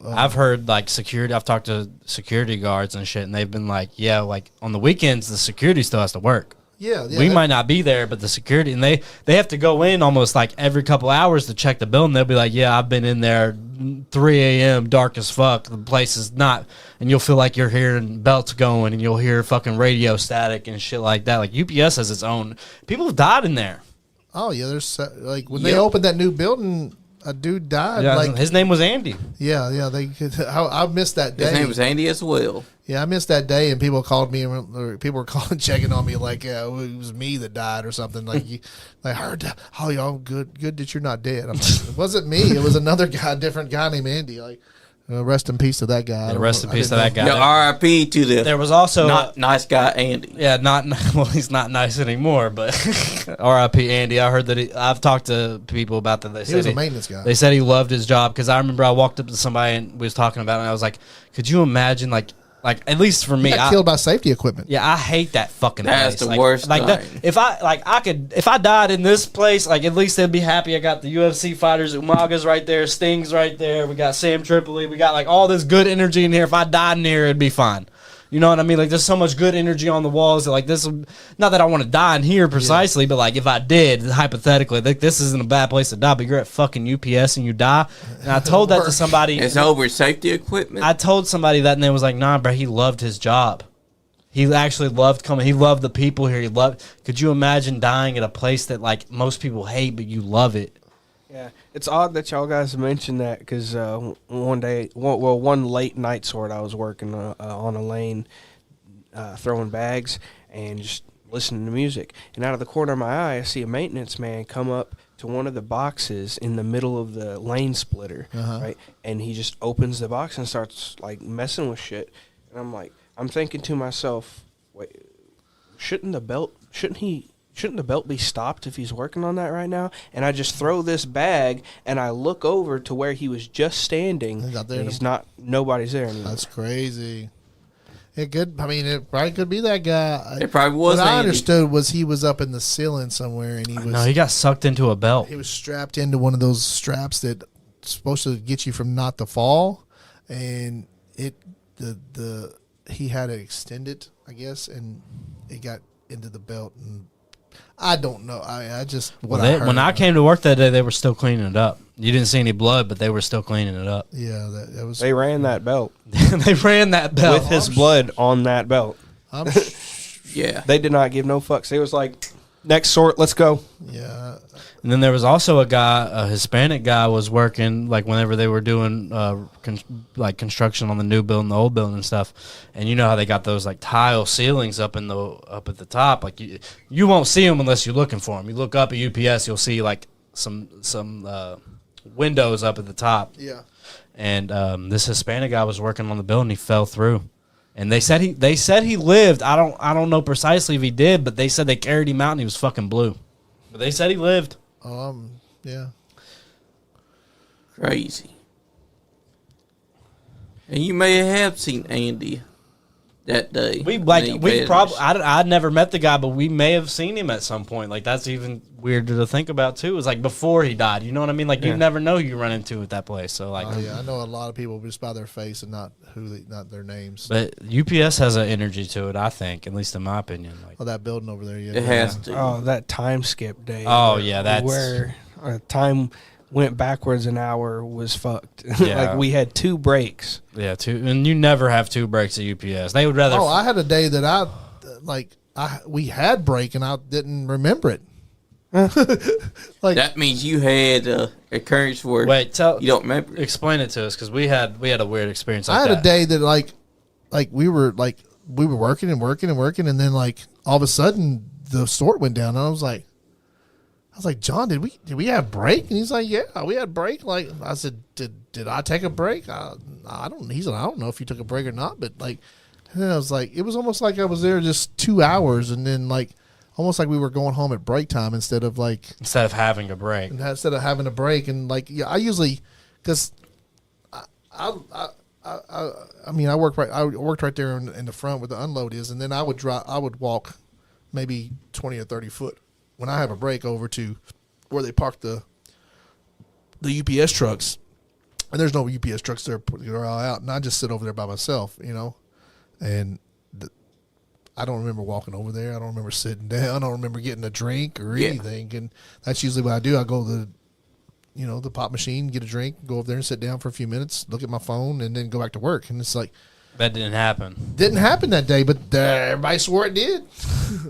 I've heard like security. I've talked to security guards and shit, and they've been like, yeah, like on the weekends the security still has to work. yeah, We might not be there, but the security, and they have to go in almost like every couple hours to check the building. They'll be like, yeah, I've been in there 3 a.m. dark as fuck. The place is not, and you'll feel like you're hearing belts going, and you'll hear fucking radio static and shit like that. Like UPS has its own. People have died in there. Oh yeah, there's like when they opened that new building, a dude died. Yeah, like his name was Andy. yeah, they could. I missed that day. His name was Andy as well. Yeah, I missed that day, and people called me, or people were calling, checking on me, like, it was me that died or something. Like, I heard that. Oh, y'all good that you're not dead. I'm like, it wasn't me. It was another guy, different guy named Andy. Like, rest in peace to that guy. Rest in peace to that guy. Yeah, R.I.P. to the There was also not nice guy Andy. yeah, well, he's not nice anymore, but R.I.P. Andy. I heard that I've talked to people about that. They He said was a maintenance guy. They said he loved his job, because I remember I walked up to somebody and we was talking about it, and I was like, could you imagine, like at least for me, He got killed by safety equipment. yeah, I hate that fucking That's place. the worst Like that, thing. if I died in this place, like at least they'd be happy. I got the UFC fighters, Umaga's right there, Sting's right there. We got Sam Tripoli. We got like all this good energy in here. If I died in here, it'd be fine. You know what I mean? Like there's so much good energy on the walls that like this. Not that I want to die in here precisely, but like if I did, hypothetically, like this isn't a bad place to die. But you're at fucking UPS and you die. And I told that to somebody. It's over safety equipment. I told somebody that, and they was like, "Nah, bro, he loved his job. He actually loved coming. He loved the people here. He loved. Could you imagine dying at a place that like most people hate, but you love it?" Yeah, it's odd that y'all guys mentioned that, because one late night sort, I was working on a lane throwing bags and just listening to music. And out of the corner of my eye, I see a maintenance man come up to one of the boxes in the middle of the lane splitter, right? And he just opens the box and starts like messing with shit. And I'm thinking to myself, wait, shouldn't the belt be stopped if he's working on that right now? And I just throw this bag and I look over to where he was just standing. He's not there and nobody's there anymore. That's crazy. It probably could be that guy. It probably was What I Andy. understood was he was up in the ceiling somewhere, and No, he got sucked into a belt. he was strapped into one of those straps that's supposed to get you from not to fall, and he had to extend it, I guess, and it got into the belt, and I don't know. I just what I heard. When I came to work that day, they were still cleaning it up. You didn't see any blood, but they were still cleaning it up. Yeah, that was. They ran that belt They ran that belt. with his blood on that belt. I'm, Yeah. They did not give no fucks. They was like, next sort, let's go. yeah, And then there was also a Hispanic guy was working, like whenever they were doing construction on the new building, the old building and stuff. And you know how they got those like tile ceilings up at the top. Like you won't see them unless you're looking for them. You look up at UPS, you'll see like some windows up at the top. yeah. And this Hispanic guy was working on the building. He fell through. And they said he lived. I don't know precisely if he did, but they said they carried him out and he was fucking blue. But they said he lived. Yeah. Crazy. And you may have seen Andy that day. I'd never met the guy, but we may have seen him at some point. Like that's even weird to think about too. It was like before he died. You know what I mean? Like you never know who you run into at that place. So like, Oh yeah, I know a lot of people just by their face and not their names. but UPS has an energy to it. I think, at least in my opinion. Like, Oh, that building over there. Yeah, It has to. Oh, that time skip day. Oh, yeah, that's- where time went backwards an hour was fucked. Yeah. Like we had 2 breaks. yeah, and you never have 2 breaks at UPS. They would rather. Oh, I had a day that we had break and I didn't remember it. Like That means you had a occurrence where wait. you don't remember. Explain it to us, because we had a weird experience. Like I had that. a day that like we were working and then like all of a sudden the sort went down and I was like like, John, did we have break? And he's like, yeah, we had break. Like, I said, did I take a break? I don't. He's like, I don't know if you took a break or not, but like, and then I was like, it was almost like I was there just 2 hours, and then like, almost like we were going home at break time instead of having a break. Instead of having a break, and like, yeah, I usually, because I mean, I worked right there in the front where the unload is, and then I would walk maybe 20 or 30 foot when I have a break over to where they park the UPS trucks, and there's no UPS trucks there. They're all out, and I just sit over there by myself, and I don't remember walking over there. I don't remember sitting down. I don't remember getting a drink or anything, and that's usually what I do. I go to the pop machine, get a drink, go over there and sit down for a few minutes, look at my phone, and then go back to work. And it's like, that didn't happen. Didn't happen that day, but everybody swore it did.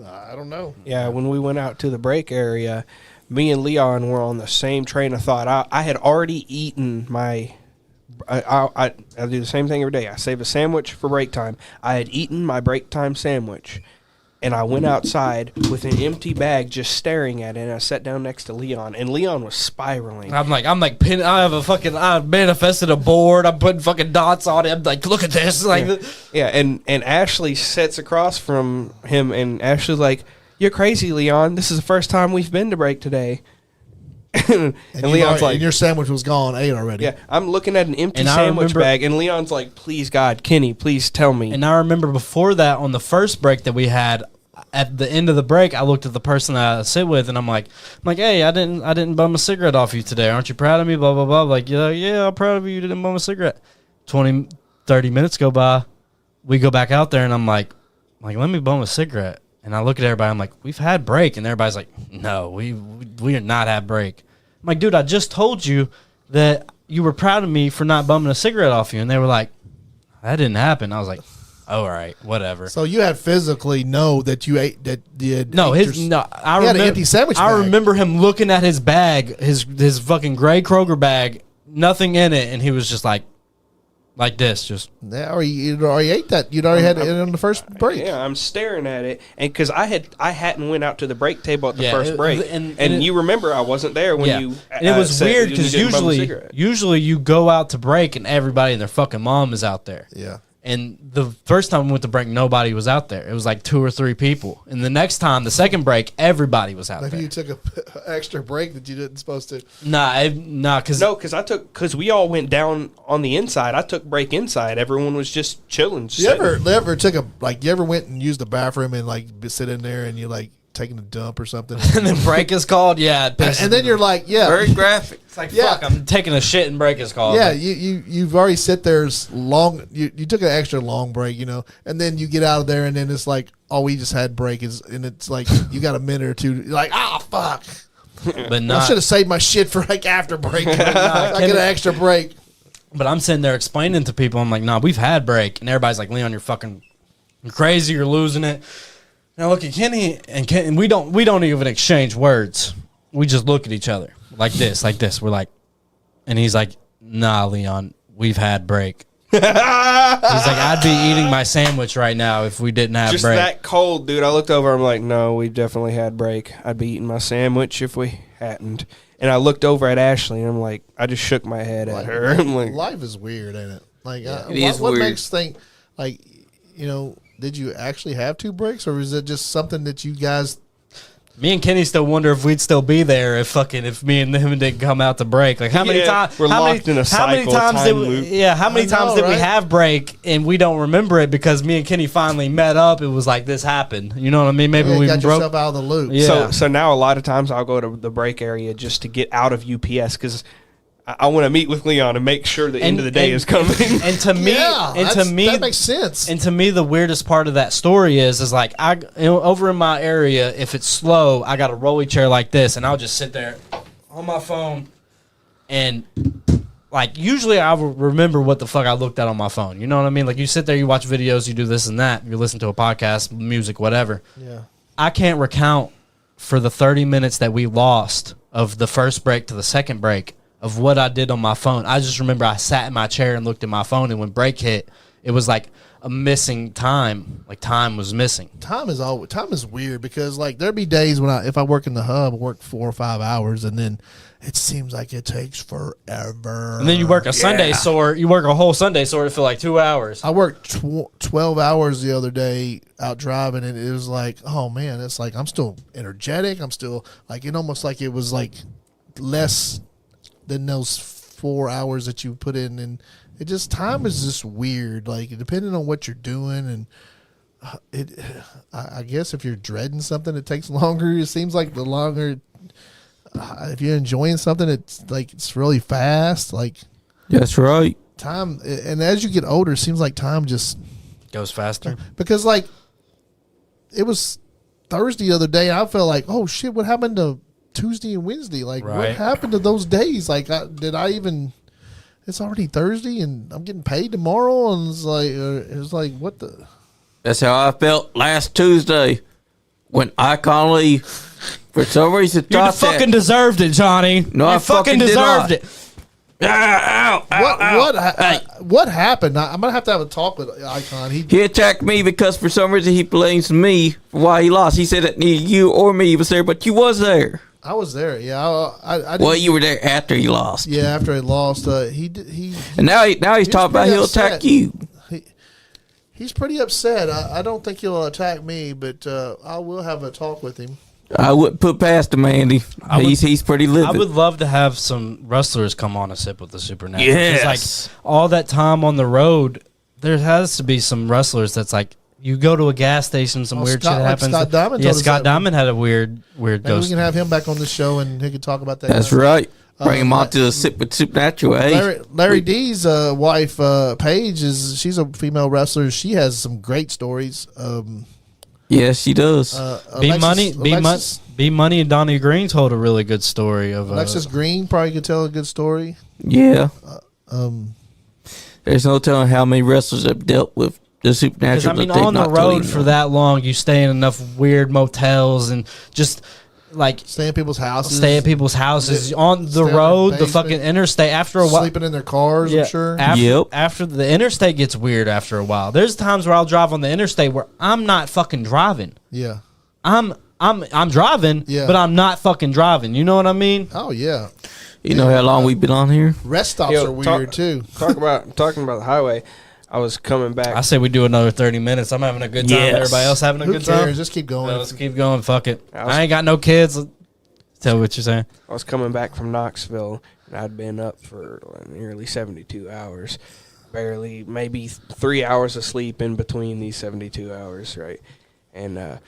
I don't know. Yeah, when we went out to the break area, me and Leon were on the same train of thought. I had already eaten my. I do the same thing every day. I save a sandwich for break time. I had eaten my break time sandwich, and I went outside with an empty bag, just staring at it. And I sat down next to Leon, and Leon was spiraling. I'm like, I manifested a board. I'm putting fucking dots on it. I'm like, look at this. Like, yeah. And Ashley sits across from him, and Ashley's like, "You're crazy, Leon. This is the first time we've been to break today." and Leon's like, and your sandwich was gone, ate already. Yeah, I'm looking at an empty sandwich bag, and Leon's like, "Please, God, Kenny, please tell me." And I remember before that, on the first break that we had, at the end of the break, I looked at the person I sit with, and I'm like, hey, I didn't bum a cigarette off you today. Aren't you proud of me? Blah, blah, blah. Like, yeah, I'm proud of you. You didn't bum a cigarette. 20, 30 minutes go by. We go back out there, and I'm like, let me bum a cigarette. And I look at everybody. I'm like, we've had break. And everybody's like, no, we are not had break. I'm like, dude, I just told you that you were proud of me for not bumming a cigarette off you. And they were like, that didn't happen. I was like, all right, whatever. So you had physically know that you ate that did no ate his your, no. I he had remember an empty sandwich I bag. remember him looking at his bag, his fucking gray Kroger bag, nothing in it, and he was just like this, just. Yeah, or you'd already ate that. You'd already had it on the first break. Yeah, I'm staring at it, and because I hadn't went out to the break table at the first break, and you remember I wasn't there when you. And it was weird because usually you go out to break and everybody and their fucking mom is out there. Yeah. And the first time we went to break, nobody was out there. It was like 2 or 3 people. And the next time, the second break, everybody was out there. Maybe you took an extra break that you didn't supposed to. Because we all went down on the inside. I took break inside. Everyone was just chilling. You ever went and used the bathroom and like sit in there and you like taking a dump or something, and then break is called? Yeah, and then you're like, yeah, very graphic. It's like, fuck, I'm taking a shit and break is called. Yeah, you've already sit there long. You took an extra long break, and then you get out of there, and then it's like, oh, we just had break, and it's like you got a minute or two. You're like, fuck. But not, I should have saved my shit for like after break. I get an extra break. But I'm sitting there explaining to people, I'm like, nah, we've had break, and everybody's like, Leon, you're crazy, you're losing it. And I look at Kenny, and we don't even exchange words. We just look at each other like this. We're like, and he's like, nah, Leon, we've had break. He's like, I'd be eating my sandwich right now if we didn't have just break. Just that cold, dude. I looked over, I'm like, no, we definitely had break. I'd be eating my sandwich if we hadn't. And I looked over at Ashley, and I'm like, I just shook my head at her. I'm like, life is weird, ain't it? Like, what makes think, like, did you actually have 2 breaks, or is it just something that you guys? Me and Kenny still wonder if we'd still be there if me and him didn't come out to break. Like, how many times we're locked in a cycle, time loop. How many times did we have break and we don't remember it because me and Kenny finally met up? It was like this happened. You know what I mean? Maybe we got broke yourself out of the loop. Yeah. So now a lot of times I'll go to the break area just to get out of UPS because I want to meet with Leon and make sure the end of the day is coming. And to me, that makes sense. And to me, the weirdest part of that story is like over in my area, if it's slow, I got a rolly chair like this, and I'll just sit there on my phone, and like usually I will remember what the fuck I looked at on my phone. You know what I mean? Like you sit there, you watch videos, you do this and that, you listen to a podcast, music, whatever. Yeah, I can't recount for the 30 minutes that we lost of the first break to the second break of what I did on my phone. I just remember I sat in my chair and looked at my phone, and when break hit, it was like a missing time. Like time was missing. Time is weird because like there'd be days when if I work in the hub, I work 4 or 5 hours, and then it seems like it takes forever. And then you work a Sunday sort. You work a whole Sunday sort for like 2 hours. I worked 12 hours the other day out driving, and it was like, oh man, it's like I'm still energetic. I'm still like it almost like it was like less than those 4 hours that you put in, and it just time is just weird. Like depending on what you're doing, and I guess if you're dreading something, it takes longer. It seems like the longer. If you're enjoying something, it's like it's really fast. Like That's right. time, and as you get older, it seems like time just Goes faster. because like it was Thursday the other day. I felt like, oh shit, what happened to Tuesday and Wednesday? Like what Right. happened to those days? Like did I even? It's already Thursday, and I'm getting paid tomorrow, and it's like what the. That's how I felt last Tuesday when I Connolly, for some reason, You thought fucking that. deserved it, Johnny. No, you I fucking did deserved not. it. What happened? I'm gonna have to have a talk with Icon. He attacked me because for some reason he blames me for why he lost. He said that neither you or me was there, but you was there. I was there. Yeah, I didn't, Well, you were there after he lost. yeah. After he lost, he And now he's talking about pretty he'll upset. attack you. He's pretty upset. I don't think he'll attack me, but I will have a talk with him. I wouldn't put past him, Andy. He's pretty I livid. would love to have some wrestlers come on a sip with the Supernatural. 'Cause, Yes. like all that time on the road, there has to be some wrestlers that's like you go to a gas station, some weird Scott- shit like happens. Scott Diamond yeah, told us Scott that. Diamond had a weird Maybe ghost. we can have him back on the show, and he can talk about that. That's right. Bring him uh, on to the Sip with Supernatural. Hey, Larry D's wife, Paige, she's a female wrestler. She has some great stories. yes, she does. B Money, B Money, and Donnie Green told a really good story of Alexis Green probably could tell a good story. Yeah. There's no telling how many wrestlers have dealt with the Because Supernatural. I mean, that they've on the not told road you for know. that long, you stay in enough weird motels and just like Stay in people's houses. stay at people's houses on the Stay in their road, the basement. fucking interstate. After a while, Sleeping in their cars, I'm sure. After, Yep. after the interstate gets weird after a while. There's times where I'll drive on the interstate where I'm not fucking driving. Yeah. I'm driving, Yeah. but I'm not fucking driving. You know what I mean? Oh, yeah. You know how long we've been on here? Rest stops Yo, are weird, too. Talking about the highway. I was coming back. I say we do another 30 minutes. I'm having a good time. Yes. Everybody else having a Who good cares? time? Just keep going. Let's keep going. Fuck it. I was- I ain't got no kids. Tell what you're saying. I was coming back from Knoxville, and I'd been up for nearly 72 hours. Barely, maybe 3 hours of sleep in between these 72 hours, right? And I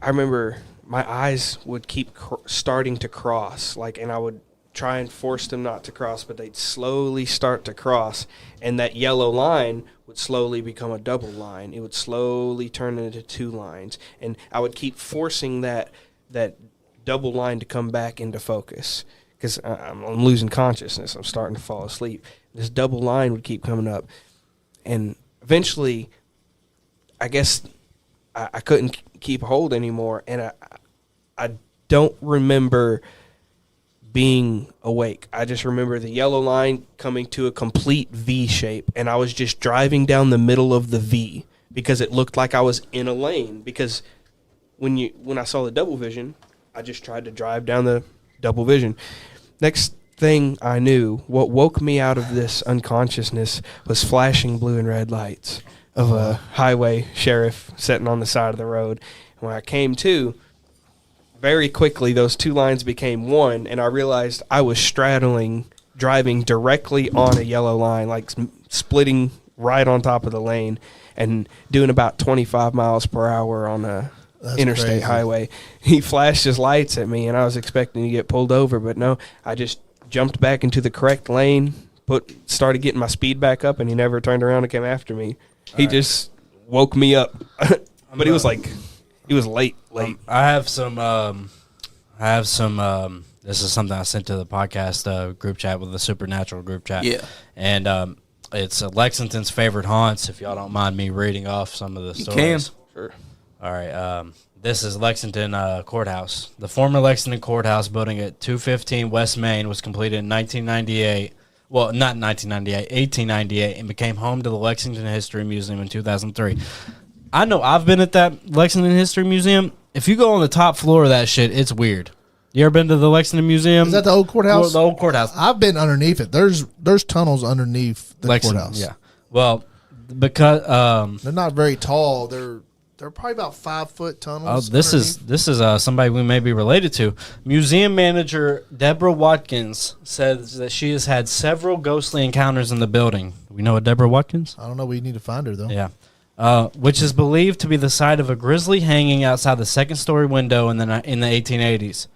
remember my eyes would keep starting to cross, and I would try and force them not to cross, but they'd slowly start to cross, and that yellow line would slowly become a double line. It would slowly turn into 2 lines, and I would keep forcing that double line to come back into focus because I'm losing consciousness. I'm starting to fall asleep. This double line would keep coming up, and eventually, I guess I couldn't keep hold anymore, and I don't remember being awake. I just remember the yellow line coming to a complete V shape, and I was just driving down the middle of the V because it looked like I was in a lane. Because when I saw the double vision, I just tried to drive down the double vision. Next thing I knew, what woke me out of this unconsciousness was flashing blue and red lights of a highway sheriff sitting on the side of the road. And when I came to, very quickly those 2 lines became one, and I realized I was driving directly on a yellow line, like splitting right on top of the lane and doing about 25 miles per hour on a interstate crazy. highway. He flashed his lights at me, and I was expecting to get pulled over, but no, I just jumped back into the correct lane, started getting my speed back up, and he never turned around and came after me. He just woke me up. But he was late. I have some. This is something I sent to the podcast group chat with the Supernatural group chat. Yeah. And it's Lexington's favorite haunts. If y'all don't mind me reading off some of the stories. Sure. All right. This is Lexington Courthouse. The former Lexington Courthouse building at 215 West Main was completed in 1998 Well, not 1998, 1898, and became home to the Lexington History Museum in 2003. I know I've been at that Lexington History Museum. If you go on the top floor of that shit, it's weird. You ever been to the Lexington Museum? Is that the old courthouse? The old courthouse. I've been underneath it. There's tunnels underneath the Lexington, courthouse. yeah. Well, because they're not very tall. They're probably about 5 foot tunnels. this is somebody we may be related to. Museum manager Deborah Watkins says that she has had several ghostly encounters in the building. We know a Deborah Watkins? I don't know. We need to find her though. Yeah. Which is believed to be the site of a grisly hanging outside the second-story window in the 1880s.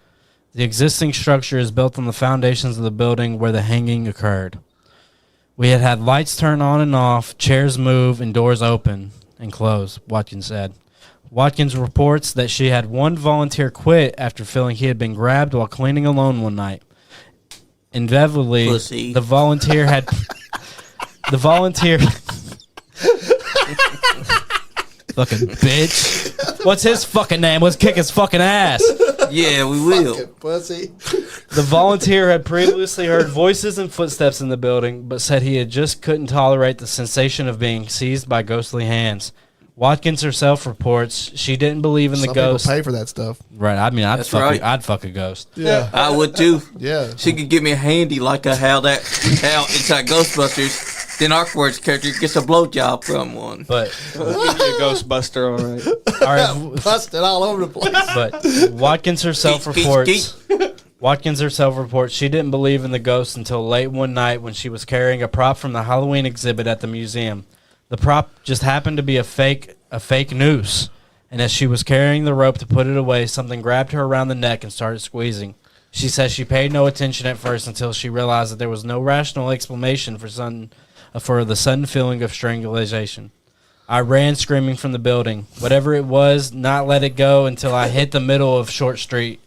The existing structure is built on the foundations of the building where the hanging occurred. We had lights turn on and off, chairs move, and doors open and close, Watkins said. Watkins reports that she had one volunteer quit after feeling he had been grabbed while cleaning alone one night. Inevitably, Pussy. the volunteer had... the volunteer... Fucking bitch. What's his fucking name? Let's kick his fucking ass. Yeah, we will. Fucking pussy. The volunteer had previously heard voices and footsteps in the building, but said he had just couldn't tolerate the sensation of being seized by ghostly hands. Watkins herself reports she didn't believe in the Some ghost. people pay for that stuff. Right, I mean, That's right. I'd fuck a ghost. Yeah. I would too. Yeah. She could give me a handy like how inside Ghostbusters. Then Awkward's character gets a blowjob from one. But Give me a Ghostbuster, all right. all right, Busted all over the place. but Watkins herself Geek, geek, reports. Watkins herself reports she didn't believe in the ghost until late one night when she was carrying a prop from the Halloween exhibit at the museum. The prop just happened to be a fake noose, and as she was carrying the rope to put it away, something grabbed her around the neck and started squeezing. She says she paid no attention at first until she realized that there was no rational explanation for the sudden feeling of strangulation. I ran screaming from the building. Whatever it was, not let it go until I hit the middle of Short Street.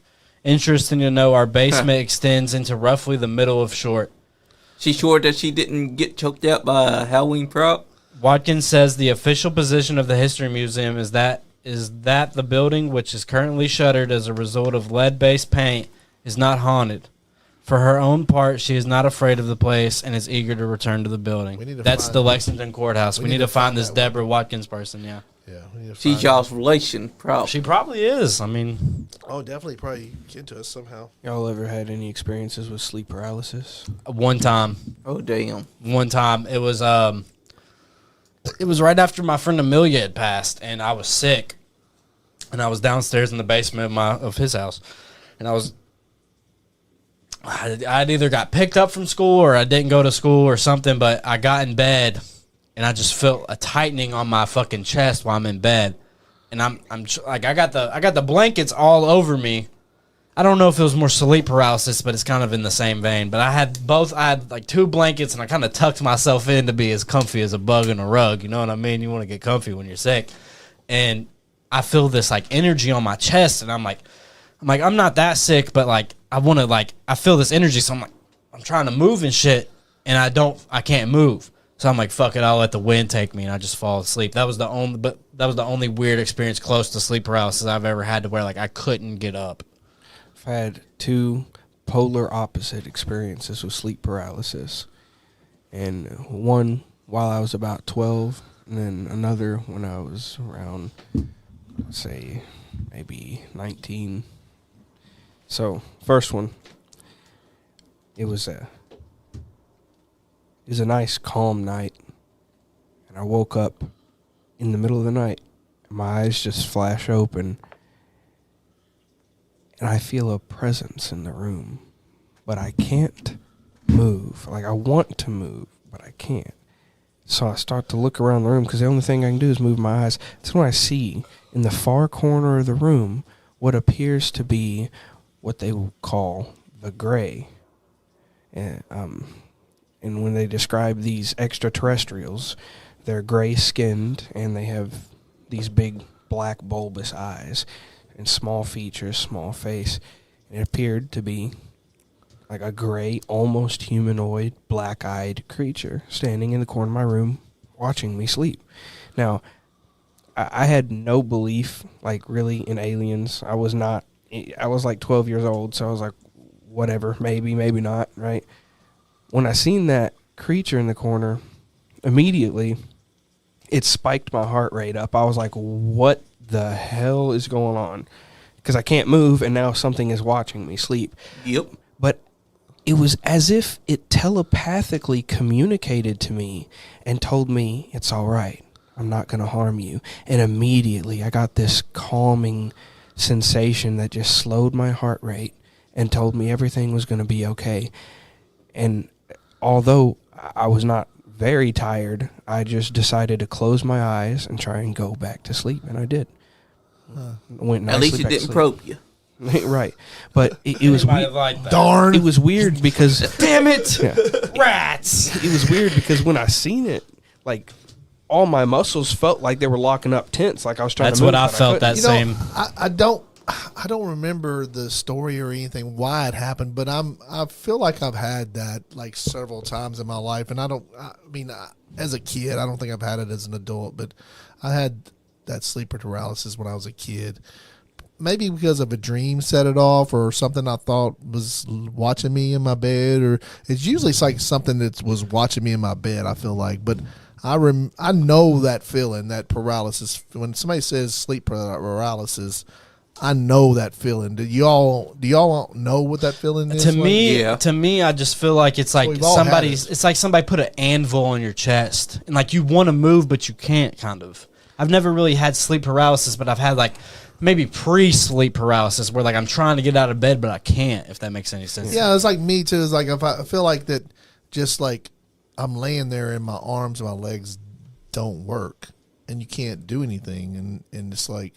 Interesting to know our basement extends into roughly the middle of Short. She sure that she didn't get choked out by a Halloween prop? Watkins says the official position of the History Museum is that the building, which is currently shuttered as a result of lead-based paint, is not haunted. For her own part, she is not afraid of the place and is eager to return to the building. That's the Lexington courthouse. We need to find this Deborah Watkins person, yeah. Yeah. We need to She's find y'all's relation, probably. She probably is. I mean, Oh, definitely probably get to us somehow. Y'all ever had any experiences with sleep paralysis? one time. Oh, damn. One time, it was right after my friend Amelia had passed, and I was sick, and I was downstairs in the basement of his house, and I'd either got picked up from school or I didn't go to school or something, but I got in bed, and I just felt a tightening on my fucking chest while I'm in bed, and I'm like I got the blankets all over me. I don't know if it was more sleep paralysis, but it's kind of in the same vein. But I had like two blankets, and I kind of tucked myself in to be as comfy as a bug in a rug. You know what I mean? You want to get comfy when you're sick. And I feel this like energy on my chest, and I'm like, I'm not that sick, but like I want to I feel this energy, so I'm trying to move and shit, and I can't move. So I'm like, fuck it, I'll let the wind take me, and I just fall asleep. That was the only weird experience close to sleep paralysis I've ever had, to where like I couldn't get up. I've had two polar opposite experiences with sleep paralysis. And one while I was about 12, and then another when I was around, let's say, maybe 19. So, first one, it was a nice, calm night. And I woke up in the middle of the night. My eyes just flash open. And I feel a presence in the room, but I can't move. Like, I want to move, but I can't. So I start to look around the room, because the only thing I can do is move my eyes. That's when I see in the far corner of the room what appears to be what they will call the gray. And when they describe these extraterrestrials, they're gray-skinned, and they have these big black bulbous eyes. And small features, small face. It appeared to be like a gray, almost humanoid, black-eyed creature standing in the corner of my room watching me sleep. Now, I had no belief, like, really, in aliens. I was like 12 years old, so I was like, whatever, maybe, maybe not, right? when I seen that creature in the corner, immediately it spiked my heart rate up. I was like, what the hell is going on? Because I can't move, and now something is watching me sleep. Yep. But it was as if it telepathically communicated to me and told me, it's all right. I'm not going to harm you. And immediately I got this calming sensation that just slowed my heart rate and told me everything was going to be okay. And although I was not very tired, I just decided to close my eyes and try and go back to sleep. And I did. Went At least it didn't probe you. Right. But it was weird. Like that. Darn. It was weird because Damn it! Yeah. Rats! It was weird because when I seen it, like, all my muscles felt like they were locking up tense, like I was trying That's to move. what I but felt couldn't. that same. I don't remember the story or anything why it happened, but I feel like I've had that like several times in my life, and I mean, as a kid, I don't think I've had it as an adult, but I had that sleep paralysis when I was a kid. Maybe because of a dream set it off, or something I thought was watching me in my bed, or it's usually like something that was watching me in my bed. I feel like, but I know that feeling, that paralysis. When somebody says sleep paralysis, I know that feeling. Do y'all know what that feeling is? To me, I just feel like it's like we've all had it's like somebody put an anvil on your chest, and like you want to move but you can't. Kind of. I've never really had sleep paralysis, but I've had like maybe pre-sleep paralysis where like I'm trying to get out of bed but I can't. If that makes any sense. Yeah, it's like me too. It's like if I feel like that, just like I'm laying there and my arms and my legs don't work, and you can't do anything, and it's like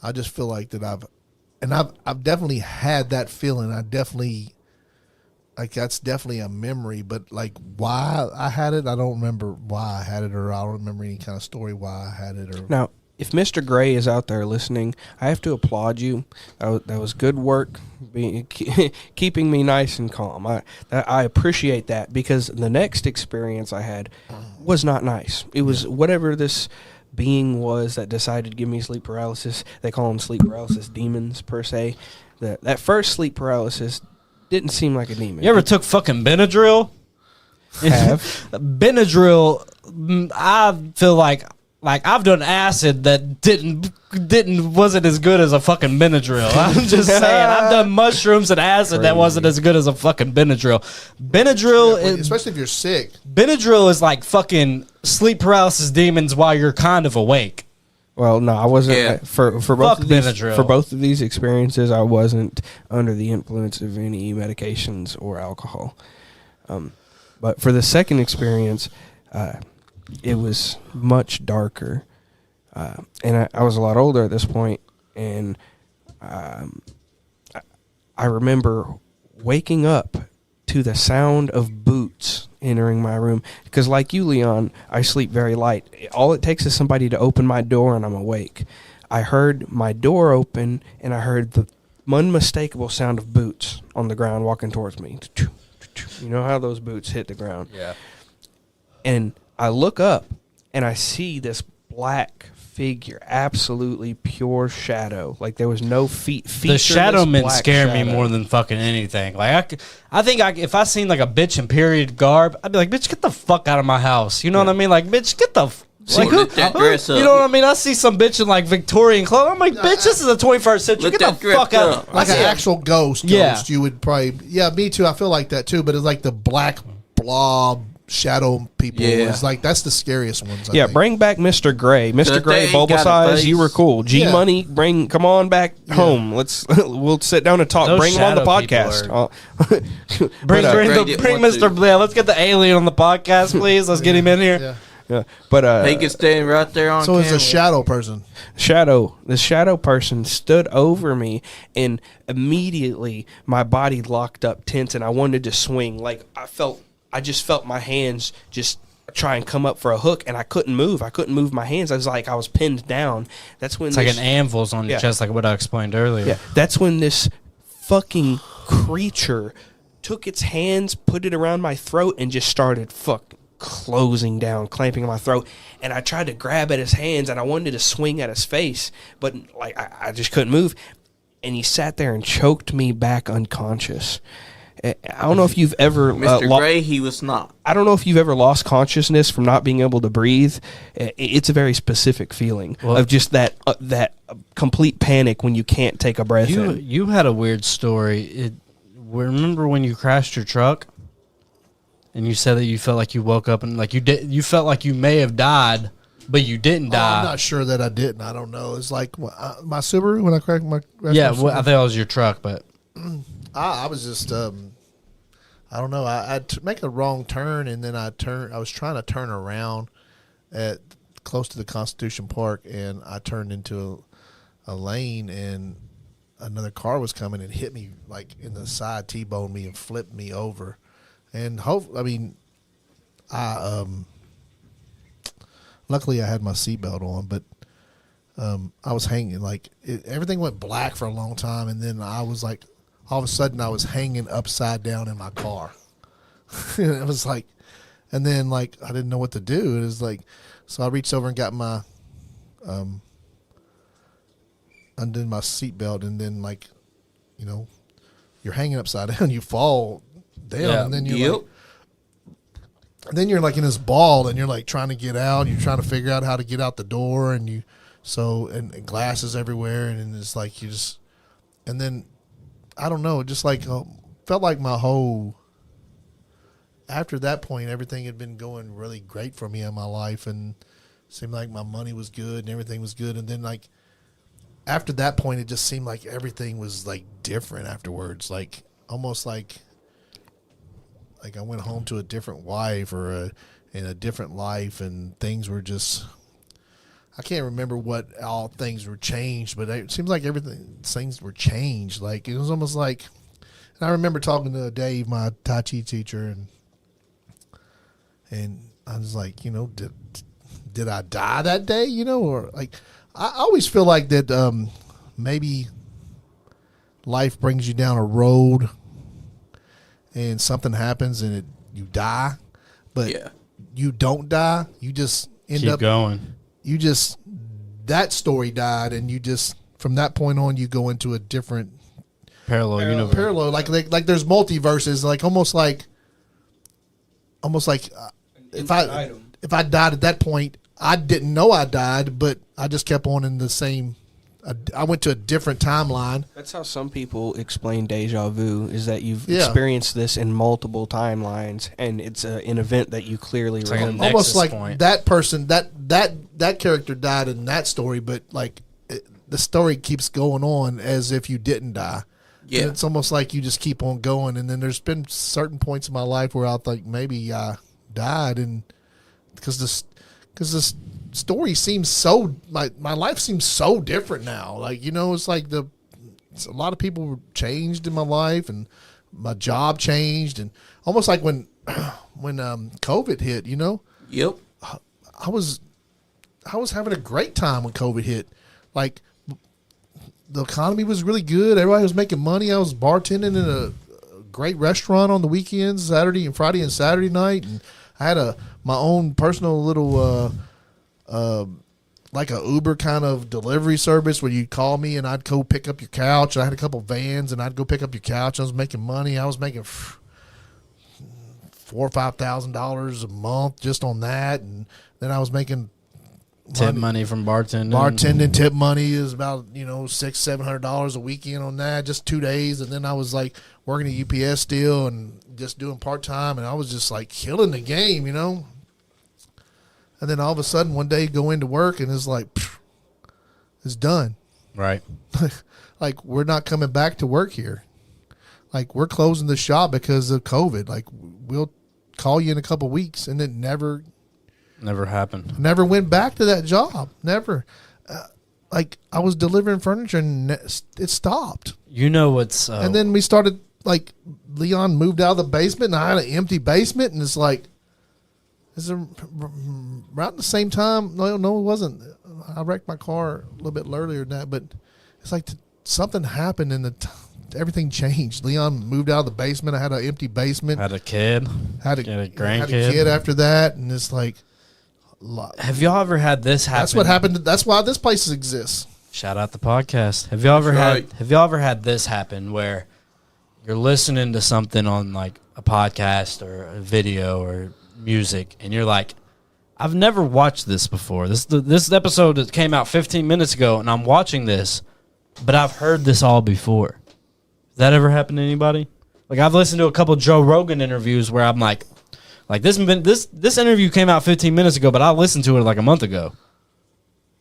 I just feel like that I've definitely had that feeling. I definitely, like, that's definitely a memory, but like why I had it, I don't remember why I had it, or I don't remember any kind of story why I had it. Or Now, if Mr. Gray is out there listening, I have to applaud you. That was good work, keeping me nice and calm. I appreciate that, because the next experience I had was not nice. It was whatever this being was that decided to give me sleep paralysis. They call them sleep paralysis demons, per se. That first sleep paralysis didn't seem like a demon. You ever took fucking Benadryl? Have. Benadryl, I feel like I've done acid that wasn't as good as a fucking Benadryl. I'm just saying. I've done mushrooms and acid that wasn't as good as a fucking Benadryl. especially if you're sick. Benadryl is like fucking sleep paralysis demons while you're kind of awake. Well, no, I wasn't. Yeah. For both of these, Benadryl. for both of these experiences, I wasn't under the influence of any medications or alcohol. But for the second experience, it was much darker, and I was a lot older at this point, and I remember waking up to the sound of boots entering my room, because like you, Leon, I sleep very light. All it takes is somebody to open my door and I'm awake. I heard my door open, and I heard the unmistakable sound of boots on the ground walking towards me. You know how those boots hit the ground? Yeah. And I look up, and I see this black figure, absolutely pure shadow. Like there was no feet. The shadow men scare me more than fucking anything. Like I think if I seen like a bitch in period garb, I'd be like, bitch, get the fuck out of my house. You know what I mean? Like, bitch, get the. Lift that dress up. You know what I mean? I see some bitch in like Victorian clothes. I'm like, bitch, this is the 21st century. Lift Get the that fuck dress out. up. Like an actual ghost, Yeah. you would probably. Yeah, me too. I feel like that too. But it's like the black blob shadow people. Yeah. It's like that's the scariest ones. I think. Bring back Mr. Gray. Mr. That Gray, they Bulba got a Size, face. you were cool. G Yeah. Money, come on back home. We'll sit down and talk. Those Bring him on the shadow people podcast. Bring Gray bring didn't want Mr. Blair. Let's get the alien on the podcast, please. Let's get him in here. Yeah. Yeah, but He can stand right there on So it's camera. a shadow person. the shadow person stood over me, and immediately my body locked up tense, and I wanted to swing. Like I just felt my hands just try and come up for a hook, and I couldn't move. I couldn't move my hands. I was pinned down. That's when It's like an anvil's on your Yeah. chest, like what I explained earlier. Yeah, that's when this fucking creature took its hands, put it around my throat, and just started closing down, clamping on my throat. And I tried to grab at his hands, and I wanted to swing at his face, but like I just couldn't move. And he sat there and choked me back unconscious. I don't know if you've ever Mr. Gray, he was not. I don't know if you've ever lost consciousness from not being able to breathe. It's a very specific feeling of just that complete panic when you can't take a breath in. You had a weird story. Remember when you crashed your truck, and you said that you felt like you woke up and like you felt like you may have died, but you didn't die. I'm not sure that I didn't. I don't know. It's like my Subaru when I cracked my. Yeah, I think it was your truck, but I was just I don't know. I make a wrong turn, and then I was trying to turn around at close to the Constitution Park, and I turned into a lane, and another car was coming and hit me like in the side, T-boned me and flipped me over. And luckily I had my seatbelt on, but I was hanging like everything went black for a long time, and then I was like, all of a sudden I was hanging upside down in my car. It was like, and then like I didn't know what to do. It was like, so I reached over and got my undid my seatbelt, and then like, you know, you're hanging upside down, you fall down, and then you're like, and then you're like in this ball, and you're like trying to get out. You're trying to figure out how to get out the door, and and glasses everywhere, and it's like you just, and then I don't know, just like felt like my whole. After that point, everything had been going really great for me in my life, and seemed like my money was good and everything was good, and then like after that point, it just seemed like everything was like different afterwards, like almost like I went home to a different wife or in a different life, and things were just, I can't remember what all things were changed, but it seems like things were changed. Like it was almost like, and I remember talking to Dave, my Tai Chi teacher, and I was like, you know, did I die that day? You know, or like, I always feel like that maybe life brings you down a road and something happens and you die, but you don't die. You just keep going. You just, that story died, and you just, from that point on, you go into a different parallel universe. Parallel, like there's multiverses, like almost like if I died at that point, I didn't know I died, but I just kept on in the same. I went to a different timeline. That's how some people explain deja vu, is that you've experienced this in multiple timelines, and it's an event that you clearly remember. Almost like that person, that character died in that story, but like the story keeps going on as if you didn't die. Yeah, and it's almost like you just keep on going, and then there's been certain points in my life where I think maybe I died, and because this story seems so, my life seems so different now. Like, you know, it's like a lot of people changed in my life, and my job changed, and almost like when COVID hit, you know. Yep. I was having a great time when COVID hit. Like, the economy was really good. Everybody was making money. I was bartending in a great restaurant on the weekends, Saturday and Friday and Saturday night, and I had my own personal little like a Uber kind of delivery service where you'd call me and I'd go pick up your couch. I had a couple vans and I'd go pick up your couch. I was making money. I was making $4,000 or $5,000 a month just on that, and then I was making tip money from bartending. Bartending tip money is about $600-$700 a weekend on that, just 2 days, and then I was like working at UPS still and just doing part time, and I was just like killing the game, you know. And then all of a sudden, one day, go into work, and it's like, it's done. Right. Like, we're not coming back to work here. Like, we're closing the shop because of COVID. Like, we'll call you in a couple weeks, and it never happened. Never went back to that job. Never. Like, I was delivering furniture, and it stopped. You know what's... and then we started, like, Leon moved out of the basement, and I had an empty basement, and it's like, is it around the same time? No, it wasn't. I wrecked my car a little bit earlier than that, but it's like something happened and everything changed. Leon moved out of the basement. I had an empty basement. Had a kid. Had a grandkid. Had a kid after that, and it's like. Have y'all ever had this happen? That's what happened. That's why this place exists. Shout out the podcast. Have y'all ever had this happen where you're listening to something on like a podcast or a video or music, and you're like, I've never watched this before. This episode that came out 15 minutes ago, and I'm watching this, but I've heard this all before. Has that ever happened to anybody? Like, I've listened to a couple Joe Rogan interviews where I'm like this interview came out 15 minutes ago, but I listened to it like a month ago.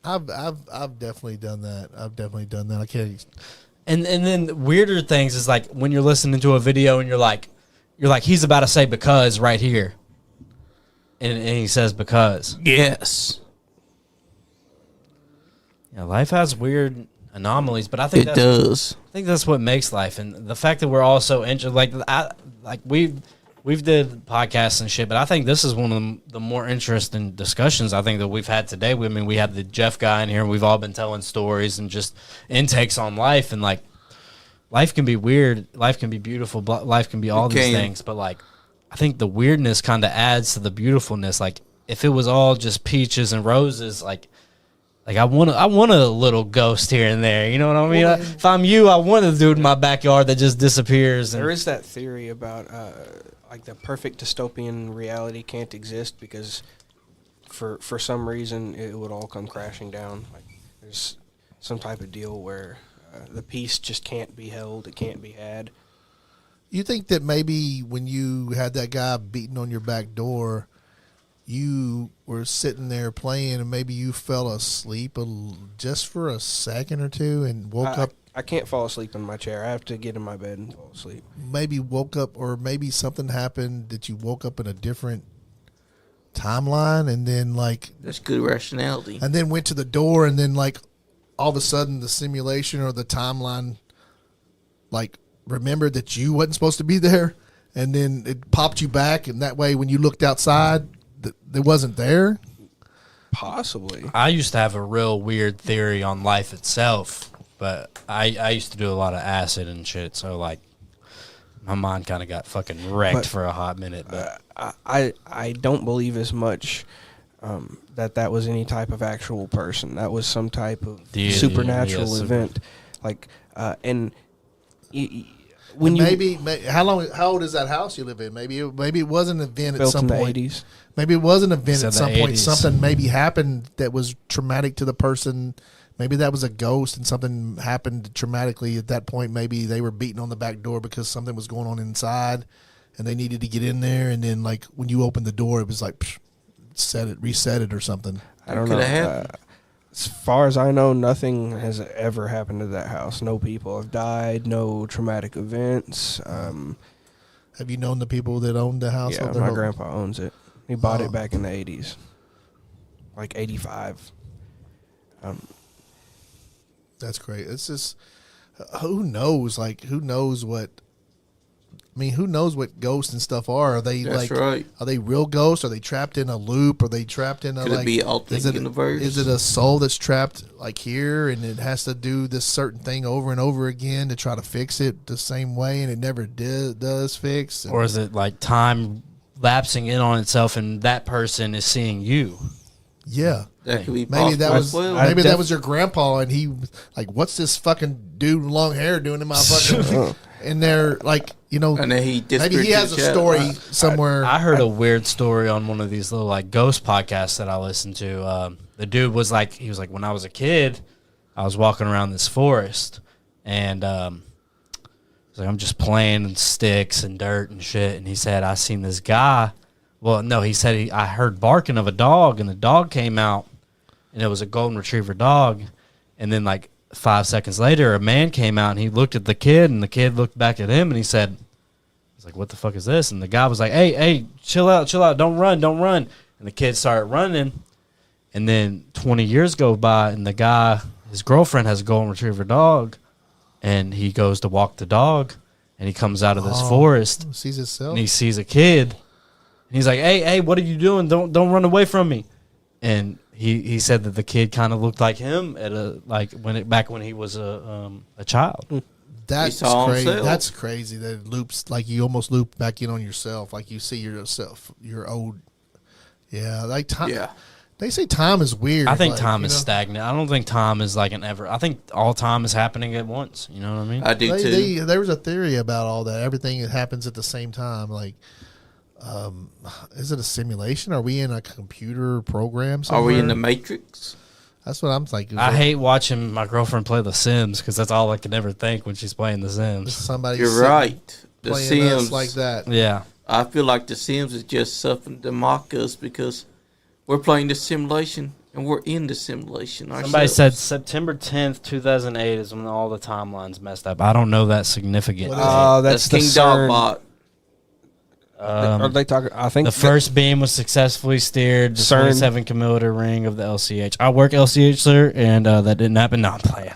I've definitely done that. I can't. And then weirder things is like when you're listening to a video and you're like he's about to say because right here, and he says because. Yes. Yeah, life has weird anomalies, but I think It does. I think that's what makes life, and the fact that we're all so interested. We've did podcasts and shit, but I think this is one of the more interesting discussions I think that we've had today. We had the Jeff guy in here, and we've all been telling stories and just intakes on life, and like life can be weird, life can be beautiful, life can be all these things, but like I think the weirdness kind of adds to the beautifulness. Like if it was all just peaches and roses, like I want a little ghost here and there. You know what I mean? Well, If I'm you, I want a dude in my backyard that just disappears. There is that theory about like the perfect dystopian reality can't exist because for some reason it would all come crashing down. Like there's some type of deal where the peace just can't be held, it can't be had. You think that maybe when you had that guy beating on your back door, you were sitting there playing and maybe you fell asleep just for a second or two and woke up? I can't fall asleep in my chair. I have to get in my bed and fall asleep. Maybe woke up, or maybe something happened that you woke up in a different timeline, and then like That's good rationality. and then went to the door, and then like all of a sudden the simulation or the timeline like remembered that you wasn't supposed to be there, and then it popped you back, and that way when you looked outside, it wasn't there. Possibly. I used to have a real weird theory on life itself, but I used to do a lot of acid and shit, so like my mind kind of got fucking wrecked But, for a hot minute. But I don't believe as much that was any type of actual person. That was some type of supernatural event. Like and when you how old is that house you live in? Maybe it was an event at built some in the point. 80s. Maybe it was an event Said at the some point. 80s. Something maybe happened that was traumatic to the person. Maybe that was a ghost and something happened traumatically at that point. Maybe they were beating on the back door because something was going on inside and they needed to get in there. And then like when you opened the door, it was like, reset it or something. I don't Could know. have happened. As far as I know, nothing has ever happened to that house. No people have died. No traumatic events. Have you known the people that owned the house? Yeah, my grandpa owns it. He bought it back in the 80s, like 85. That's great. It's just who knows? Like who knows what? I mean, who knows what ghosts and stuff are? Are they That's like? right. Are they real ghosts? Are they trapped in a loop? Are they trapped in a Could it be alternate universe? Is it a soul that's trapped like here and it has to do this certain thing over and over again to try to fix it the same way and it never does fix? or is it like time lapsing in on itself and that person is seeing you? Yeah. That could be Maybe that was possible as well. maybe that was your grandpa, and he was like, "What's this fucking dude with long hair doing in my fucking?" And they're like, And then he maybe he has a story somewhere. I heard a weird story on one of these little like ghost podcasts that I listened to. The dude was like, when I was a kid, I was walking around this forest, and he's like, I'm just playing in sticks and dirt and shit. And he said, I seen this guy. Well, no, he said I heard barking of a dog, and the dog came out, and it was a golden retriever dog. And then like 5 seconds later, a man came out, and he looked at the kid, and the kid looked back at him, and he said, he's like, what the fuck is this? And the guy was like, hey, chill out, don't run. And the kid started running, and then 20 years go by, and the guy, his girlfriend has a golden retriever dog, and he goes to walk the dog, and he comes out of this forest, sees himself. and he sees a kid, and he's like, hey, what are you doing? Don't run away from me. And he said that the kid kind of looked like him at back when he was a child. That's saw crazy. himself. That's crazy. That it loops like you almost loop back in on yourself, like you see yourself, your old. Yeah, like time. Yeah. They say time is weird. I think like, time you is know? stagnant. I don't think time is like an ever. I think all time is happening at once. You know what I mean? I do too. There was a theory about all that. Everything that happens at the same time. Like, is it a simulation? Are we in a computer program somewhere? Are we in the Matrix? That's what I'm thinking. I hate watching my girlfriend play The Sims because that's all I can ever think when she's playing The Sims. Somebody. You're right. The Playing Sims us like that. Yeah. I feel like The Sims is just something to mock us because we're playing the simulation and we're in the simulation ourselves. Somebody said September 10th, 2008 is when all the timelines messed up. I don't know that significant. What is Oh, that's the King CERN. Dogbot. Are they talking? I think The first beam was successfully steered. The CERN. 27 kilometer ring of the LCH. I work LCH, sir, and that didn't happen. No, I'm playing.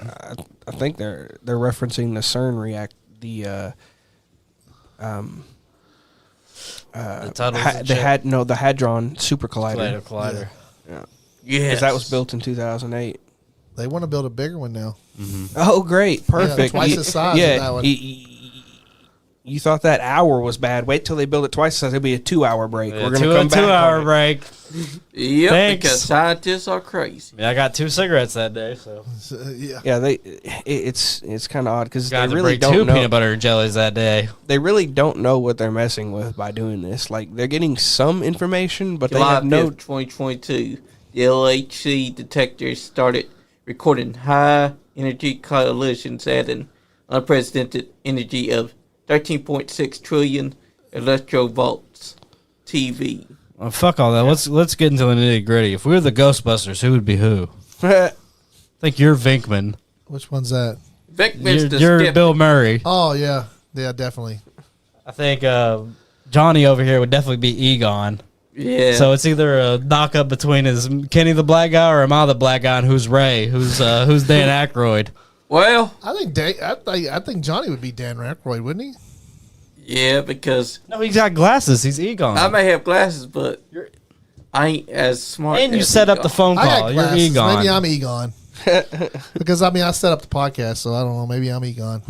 I think they're referencing the CERN react the tunnels and the shit. the Hadron Super Collider. Collider. Yeah, Yes. because that was built in 2008. They want to build a bigger one now. Oh, great, perfect. twice the size of that one. You thought that hour was bad. Wait till they build it twice the size. It'll be a 2-hour break. We're gonna come back. 2-hour on it. break. Yep, Thanks. because scientists are crazy. Yeah, I got 2 cigarettes that day, so Yeah. Yeah, it's kind of odd because they got to really break don't 2 know. peanut butter and jellies that day. They really don't know what they're messing with by doing this. Like they're getting some information, but they July have no. 5th, 2022, the LHC detectors started recording high energy collisions at an unprecedented energy of 13.6 trillion electrovolts TV. Well, fuck all that. Let's get into the nitty gritty. If we were the Ghostbusters, who would be who? I think you're Vinkman. Which one's that? Vickman's the You're skip. Bill Murray. Oh yeah, yeah, definitely. I think Johnny over here would definitely be Egon. Yeah. So it's either a knock up between is Kenny the black guy or am I the black guy and who's Ray? Who's Dan Aykroyd? well, I think Johnny would be Dan Aykroyd, wouldn't he? yeah, because No, he's got glasses. He's Egon. I may have glasses, but I ain't as smart. and you as set up the Egon. phone I got call. You're glasses. Egon. Maybe I'm Egon. Because I set up the podcast, so I don't know. Maybe I'm Egon.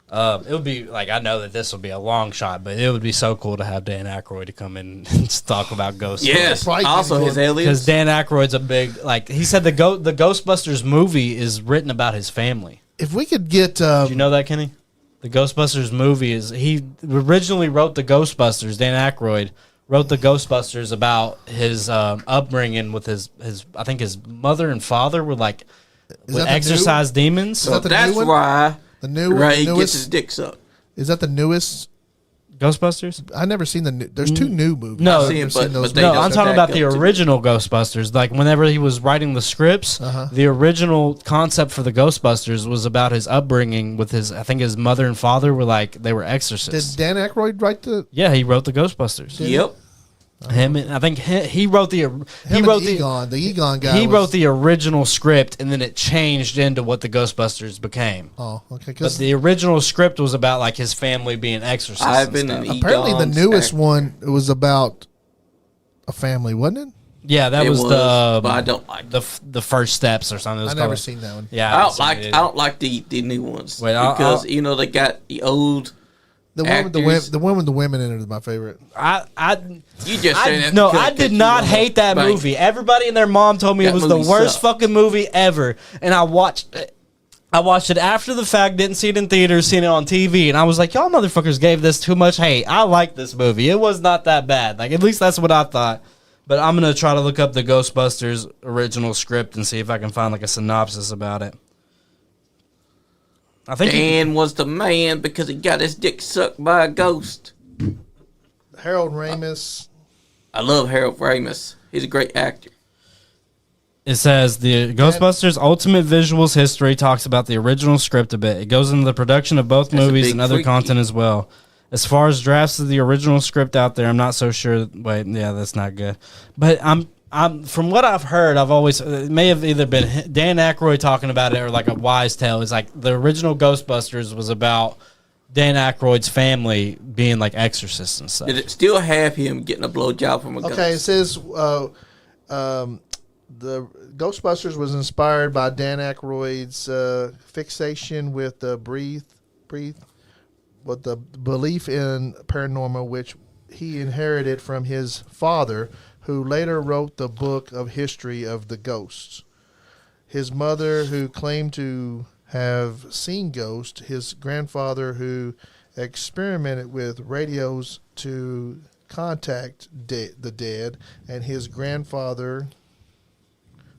It would be like I know that this will be a long shot, but it would be so cool to have Dan Aykroyd to come in and talk about ghosts. Yes. Right, Also, his because aliens. because Dan Aykroyd's a big like he said the Ghostbusters movie is written about his family. If we could get, Did you know that, Kenny? The Ghostbusters movie is he originally wrote the Ghostbusters. Dan Aykroyd wrote the Ghostbusters about his upbringing with his I think his mother and father were like would that the exorcise demons. so that the new that's one? why the new Ray newest, gets his dick sucked. is that the newest? Ghostbusters? I've never seen the new. There's 2 new movies. No. I've I've never seen it, seen those but they No, don't I'm talking stack about the up to- original Ghostbusters. Like whenever he was writing the scripts, the original concept for the Ghostbusters was about his upbringing with his. I think his mother and father were like they were Did exorcists. Dan Aykroyd write the? Yeah, he wrote the Ghostbusters. Yep. Him, and I think he wrote the he Him wrote and the Egon. The Egon guy. he was- wrote the original script, and then it changed into what the Ghostbusters became. Oh, okay. But Because the original script was about like his family being exorcists. I've and been stuff. in apparently the Egon's newest act. one was about a family, wasn't it? Yeah, that It was, was, the but I don't like the first steps or something. It was I never called. seen that one. Yeah, I haven't don't seen like it I either. don't like the new ones Wait, because you know they got the old. The one with Actors. the one with the women in it is my favorite. You just say that No, because- I did because you not wanna hate that bang. movie. Everybody and their mom told me it That was the movie worst sucked. fucking movie ever, and I watched it. I watched it after the fact, didn't see it in theaters, seen it on TV, and I was like, y'all motherfuckers gave this too much hate. I like this movie. It was not that bad. Like, at least that's what I thought. But I'm going to try to look up the Ghostbusters original script and see if I can find, like, a synopsis about it. I think Dan was the man because he got his dick sucked by a ghost. Harold Ramis. I love Harold Ramis. He's a great actor. it says the Ghostbusters Ultimate Visuals History talks about the original script a bit. It goes into the production of both That's a movies big and other freaky. content as well. As far as drafts of the original script out there, I'm not so sure. Wait, yeah, that's not good. But I'm from what I've heard, I've always it may have either been Dan Aykroyd talking about it or like a wise tale. It's like the original Ghostbusters was about Dan Aykroyd's family being like exorcists and stuff. Did it still have him getting a blowjob from a ghost? Okay, it says the Ghostbusters was inspired by Dan Aykroyd's fixation with the breathe, with the belief in paranormal, which he inherited from his father, who later wrote the book of history of the ghosts. His mother, who claimed to have seen ghosts. His grandfather, who experimented with radios to contact the dead. And his grandfather,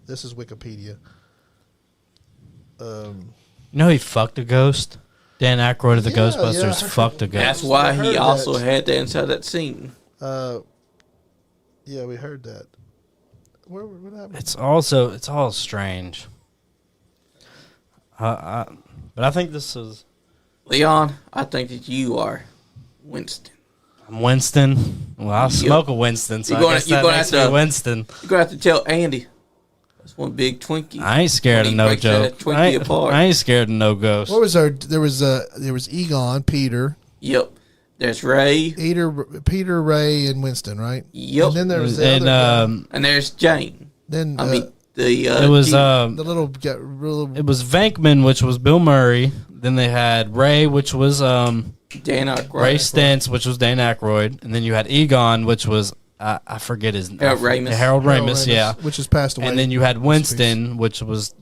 this is Wikipedia. He fucked a ghost? Dan Aykroyd of the Yeah, Ghostbusters yeah. fucked a ghost. That's why I heard he also that. had that inside that scene. Yeah, we heard that. What happened? It's all strange. But I think this is... Leon, I think that you are Winston. I'm Winston. Well, I'll smoke a Winston, so You're I guess gonna that makes have me to- Winston. You're going to have to tell Andy. That's one big Twinkie. I ain't scared of He no breaks that joke. Twinkie apart. I ain't scared of no ghost. What was there? There was Egon, Peter, Yep. There's Ray. Peter, Ray, and Winston, right? Yep. And then there was the And other guy. And there's Jane. Then I mean, it was the little real. it was Venkman, which was Bill Murray. Then they had Ray, which was Dan Aykroyd. Ray Stantz, which was Dan Aykroyd, and then you had Egon, which was I forget his name. Harold Ramis. Harold Ramis, yeah. which has passed away. And then you had Winston, which was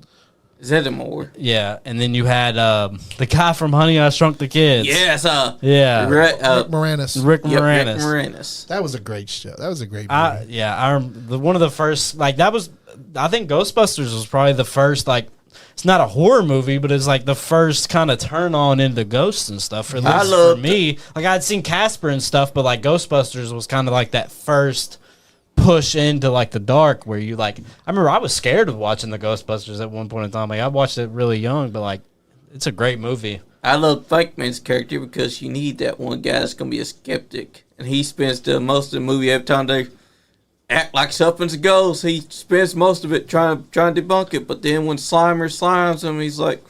Zeddemore. yeah. And then you had the guy from Honey I Shrunk the Kids. Yes. Yeah. Rick Moranis. Rick Yep, Moranis. Rick Moranis. That was a great show. That was a great movie. One of the first, like, that was, I think Ghostbusters was probably the first, like, it's not a horror movie, but it's like the first kind of turn on into ghosts and stuff. For, at least for me, like, I'd seen Casper and stuff, but like Ghostbusters was kind of like that first push into like the dark where you like. I remember I was scared of watching the Ghostbusters at one point in time. Like, I watched it really young, but like, it's a great movie. I love Venkman's character because you need that one guy that's going to be a skeptic. And he spends the most of the movie every time they act like something's a ghost. He spends most of it trying to debunk it. But then when Slimer slimes him, he's like,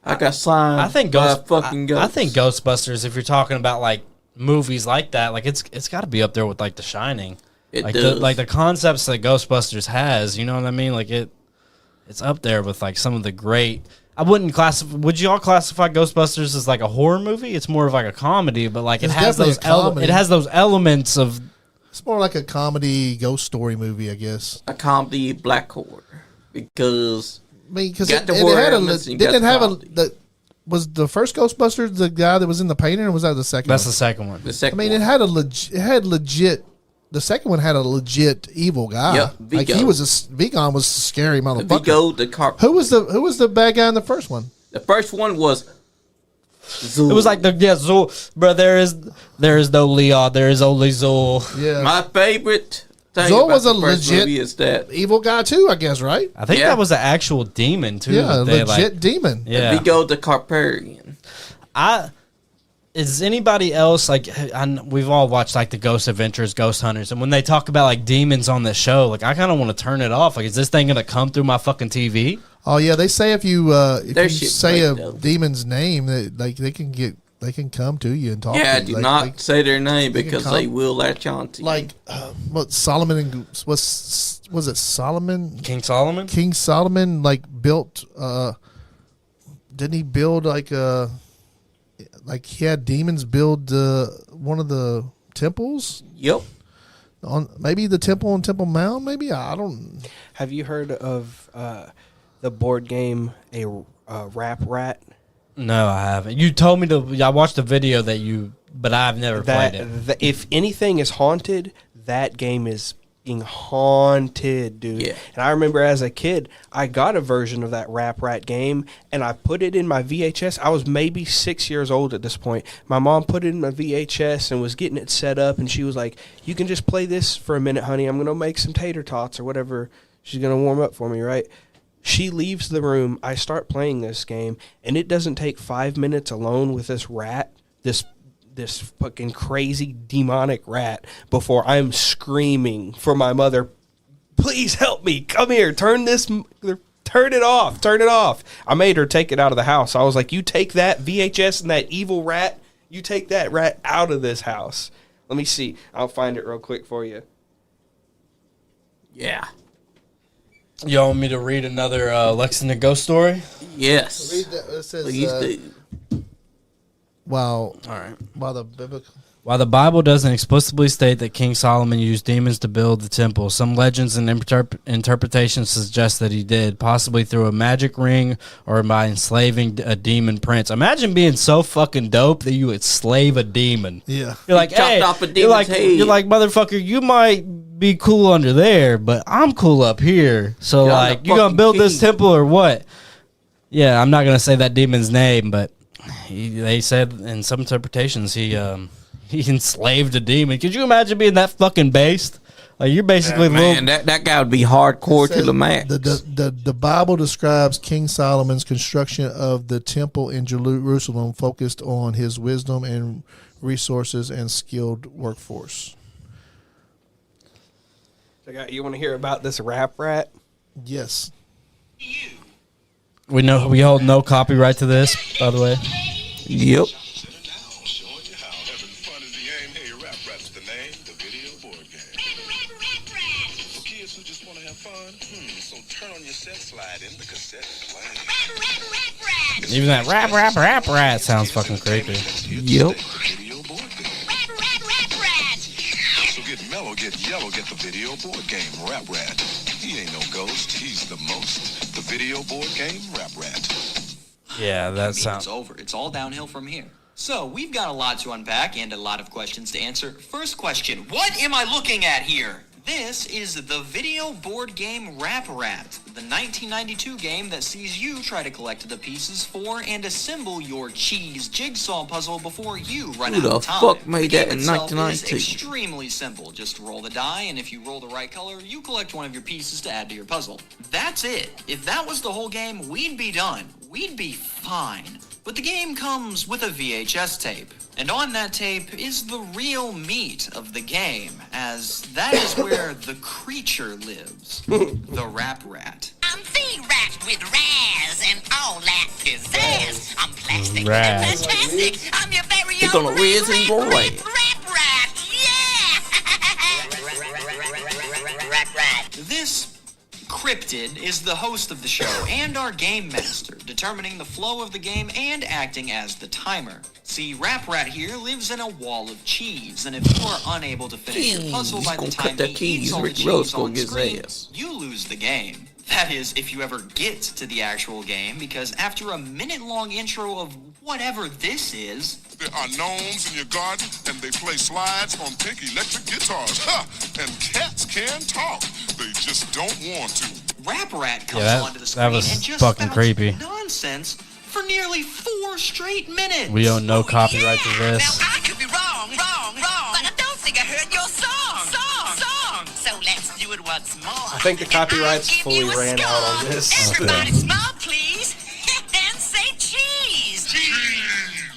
I got slimed I think by a fucking ghost. I think Ghostbusters, if you're talking about like movies like that, like it's got to be up there with like The Shining. It like does. the concepts that Ghostbusters has, you know what I mean? Like it's up there with like some of the great. I wouldn't classify. Would you all classify Ghostbusters as like a horror movie? It's more of like a comedy, but like It's it has definitely those a comedy. it has those elements of. It's more like a comedy ghost story movie, I guess. a comedy black horror. Because I mean, because Got it, the it horror had a elements and you didn't it got have a comedy. was the first Ghostbusters the guy that was in the painting, or was that the second? That's the one? second one. the I second mean, one, it had legit. The second one had a legit evil guy. Yep, like he Vigo. was Vigon was a scary motherfucker. Vigo the car. Who was the bad guy in the first one? The first one was Zool. It was like Zool, bro. There is no Leon. There is only Zool. Yeah, my favorite thing Zool about was the a first legit movie is that evil guy too, I guess, right? I think Yeah. that was an actual demon too. Yeah, that they, legit like, demon. yeah. Vigo the Carparian. Is anybody else like? We've all watched like the Ghost Adventures, Ghost Hunters, and when they talk about like demons on the show, like I kind of want to turn it off. Like, is this thing gonna come through my fucking TV? Oh yeah, they say if you Their shit's say a great, though. demon's name, that like they can come to you and talk. Yeah, to you. do Like, not like, say their name can because come- they will latch on to you. like what Solomon and was it Solomon? King Solomon. King Solomon like built. Didn't he build like he had demons build one of the temples Yep. on maybe the temple on Temple Mount? Maybe I don't. Have you heard of the board game a Rap Rat? No, I haven't. You told me to. I watched a video but I've never played it. If anything is haunted, that game is being haunted, dude. Yeah. And I remember as a kid, I got a version of that Rap Rat game, and I put it in my VHS. I was maybe 6 years old at this point. My mom put it in my VHS and was getting it set up, and she was like, "You can just play this for a minute, honey. I'm going to make some tater tots or whatever she's going to warm up for me, right?" She leaves the room. I start playing this game, and it doesn't take 5 minutes alone with this rat, this fucking crazy demonic rat, before I'm screaming for my mother, "Please help me. Come here. Turn it off. I made her take it out of the house. I was like, "You take that VHS and that evil rat, you take that rat out of this house." Let me see. I'll find it real quick for you. Yeah. You want me to read another Lexington ghost story? Yes. Read that. It says, Please do. while All right. while the biblical. While the Bible doesn't explicitly state that King Solomon used demons to build the temple, some legends and interpretations suggest that he did, possibly through a magic ring or by enslaving a demon prince. Imagine being so fucking dope that you would slave a demon. Yeah. You're like, chopped hey, off a you're demon's like, head. you're like, motherfucker, you might be cool under there, but I'm cool up here. So, Yeah, I'm like, the you gonna fucking build this king. temple or what? Yeah, I'm not gonna say that demon's name, but they said in some interpretations he enslaved a demon. Could you imagine being that fucking based? Like, you're basically Man, that guy would be hardcore to the max. The Bible describes King Solomon's construction of the temple in Jerusalem focused on his wisdom and resources and skilled workforce. You want to hear about this rap rat? Yes. we know we hold no copyright to this, by the way. Yep. Showing you how having fun is the aim. Hey, Rap Rat's the name, the video board game. For kids who just want to have fun, so turn on your set, slide in the cassette play. Even that rap sounds fucking creepy. Yep. Video board game. So get mellow, get yellow, get the video board game, Rap Rat. He ain't no ghost, he's the most. The video board game, Rap Rat. Yeah, that It's sounds. over. It's all downhill from here. So, we've got a lot to unpack and a lot of questions to answer. First question, what am I looking at here? This is the video board game Rap Rat, the 1992 game that sees you try to collect the pieces for and assemble your cheese jigsaw puzzle before you run Who out the of time. fuck made The that game in itself is 1992? extremely simple. Just roll the die, and if you roll the right color, you collect one of your pieces to add to your puzzle. That's it. If that was the whole game, we'd be done. We'd be fine. But the game comes with a VHS tape. And on that tape is the real meat of the game, as that is where the creature lives. The Rap Rat. I'm the rat with Raz and all that pizzazz. I'm plastic Raz. and fantastic. I'm your very He's own gonna whiz and roll it. Rap rat. Yeah. This cryptid is the host of the show and our game master, determining the flow of the game and acting as the timer. See, Rap Rat here lives in a wall of cheese, and if you are unable to finish your puzzle He's by the gonna time cut that he cheese. eats all the Rick Ross cheese gonna on get his screen, ass. you lose the game. That is, if you ever get to the actual game, because after a minute-long intro of whatever this is, There are gnomes in your garden, and they play slides on pink electric guitars. Ha! And cats can talk. They just don't want to. Rap Rat comes Yeah, onto the that screen was and just fucking spouts creepy. nonsense for nearly 4 straight minutes. We own no copyright to Now this. I could be wrong, but I don't think I heard your song. So let's do it once more. I think the copyrights I'll give fully you a ran out on score. this. Everybody smile, please, and say cheese.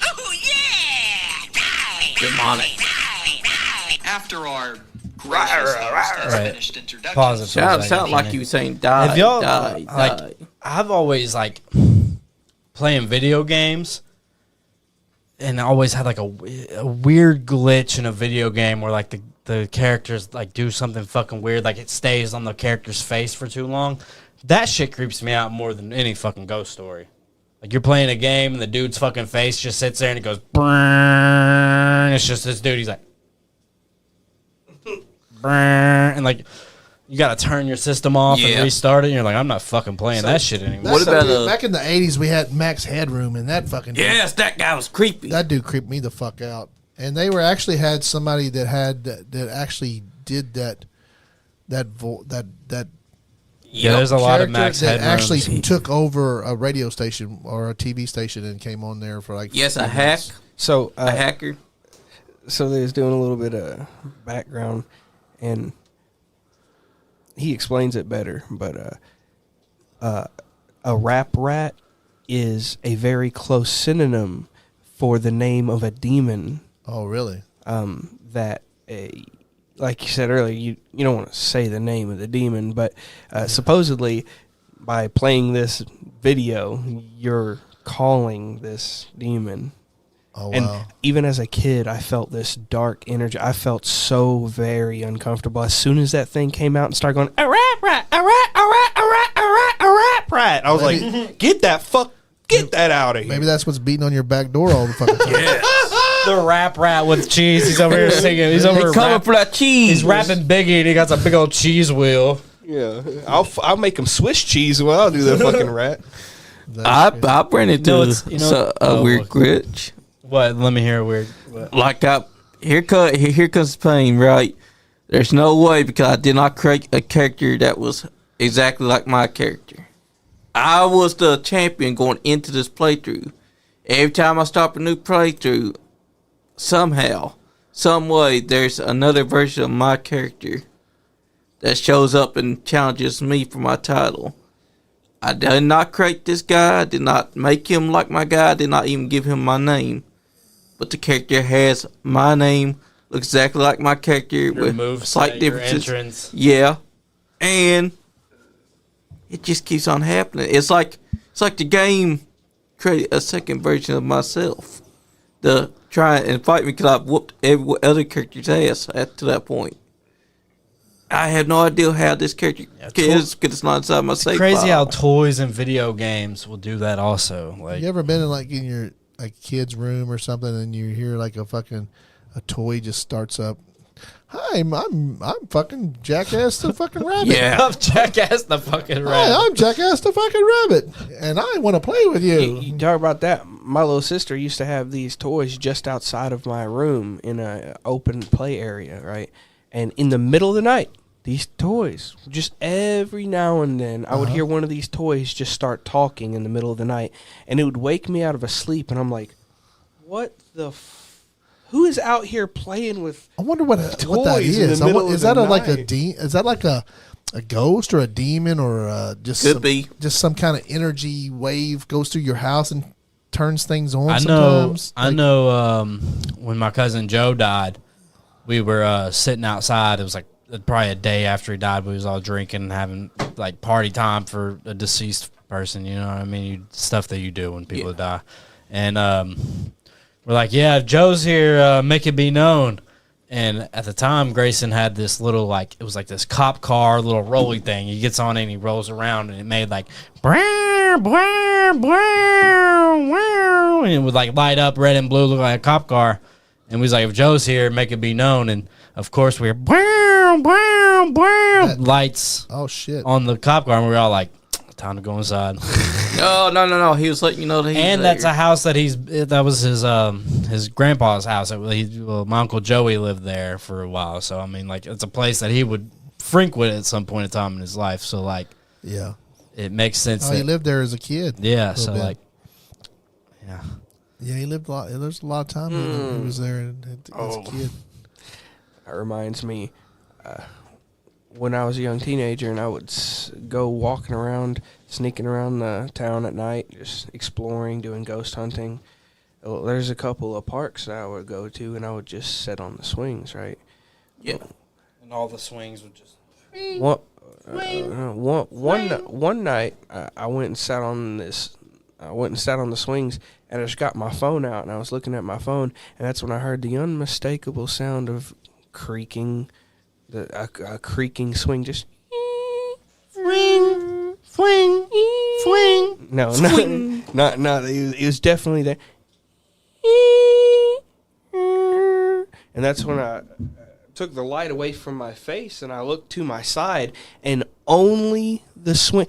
Oh yeah! Right. Demonic. Right. After our gracious host has Right. finished introduction. Pause it for a Sound second, like Kenny. you saying die, If y'all die, like, die. I've always like playing video games, and I always had like a weird glitch in a video game where like the characters like do something fucking weird, like it stays on the character's face for too long. That shit creeps me out more than any fucking ghost story. Like you're playing a game and the dude's fucking face just sits there and it goes, brrrr. It's just this dude. He's like, brrrr. And like you got to turn your system off Yeah. and restart it. And you're like, I'm not fucking playing that shit anymore. What about back in the 80s? We had Max Headroom, and that fucking Yes, that guy was creepy. that dude creeped me the fuck out. And they were actually had somebody that had that actually did that Yeah, there's a lot of character Max that Headrooms. actually took over a radio station or a TV station and came on there for like Yes, a 15 hack, minutes. So, a hacker. so they was doing a little bit of background, and he explains it better. But a rap rat is a very close synonym for the name of a demon. Oh, really? That like you said earlier, you don't want to say the name of the demon, but supposedly by playing this video, you're calling this demon. Oh, And wow. even as a kid, I felt this dark energy. I felt so very uncomfortable. As soon as that thing came out and started going, a rap rat, a rat, a rat, a rat, a rat, a rap rat, I was like, get that fuck Get that out of here. Maybe that's what's beating on your back door all the fucking time. The rap rat with cheese. He's over here singing. He's over coming for that cheese. He's rapping Biggie, and he got a big old cheese wheel. Yeah, I'll make him Swiss cheese. Well, I'll do that fucking rat. I ran into a weird glitch. What? Let me hear a weird. What? Like here comes the pain. Right? There's no way because I did not create a character that was exactly like my character. I was the champion going into this playthrough. Every time I start a new playthrough, somehow, some way, there's another version of my character that shows up and challenges me for my title. I did not create this guy. I did not make him like my guy. I did not even give him my name. But the character has my name, looks exactly like my character with slight differences. Entrance. Yeah, and it just keeps on happening. It's like the game created a second version of myself to try and fight me because I've whooped every other character's ass to that point. I have no idea how this character is because it's not inside my save Crazy file. how toys and video games will do that also. Like, You ever been in your kid's room or something and you hear like a toy just starts up? Hi, I'm fucking Jackass the fucking rabbit. Yeah. I'm Jackass the fucking rabbit. Hi, I'm Jackass the fucking rabbit, and I want to play with you. You talk about that. My little sister used to have these toys just outside of my room in a open play area, right? And in the middle of the night, these toys, just every now and then, I would hear one of these toys just start talking in the middle of the night, and it would wake me out of a sleep, and I'm like, what the who is out here playing with I wonder what that toys in is. the middle of Is that the like a night? is that like a ghost or a demon or just some kind of energy wave goes through your house and turns things on? I know. When my cousin Joe died, we were sitting outside. It was like probably a day after he died. We was all drinking and having like party time for a deceased person. You know what I mean? Stuff that you do when people die. And we're like, yeah, if Joe's here, make it be known. And at the time, Grayson had this little, like, it was like this cop car, little rolly thing. He gets on it and he rolls around, and it made like, and it would like light up red and blue, look like a cop car. And we was like, if Joe's here, make it be known. And of course, we were lights on the cop car, and we were all like, time to go inside. No. He was letting you know that he's and there. that's a house that that was his grandpa's house. My Uncle Joey lived there for a while. So, I mean, like, it's a place that he would frequent at some point in time in his life. So, like, yeah, it makes sense. He lived there as a kid. Yeah, so, like, yeah. Yeah, he lived a lot. There's a lot of time he was there as a kid. That reminds me, when I was a young teenager and I would go walking around, sneaking around the town at night, just exploring, doing ghost hunting. Well, there's a couple of parks that I would go to, and I would just sit on the swings, right? Yeah. And all the swings would just... One night, I went and sat on the swings, and I just got my phone out, and I was looking at my phone, and that's when I heard the unmistakable sound of creaking, a creaking swing, just swing, swing, swing. No, swing. Not. It was definitely there. And that's when I took the light away from my face, and I looked to my side, and only the swing.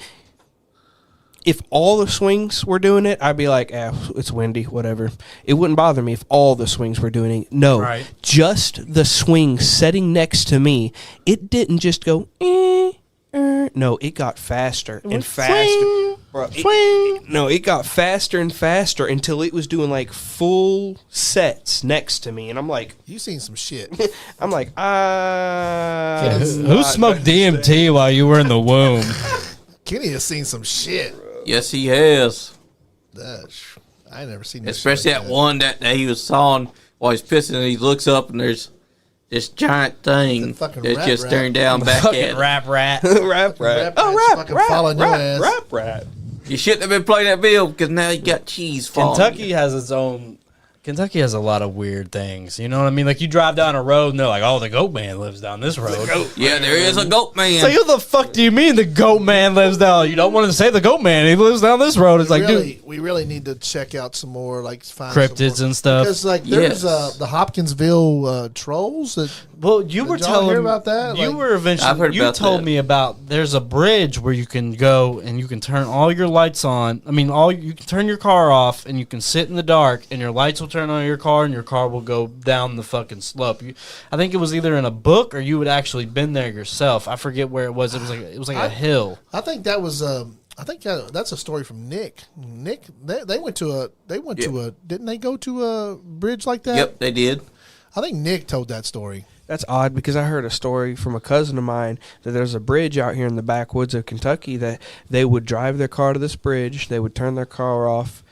If all the swings were doing it, I'd be like, it's windy, whatever. It wouldn't bother me if all the swings were doing it. No, right. Just the swing sitting next to me, it didn't just go, no, it got faster and faster. Bro, it got faster and faster until it was doing like full sets next to me. And I'm like, You seen some shit. I'm like, who smoked DMT while you were in the womb? Kenny has seen some shit. Yes, he has. I ain't never seen this. Especially shit like that one that he was sawing while he's pissing, and he looks up and there's this giant thing fucking that's rat just rat. staring down back at him. Rap rat. rap. fucking following your ass. Rap. You shouldn't have been playing that video because now you got cheese falling. Kentucky has its own Kentucky has a lot of weird things. You know what I mean? Like you drive down a road and they're like, "Oh, the goat man lives down this road." Yeah, there is a goat man. So who the fuck do you mean the goat man lives down? You don't want to say the goat man. He lives down this road. It's like, dude, we really need to check out some more, like find cryptids some more. and stuff. Because like there's the Hopkinsville trolls. Well, you were y'all telling hear about that? You Like- were eventually. I've heard you about told that. me about. There's a bridge where you can go and you can turn all your lights on. I mean, you can turn your car off and you can sit in the dark and your lights will turn on your car and your car will go down the fucking slope. I think it was either in a book or you had actually been there yourself. I forget where it was. It was like a hill. I think that was. I think that's a story from Nick. Nick, they went to a. Didn't they go to a bridge like that? Yep, they did. I think Nick told that story. That's odd because I heard a story from a cousin of mine that there's a bridge out here in the backwoods of Kentucky that they would drive their car to this bridge, they would turn their car off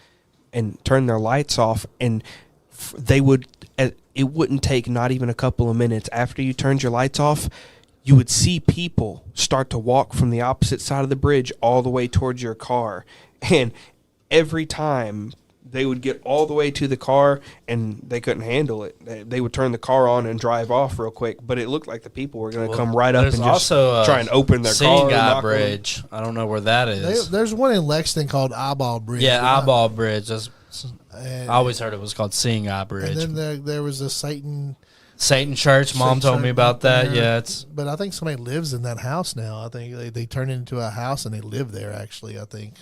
and turn their lights off, and they would. It wouldn't take not even a couple of minutes after you turned your lights off. You would see people start to walk from the opposite side of the bridge all the way towards your car, and every time they would get all the way to the car and they couldn't handle it. They would turn the car on and drive off real quick, but it looked like the people were going to come right up and just also try and open their car. Seeing Guy knock on Bridge. I don't know where that is. There's one in Lexington called Eyeball Bridge. Yeah, Eyeball Bridge. And, I always heard it was called Seeing Eye Bridge. And then there was a Satan Church. Mom told me about that. there. Yeah, it's. But I think somebody lives in that house now. I think they turned it into a house and they live there. Actually, I think.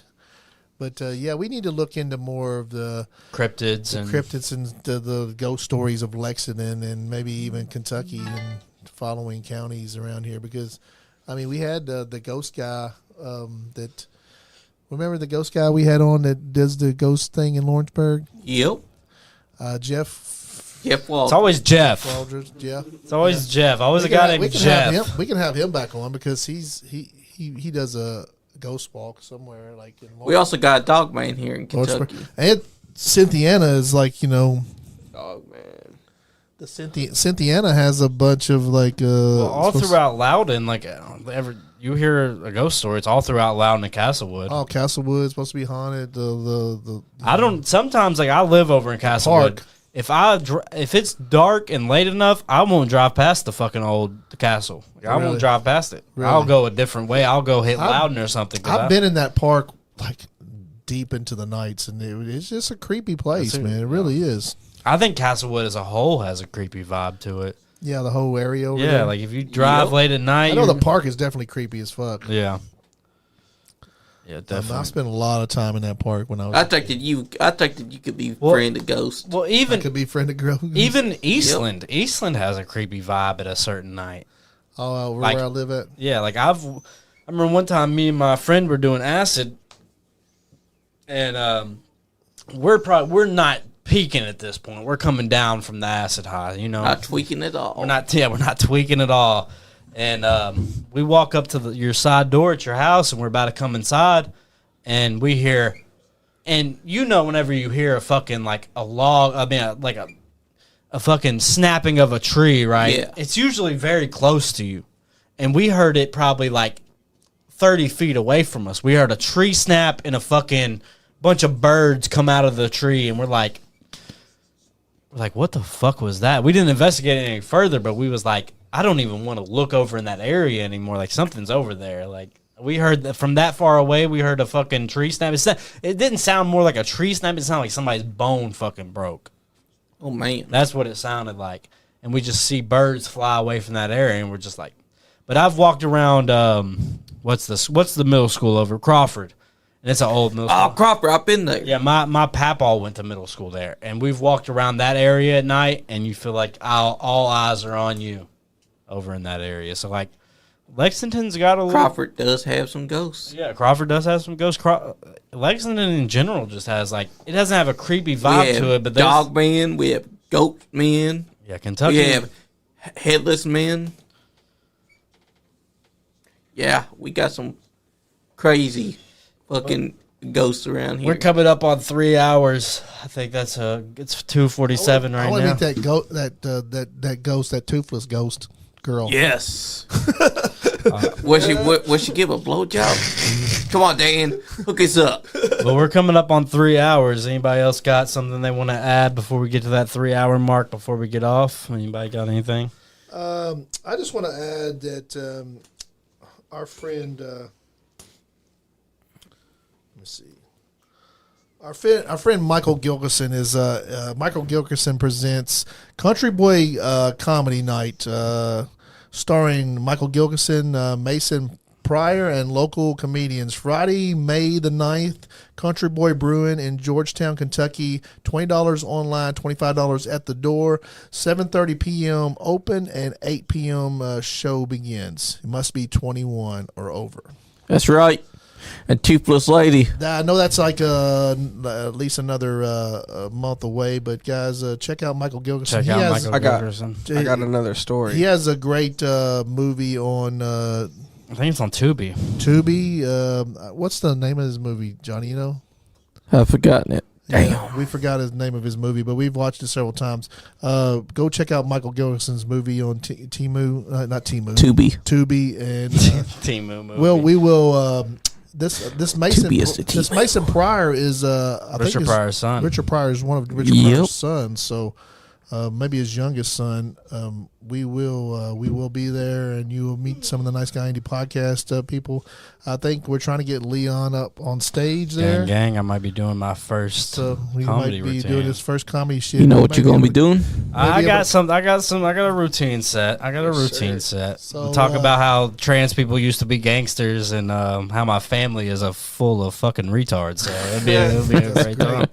But yeah, we need to look into more of the Cryptids and the ghost stories of Lexington and maybe even Kentucky and following counties around here. Because, I mean, we had the ghost guy that. Remember the ghost guy we had on that does the ghost thing in Lawrenceburg? Yep. Jeff. Waldron. It's always Jeff. Waldron, Jeff. It's always Jeff. Always a guy named Jeff. We can have him back on because he does a ghost walk somewhere like in We also got a dog man here in Lawrenceburg. Kentucky. And Cynthiana is like, dog man. the Cynthiana has a bunch of like All throughout Loudon, like you hear a ghost story, it's all throughout Loudon and Castlewood. Oh, Castlewood's supposed to be haunted. I don't. Sometimes, like I live over in Castlewood. Park. If it's dark and late enough, I won't drive past the fucking old castle. Like, I Really? won't drive past it. Really? I'll go a different way. I'll go hit Loudon or something. I've been in that park like deep into the nights, and it's just a creepy place, man. It really is. I think Castlewood as a whole has a creepy vibe to it. Yeah, the whole area over Yeah, there. like if you drive late at night, I know the park is definitely creepy as fuck. Yeah. Yeah, I definitely. spent a lot of time in that park when I was. I think that you could be friend of ghost. Well, I even could be friend of girl. even Eastland, Eastland has a creepy vibe at a certain night. Oh, like- where I live at. Yeah, like I remember one time me and my friend were doing acid, and we're not peaking at this point. We're coming down from the acid high, you know. Not tweaking at all. We're not tweaking at all. And we walk up to your side door at your house, and we're about to come inside, and we hear, and whenever you hear a fucking like a log, like a fucking snapping of a tree, right? Yeah. It's usually very close to you, and we heard it probably like 30 feet away from us. We heard a tree snap and a fucking bunch of birds come out of the tree, and we're like, what the fuck was that? We didn't investigate it any further, but we was like, I don't even want to look over in that area anymore. Like, something's over there. Like, we heard that from that far away, we heard a fucking tree snap. It didn't sound more like a tree snap. It sounded like somebody's bone fucking broke. Oh, man. That's what it sounded like. And we just see birds fly away from that area, and we're just like, but I've walked around, what's the middle school over? Crawford. And it's an old middle school. Oh, Cropper, I've been there. Yeah, my papaw went to middle school there, and we've walked around that area at night, and you feel like all eyes are on you over in that area. So, like, Lexington's got a little... Crawford does have some ghosts. Yeah, Crawford does have some ghosts. Lexington in general just has, like, it doesn't have a creepy We vibe have to it, but there's... dog men, we have goat men, Yeah, Kentucky... we have headless men. Yeah, we got some crazy fucking ghosts around here. We're coming up on 3 hours. I think it's 2:47 I right want to now. meet that goat, that ghost, that toothless ghost girl. Yes. Would she give a blowjob? Come on, Dan, hook us up. Well, we're coming up on 3 hours. Anybody else got something they want to add before we get to that 3 hour mark before we get off? Anybody got anything? I just want to add that our friend, let me see, our friend Michael Gilkerson is Michael Gilkerson presents Country Boy Comedy Night, starring Michael Gilkerson, Mason Pryor, and local comedians. Friday, May the 9th, Country Boy Brewing in Georgetown, Kentucky. $20 online, $25 at the door. 7:30 p.m. open and 8 p.m. Show begins. You must be 21 or over. That's right. And Toothless Lady. I know that's like at least another month away, but guys, check out Michael Gilkerson. Check out Michael Gilkerson. I got another story. He has a great movie on I think it's on Tubi. Tubi. What's the name of his movie, Johnny? You know? I've forgotten it. Yeah, we forgot his name of his movie, but we've watched it several times. Go check out Michael Gilkerson's movie on Timu, not Timu, Tubi, and Timu movie. well, we will. This Mason Pryor is I think Richard Pryor's son. Richard Pryor is one of Richard Pryor's sons, so maybe his youngest son. We will be there, and you will meet some of the Nice Guy Indie podcast people. I think we're trying to get Leon up on stage there. Gang, I might be doing my first So he comedy might be routine. doing his first comedy shit. You know what you're gonna be doing? I got a routine set. So, We'll talk about how trans people used to be gangsters and how my family is a full of fucking retards. So it'll be a great time.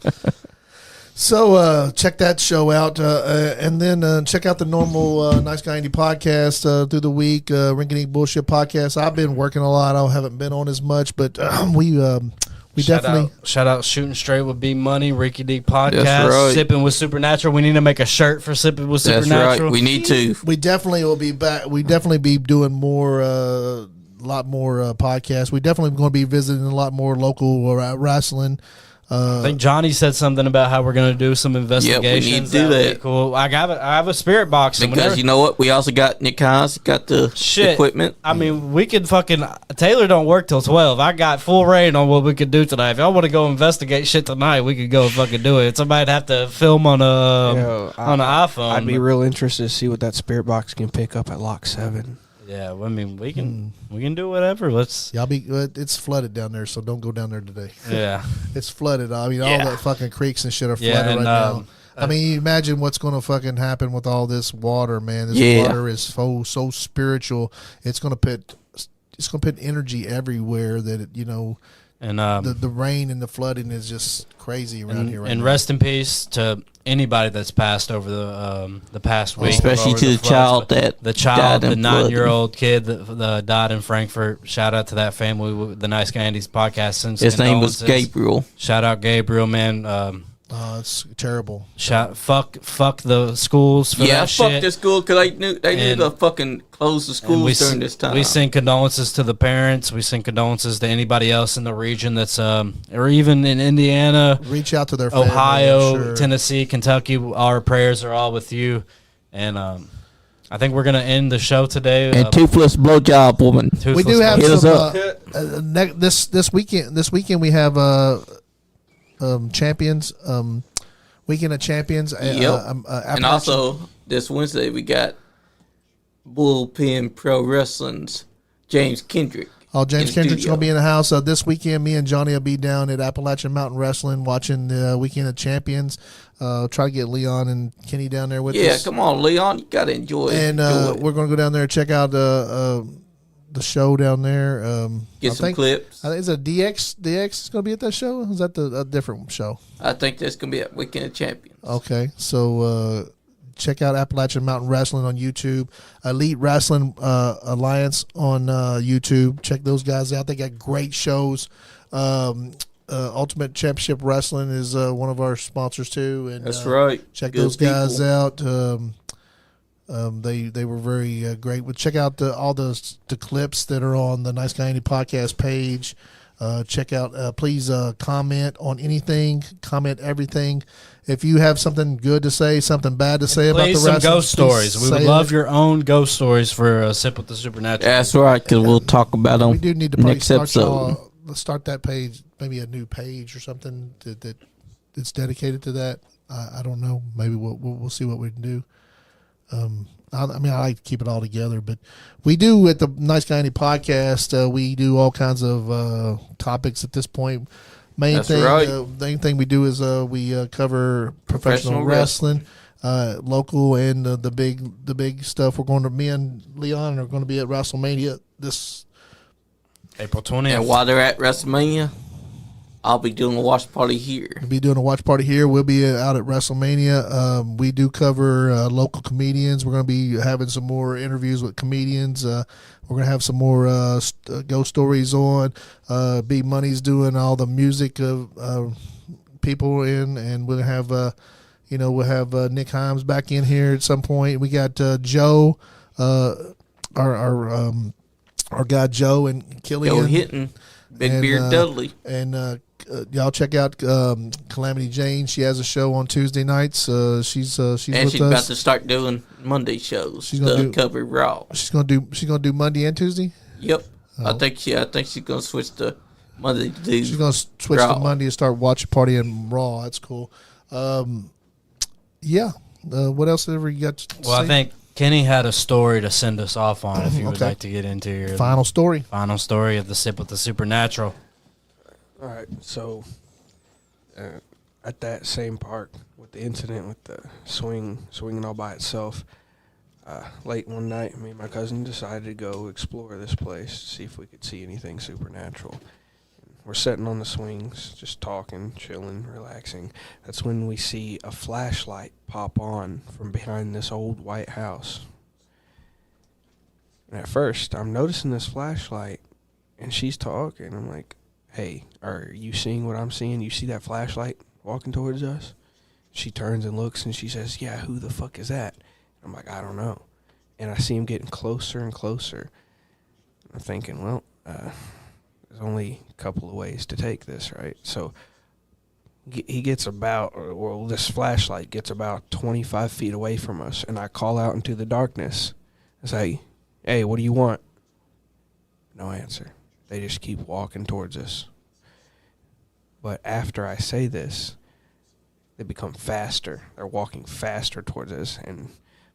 So check that show out, and then check out the normal Nice Guy Indie podcast through the week. Rinky-Dink Bullshit podcast. I've been working a lot. I haven't been on as much, but we definitely shout out Shooting Straight with B Money, Rinky-Dink podcast, That's right. Sipping with Supernatural. We need to make a shirt for Sipping with That's Supernatural. right. We need to. we definitely will be back. We definitely be doing more. Lot more podcasts. We definitely going to be visiting a lot more local wrestling. I think Johnny said something about how we're going to do some investigations. need to do would be that. Cool. I have a spirit box. and Because whenever- you know what? We also got Nick Haas, got the equipment. I mean, we could fucking Taylor don't work till 12. I got full reign on what we could do tonight. If y'all want to go investigate shit tonight, we could go fucking do it. Somebody'd have to film on an iPhone. I'd be real interested to see what that spirit box can pick up at Lock 7. Yeah, I mean, we can do whatever. Let's. Y'all be. It's flooded down there, so don't go down there today. Yeah, it's flooded. I mean, all the fucking creeks and shit are flooded and, right now. I mean, you imagine what's going to fucking happen with all this water, man. This water is so spiritual. It's going to put energy everywhere that it, and the rain and the flooding is just crazy around here right and now. rest in peace to anybody that's passed over the past week, Especially over to the floods. child that the child, died the in 9-year-old kid that died in Frankfurt. Shout out to that family. The Nice Guy Andy's podcast. Since his name was Gabriel. Shout out Gabriel, man. It's terrible. Fuck the schools for that shit. Yeah, fuck the school because they knew to fucking close the schools during this time. We send condolences to the parents. We send condolences to anybody else in the region that's or even in Indiana. Reach out to their family, Ohio, I'm sure. Tennessee, Kentucky. Our prayers are all with you, and I think we're gonna end the show today. And Toothless Blowjob Woman. We do have Hit us some up. this weekend. This weekend we have champions. Weekend of champions. And also this Wednesday we got Bullpen Pro Wrestling's James Kendrick. Oh, James in the Kendrick's studio. going to be in the house this weekend. Me and Johnny will be down at Appalachian Mountain Wrestling watching the Weekend of Champions. Try to get Leon and Kenny down there with us. Yeah, come on, Leon. You got to enjoy it. And we're going to go down there and check out the show down there. Get some clips. I think it's a DX. DX is going to be at that show? Or is that a different show? I think that's going to be at Weekend of Champions. Okay, so check out Appalachian Mountain Wrestling on YouTube. Elite Wrestling Alliance on YouTube. Check those guys out. They got great shows. Ultimate Championship Wrestling is one of our sponsors too. And That's right. Check Good those guys people. out. They were very great. But check out all the clips that are on the Nice Guy Andy podcast page. Check out. Please comment on anything. Comment everything. If you have something good to say, something bad to say about the some wrestling, ghost stories. We would love your own ghost stories for Sip with the Supernatural. That's right, because we'll talk about them We do need to probably next episode. start that page maybe a new page or something that it's dedicated to that. I don't know. Maybe we'll see what we can do. I like to keep it all together, but we do at the Nice Guy Andy podcast. We do all kinds of topics at this point. Main thing we do is we cover professional wrestling, local, and the big stuff. Me and Leon are going to be at WrestleMania this April 20th. And while they're at WrestleMania, I'll be doing a watch party here. We'll be doing a watch party here. We'll be out at WrestleMania. We do cover local comedians. We're going to be having some more interviews with comedians. We're going to have some more ghost stories on. B Money's doing all the music of people in, and we'll have we'll have Nick Himes back in here at some point. We got Joe, our guy Joe and Killian. Joe Hitton, Big Beard Dudley, and y'all check out Calamity Jane. She has a show on Tuesday nights. She's and with she's us. about to start doing Monday shows. She's gonna cover Raw. She's gonna do Monday and Tuesday. Yep, I think she's gonna switch to Monday to do. She's gonna switch Raw. to Monday and start watching party and Raw. That's cool. Yeah. What else ever you got? To Well, say? I think Kenny had a story to send us off on. If you would Okay. like to get into your final story of the Sip with the Supernatural. All right, so at that same park with the incident with the swinging all by itself, late one night, me and my cousin decided to go explore this place, see if we could see anything supernatural. We're sitting on the swings, just talking, chilling, relaxing. That's when we see a flashlight pop on from behind this old white house. And at first, I'm noticing this flashlight, and she's talking. I'm like, hey, are you seeing what I'm seeing? You see that flashlight walking towards us? She turns and looks, and she says, yeah, who the fuck is that? I'm like, I don't know. And I see him getting closer and closer. I'm thinking, well, there's only a couple of ways to take this, right? So he gets this flashlight gets about 25 feet away from us, and I call out into the darkness. I say, hey, what do you want? No answer. They just keep walking towards us. But after I say this, they become faster. They're walking faster towards us, and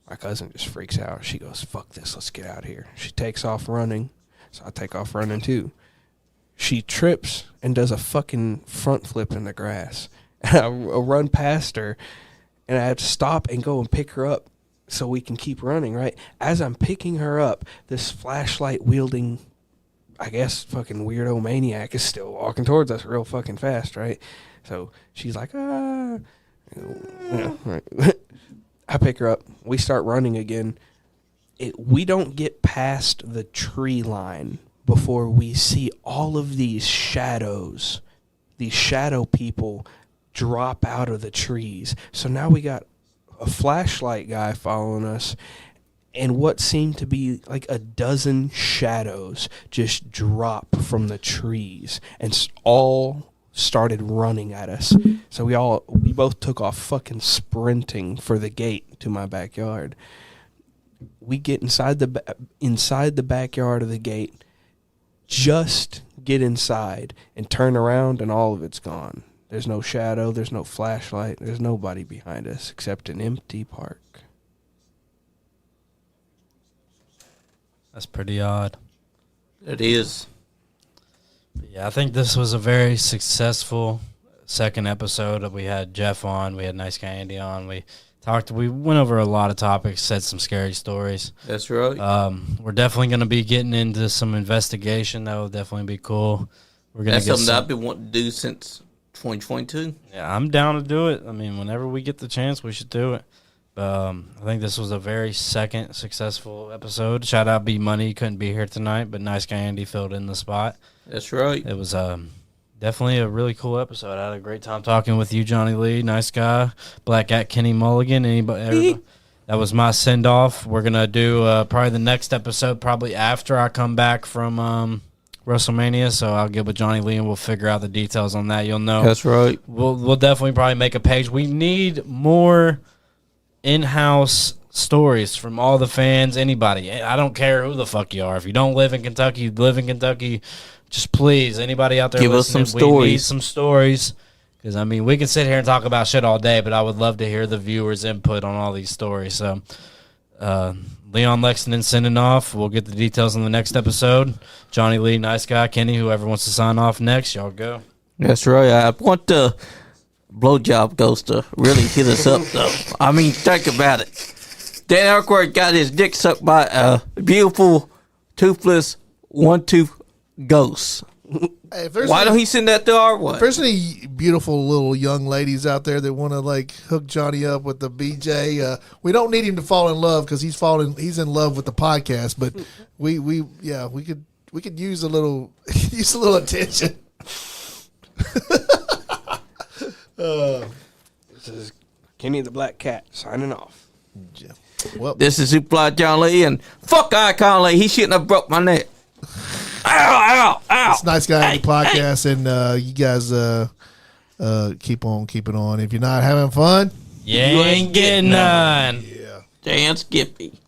my cousin just freaks out. She goes, fuck this, let's get out of here. She takes off running, so I take off running too. She trips and does a fucking front flip in the grass. And I run past her, and I have to stop and go and pick her up so we can keep running, right? As I'm picking her up, this flashlight wielding, I guess, fucking weirdo maniac is still walking towards us real fucking fast, right? So she's like, ah. Right. I pick her up. We start running again. We don't get past the tree line before we see all of these shadows, these shadow people drop out of the trees. So now we got a flashlight guy following us, and what seemed to be like a dozen shadows just drop from the trees and all started running at us. So we both took off fucking sprinting for the gate to my backyard. We get inside the backyard of the gate, just get inside and turn around, and all of it's gone. There's no shadow, there's no flashlight, there's nobody behind us except an empty park. That's pretty odd. It is. But yeah, I think this was a very successful second episode. We had Jeff on, we had Nice Guy Andy on. We went over a lot of topics, said some scary stories. That's right. We're definitely going to be getting into some investigation. That will definitely be cool. That's something that I've been wanting to do since 2022. Yeah, I'm down to do it. I mean, whenever we get the chance, we should do it. I think this was a very second successful episode. Shout out B Money. He couldn't be here tonight, but Nice Guy Andy filled in the spot. That's right. It was definitely a really cool episode. I had a great time talking with you, Johnny Lee. Nice guy. Black at Kenny Mulligan. Everybody. That was my send-off. We're going to do probably the next episode probably after I come back from WrestleMania, so I'll get with Johnny Lee and we'll figure out the details on that. You'll know. That's right. We'll definitely probably make a page. We need more in-house stories from all the fans, anybody. I don't care who the fuck you are. If you don't live in Kentucky, you live in Kentucky, just please, anybody out there Give us listening, some we need stories. some stories. Because, I mean, we can sit here and talk about shit all day, but I would love to hear the viewers' input on all these stories. So, Leon Lexington sending off. We'll get the details in the next episode. Johnny Lee, Nice Guy, Kenny, whoever wants to sign off next, y'all go. That's right. I want the blowjob ghost to really hit us up, though. I mean, think about it. Dan Aykroyd got his dick sucked by a beautiful, toothless, one-tooth ghost. Hey, if there's Why any- don't he send that to our way? If there's any beautiful little young ladies out there that want to like hook Johnny up with the BJ, we don't need him to fall in love because he's in love with the podcast. But we could use a little attention. This is Kenny the Black Cat signing off. Well, This is SuperFly John Lee, and fuck Icon Lee. He shouldn't have broke my neck. Ow, ow, ow. it's Nice Guy on the podcast, and you guys keep on keeping on. If you're not having fun, You ain't getting none. Dan Skippy.